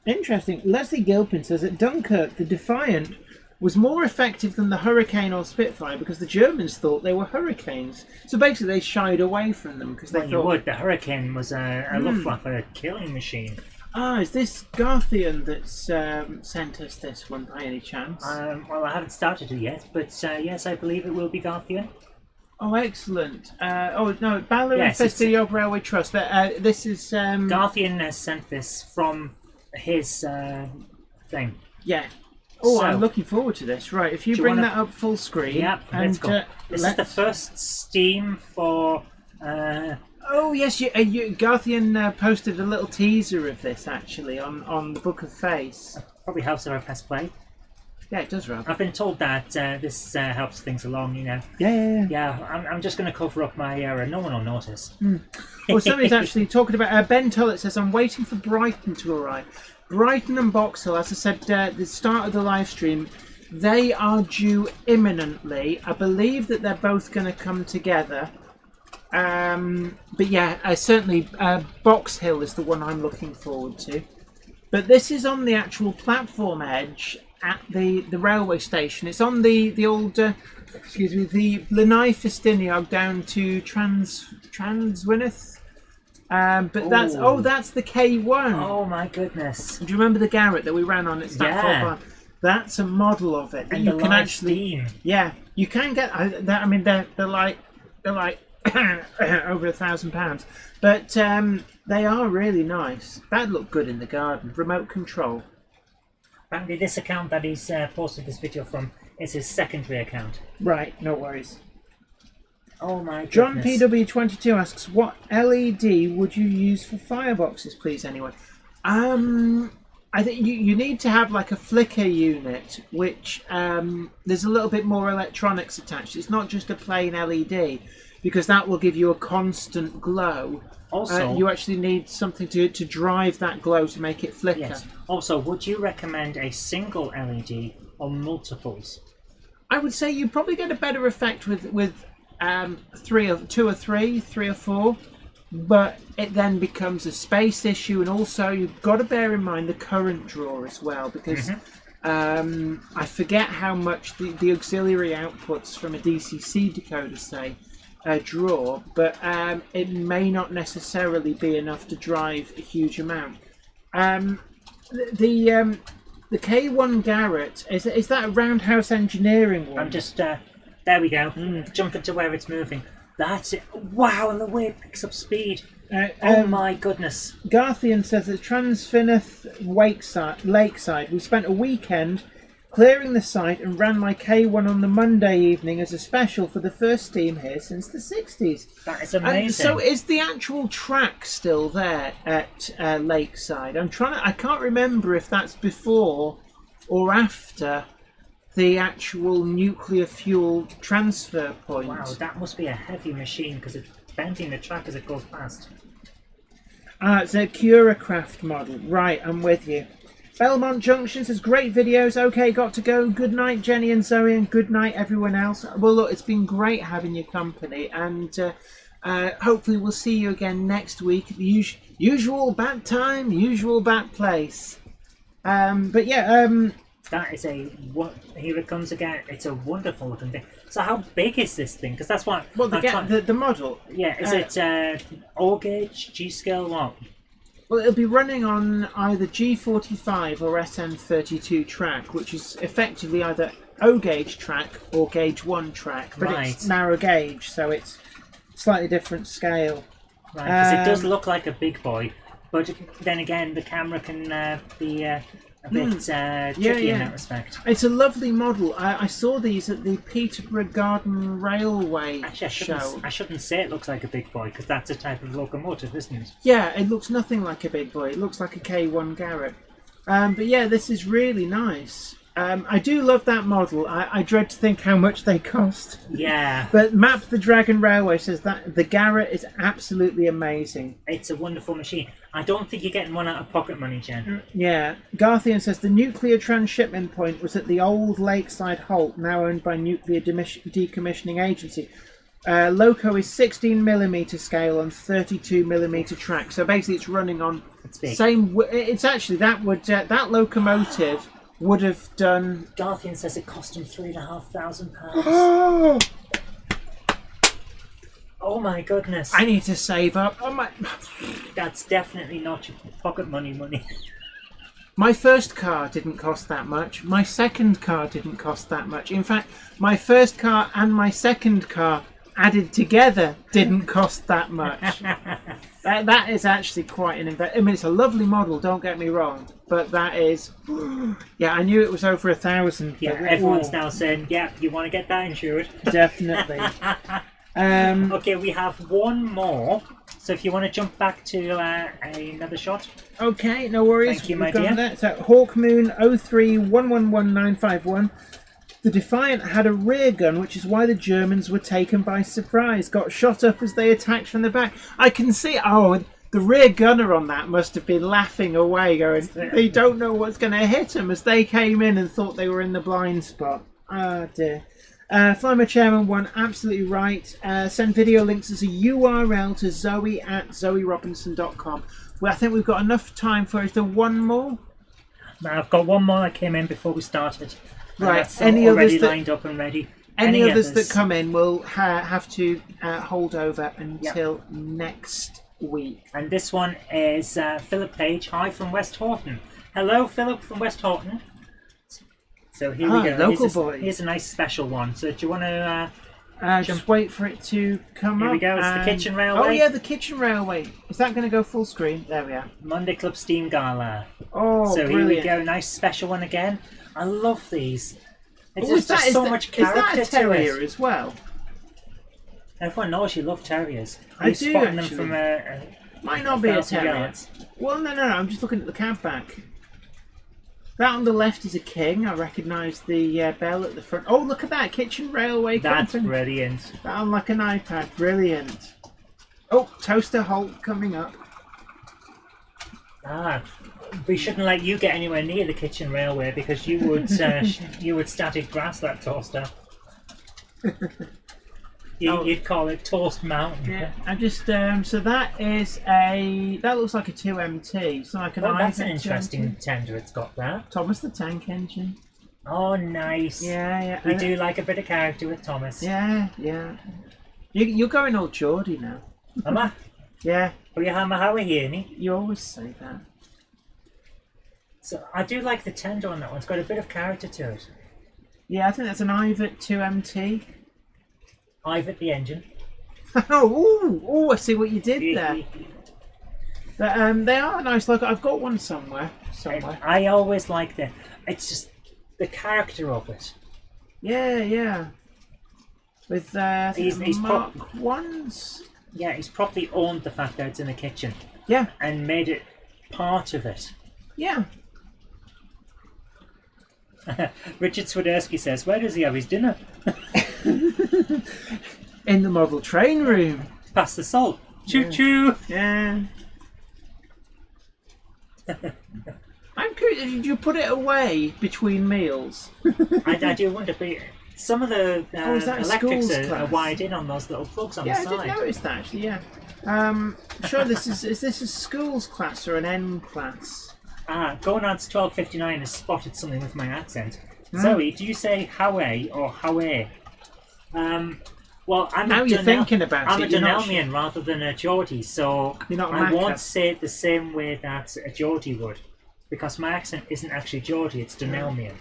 Interesting. Leslie Gilpin says at Dunkirk the Defiant was more effective than the Hurricane or Spitfire because the Germans thought they were Hurricanes. So basically they shied away from them because they thought... The Hurricane was a Luftwaffe killing machine. Is this Garthian that's sent us this one by any chance? Well, I haven't started it yet, but yes, I believe it will be Garthian. Oh, excellent. No, Ballard and Festiniog Railway Trust, but this is... Garthian has sent this from his thing. Yeah. Oh, I'm looking forward to this. Right, if you bring that up full screen... Yep, let's go. This is the first Steam for... Oh, yes, Garthian posted a little teaser of this, actually, on the Book of Face. Probably helps if I press play. Yeah, it does, rather. I've been told that this helps things along, Yeah. I'm just going to cover up my error. No one will notice. Well, somebody's actually talking about... Ben Tullett says, I'm waiting for Brighton to arrive. Brighton and Boxhill, as I said at the start of the live stream, they are due imminently. I believe that they're both going to come together. But yeah, certainly Box Hill is the one I'm looking forward to. But this is on the actual platform edge at the railway station. It's on the old, the Lanai Festiniog down to Transwyneth. But that's the K1. Oh my goodness! Do you remember the Garrett that we ran on at Stafford Farm? That's a model of it. And you the can live actually, steam. yeah, you can get. I mean, they're like over £1,000, but they are really nice. That look good in the garden. Remote control. Apparently, this account that he's posted this video from is his secondary account. Right, no worries. Oh my goodness. John PW22 asks, what LED would you use for fireboxes, please, anyone? I think you need to have like a flicker unit, which there's a little bit more electronics attached. It's not just a plain LED, because that will give you a constant glow. Also, you actually need something to drive that glow to make it flicker. yes. Also, would you recommend a single LED or multiples? I would say you probably get a better effect with three or four, but it then becomes a space issue, and also you've got to bear in mind the current draw as well, because I forget how much the auxiliary outputs from a DCC decoder say draw, but it may not necessarily be enough to drive a huge amount. The K1 Garrett, is that a Roundhouse Engineering one? I'm just there we go. Jumping to where it's moving. That's it. Wow, and the way it picks up speed. Oh my goodness. Garthian says that Transfinith Lakeside, we spent a weekend clearing the site and ran my K1 on the Monday evening as a special for the first steam here since the 60s. That is amazing. And so is the actual track still there at Lakeside? I can't remember if that's before or after the actual nuclear fuel transfer point. Wow, that must be a heavy machine because it's bending the track as it goes past. It's a Curacraft model. Right, I'm with you. Belmont Junction says, great videos. Okay, got to go. Good night, Jenny and Zoe, and good night, everyone else. Well, look, it's been great having your company, and hopefully we'll see you again next week. Usual bad time, usual bad place. But yeah, that is here it comes again. It's a wonderful looking thing. So how big is this thing? Because that's what... Well, the model. Yeah, is it O gauge, G scale, what? Well, it'll be running on either G45 or SN32 track, which is effectively either O gauge track or gauge 1 track, but it's narrow gauge, so it's slightly different scale. Right, because it does look like a big boy, but then again, the camera can be a bit tricky in that respect. It's a lovely model. I saw these at the Peterborough Garden Railway show. I shouldn't say it looks like a big boy, because that's a type of locomotive, isn't it? Yeah, it looks nothing like a big boy. It looks like a K1 Garrett. But yeah, this is really nice. I do love that model. I dread to think how much they cost. Yeah. But Map the Dragon Railway says that the Garrett is absolutely amazing. It's a wonderful machine. I don't think you're getting one out of pocket money, Jen. Yeah. Garthian says the nuclear transshipment point was at the old Lakeside Halt, now owned by Nuclear Decommissioning Agency. Loco is 16mm scale on 32mm track. So basically it's running on same... It's actually, that locomotive would have done... Garthian says it cost him £3,500. Oh my goodness. I need to save up. Oh my... That's definitely not your pocket money. My first car didn't cost that much. My second car didn't cost that much. In fact, my first car and my second car added together didn't cost that much. That is actually quite an investment. I mean, it's a lovely model, don't get me wrong, but that is... Yeah, I knew it was over 1,000. Yeah, everyone's now saying, yeah, you want to get that insured? Definitely. Okay, we have one more. So if you want to jump back to another shot. Okay, no worries. Thank you, my dear. That. So Hawkmoon 03111951. The Defiant had a rear gun, which is why the Germans were taken by surprise. Got shot up as they attacked from the back. I can see... Oh, the rear gunner on that must have been laughing away, going, they don't know what's going to hit them, as they came in and thought they were in the blind spot. Oh, dear. Flymer Chairman 1, absolutely right. Send video links as a URL to Zoe at zoerobinson.com. Well, I think we've got enough time for... Is there one more? No, I've got one more that came in before we started. Right. Any others lined up and ready? Any others that come in will have to hold over until next week. And this one is Philip Page. Hi from West Horton. Hello, Philip from West Horton. So here we go. Local boys. Here's a nice special one. So do you want to... just wait for it to come up. Here we go. It's the kitchen railway. Oh yeah, the kitchen railway. Is that going to go full screen? There we are. Monday Club Steam Gala. Oh, so brilliant. Here we go. Nice special one again. I love these. There's just so much character. Is that a terrier as well? Everyone knows you love terriers. I do spotting actually. them from Might not be a terrier. Yards. Well, no. I'm just looking at the cab back. That on the left is a king. I recognise the bell at the front. Oh, look at that kitchen railway. That's brilliant. That on like an iPad. Brilliant. Oh, Toaster Holt coming up. We shouldn't let you get anywhere near the kitchen railway because you would you would static grass that toaster. You'd call it Toast Mountain. Yeah, I just so that is that looks like a 2MT. So like an that's an interesting tender. It's got that Thomas the Tank Engine. Oh, nice. Yeah. We do like a bit of character with Thomas. Yeah. You're going old Geordie now. Am I? Yeah. Well, you hammer how here, You always say that. So I do like the tender on that one. It's got a bit of character to it. Yeah, I think that's an Ivet 2MT. Ivet the engine. Oh! I see what you did there. But they are a nice logo. I've got one somewhere. I always like it's just the character of it. Yeah. With he's Mark ones. Yeah, he's probably owned the fact that it's in the kitchen. Yeah. And made it part of it. Yeah. Richard Swiderski says, where does he have his dinner? In the model train room. Past the salt. Choo-choo. Yeah. I'm curious, did you put it away between meals? I do wonder, but some of the electrics are wired in on those little plugs on the side. Yeah, I did notice that actually, yeah. Sure, is this a schools class or an N class? Gonad's 1259 has spotted something with my accent. Zoe, do you say Howe or Howe? Well, I'm now you're thinking about I'm it. a Dunelmian rather than a Geordie, so I won't say it the same way that a Geordie would, because my accent isn't actually Geordie, it's Dunelmian.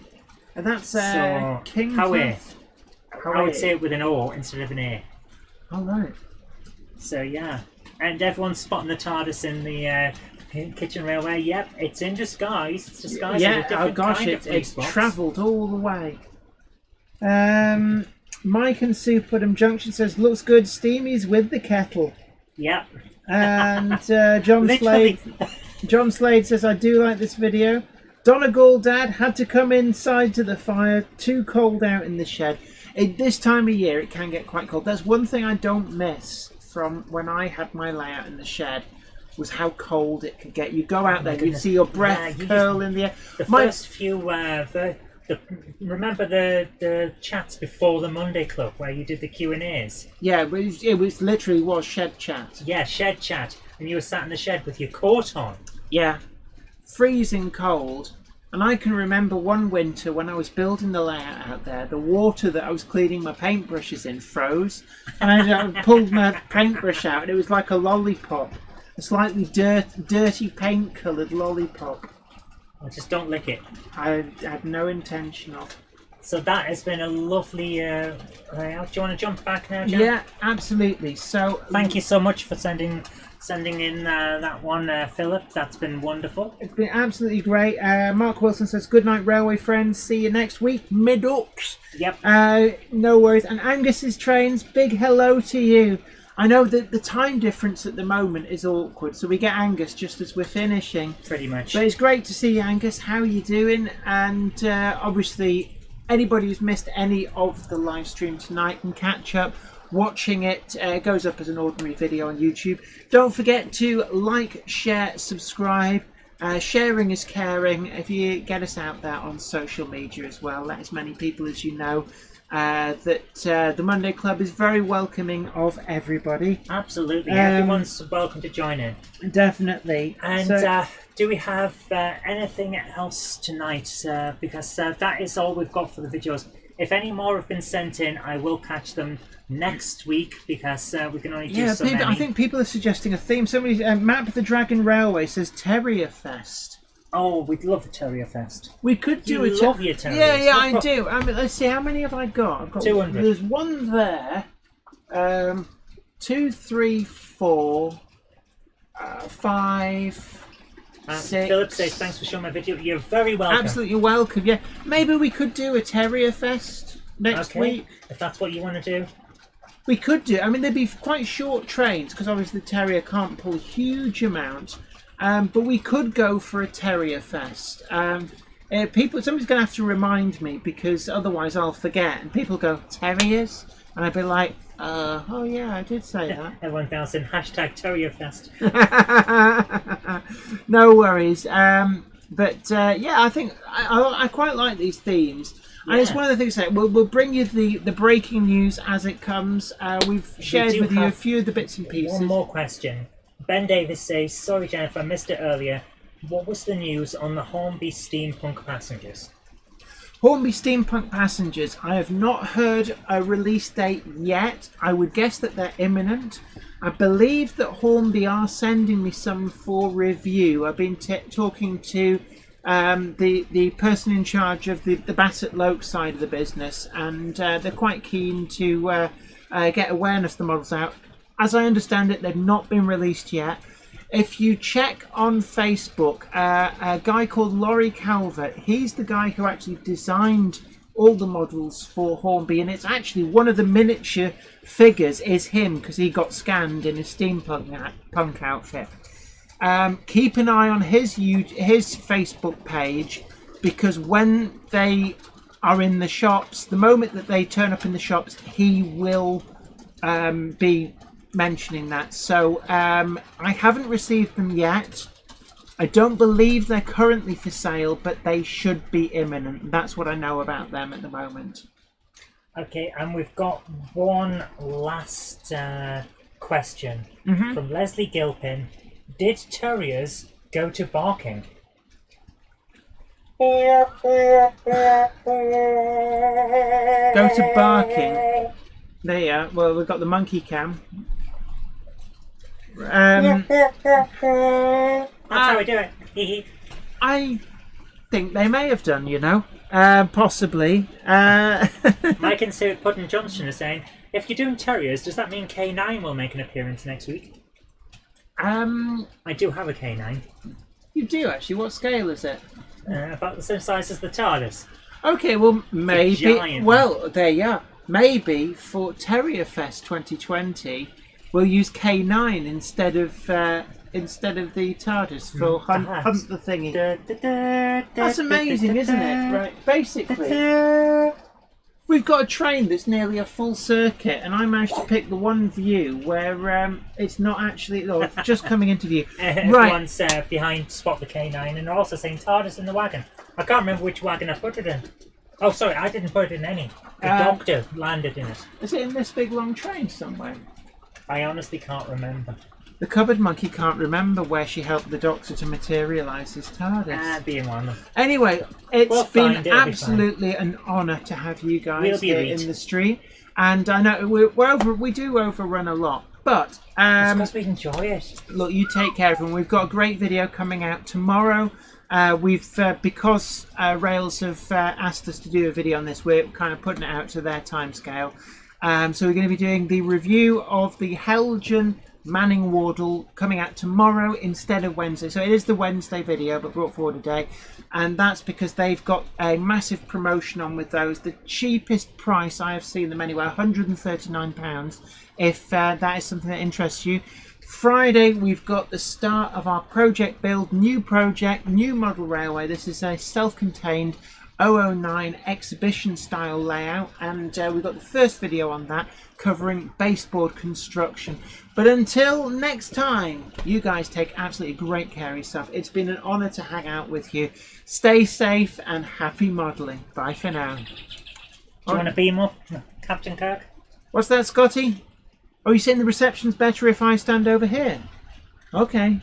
And that's so King Howe. I would say it with an O instead of an A. Oh, right. So, yeah. And everyone's spotting the TARDIS in the kitchen railway. Yep, it's in disguise. It's disguised as a different kind of police box. Travelled all the way. Mike and Superdom Junction says, looks good, Steamy's with the kettle. Yep. And John Slade says, I do like this video. Donegal Dad had to come inside to the fire, too cold out in the shed. This time of year it can get quite cold. That's one thing I don't miss from when I had my layout in the shed, was how cold it could get. You go out there, you'd see your breath curl in the air. The first few, remember the chats before the Monday Club where you did the Q&As? Yeah, it was literally shed chat. Yeah, shed chat. And you were sat in the shed with your coat on. Yeah, freezing cold. And I can remember one winter when I was building the layout out there, the water that I was cleaning my paintbrushes in froze. And I pulled my paintbrush out and it was like a lollipop. A slightly dirty paint-coloured lollipop. Well, just don't lick it. I had no intention of. So that has been a lovely layout. Do you want to jump back now, John? Yeah, absolutely. So thank you so much for sending in that one, Philip. That's been wonderful. It's been absolutely great. Mark Wilson says, good night, railway friends. See you next week. Mid-Ucks. Yep. No worries. And Angus's Trains, big hello to you. I know that the time difference at the moment is awkward, so we get Angus just as we're finishing. Pretty much. But it's great to see you, Angus. How are you doing? And obviously, anybody who's missed any of the live stream tonight can catch up watching it. It goes up as an ordinary video on YouTube. Don't forget to like, share, subscribe. Sharing is caring. If you get us out there on social media as well, let as many people as you know that the Monday Club is very welcoming of everybody. Absolutely, everyone's welcome to join in. Definitely. And do we have anything else tonight? Because that is all we've got for the videos. If any more have been sent in, I will catch them next week because we can only do so many. I think people are suggesting a theme. Somebody, Map the Dragon Railway says Terrier Fest. Oh, we'd love the Terrier Fest. We could do You a love your terriers. Yeah, I do. I mean, let's see, how many have I got? I've got 200. There's one there. 2, 3, 4, 5, 6. Philip says, thanks for showing my video. You're very welcome. Absolutely welcome. Yeah, maybe we could do a Terrier Fest next week. If that's what you want to do. We could do. I mean, they'd be quite short trains because obviously the Terrier can't pull huge amounts. But we could go for a Terrier Fest. Somebody's going to have to remind me because otherwise I'll forget. And people go, Terriers? And I'd be like, oh yeah, I did say that. Everyone else in #Terrier Fest. No worries. Yeah, I think I quite like these themes. Yeah. And it's one of the things that we'll bring you the breaking news as it comes. We've shared with you a few of the bits and pieces. One more question. Ben Davis says, sorry Jennifer, I missed it earlier. What was the news on the Hornby steampunk passengers? Hornby steampunk passengers, I have not heard a release date yet. I would guess that they're imminent. I believe that Hornby are sending me some for review. I've been talking to the person in charge of the Bassett Loke side of the business, and they're quite keen to get awareness of the models out. As I understand it, they've not been released yet. If you check on Facebook, a guy called Laurie Calvert, he's the guy who actually designed all the models for Hornby, and it's actually one of the miniature figures is him because he got scanned in a steampunk outfit. Keep an eye on his Facebook page, because when they are in the shops, the moment that they turn up in the shops, he will be mentioning that. So I haven't received them yet. I don't believe they're currently for sale, but they should be imminent. That's what I know about them at the moment. Okay, and we've got one last question from Leslie Gilpin. Did terriers go to barking? Go to barking. There you are. Well, we've got the monkey cam. That's how we do it. I think they may have done, possibly. Mike and Stuart Puddin Johnson are saying, if you're doing terriers, does that mean K9 will make an appearance next week? I do have a K9. You do, actually. What scale is it? About the same size as the TARDIS. Okay, well, maybe. Giant. Well, there you are. Maybe for Terrier Fest 2020, we'll use K9 instead of the TARDIS for hunt the thingy. That's amazing, isn't it? Right, basically, we've got a train that's nearly a full circuit, and I managed to pick the one view where it's not actually just coming into view. Everyone's behind Spot the K9, and they're also saying TARDIS in the wagon. I can't remember which wagon I put it in. Oh, sorry, I didn't put it in any. The Doctor landed in it. Is it in this big long train somewhere? I honestly can't remember. The cupboard monkey can't remember where she helped the Doctor to materialise his TARDIS. Being one of them. Anyway, it's been absolutely an honour to have you guys here in the stream. And I know we do overrun a lot, but it's because we enjoy it. Look, you take care, everyone. We've got a great video coming out tomorrow. Because Rails have asked us to do a video on this, we're kind of putting it out to their timescale. So we're going to be doing the review of the Helgen Manning Wardle coming out tomorrow instead of Wednesday. So it is the Wednesday video, but brought forward a day. And that's because they've got a massive promotion on with those. The cheapest price I have seen them anywhere, £139, if that is something that interests you. Friday, we've got the start of our project build, new project, new model railway. This is a self-contained 009 exhibition style layout, and we've got the first video on that covering baseboard construction. But until next time, you guys take absolutely great care of yourself. It's been an honour to hang out with you. Stay safe and happy modelling. Bye for now. Do you want to beam up, Captain Kirk? What's that, Scotty? Oh, you're saying the reception's better if I stand over here? Okay.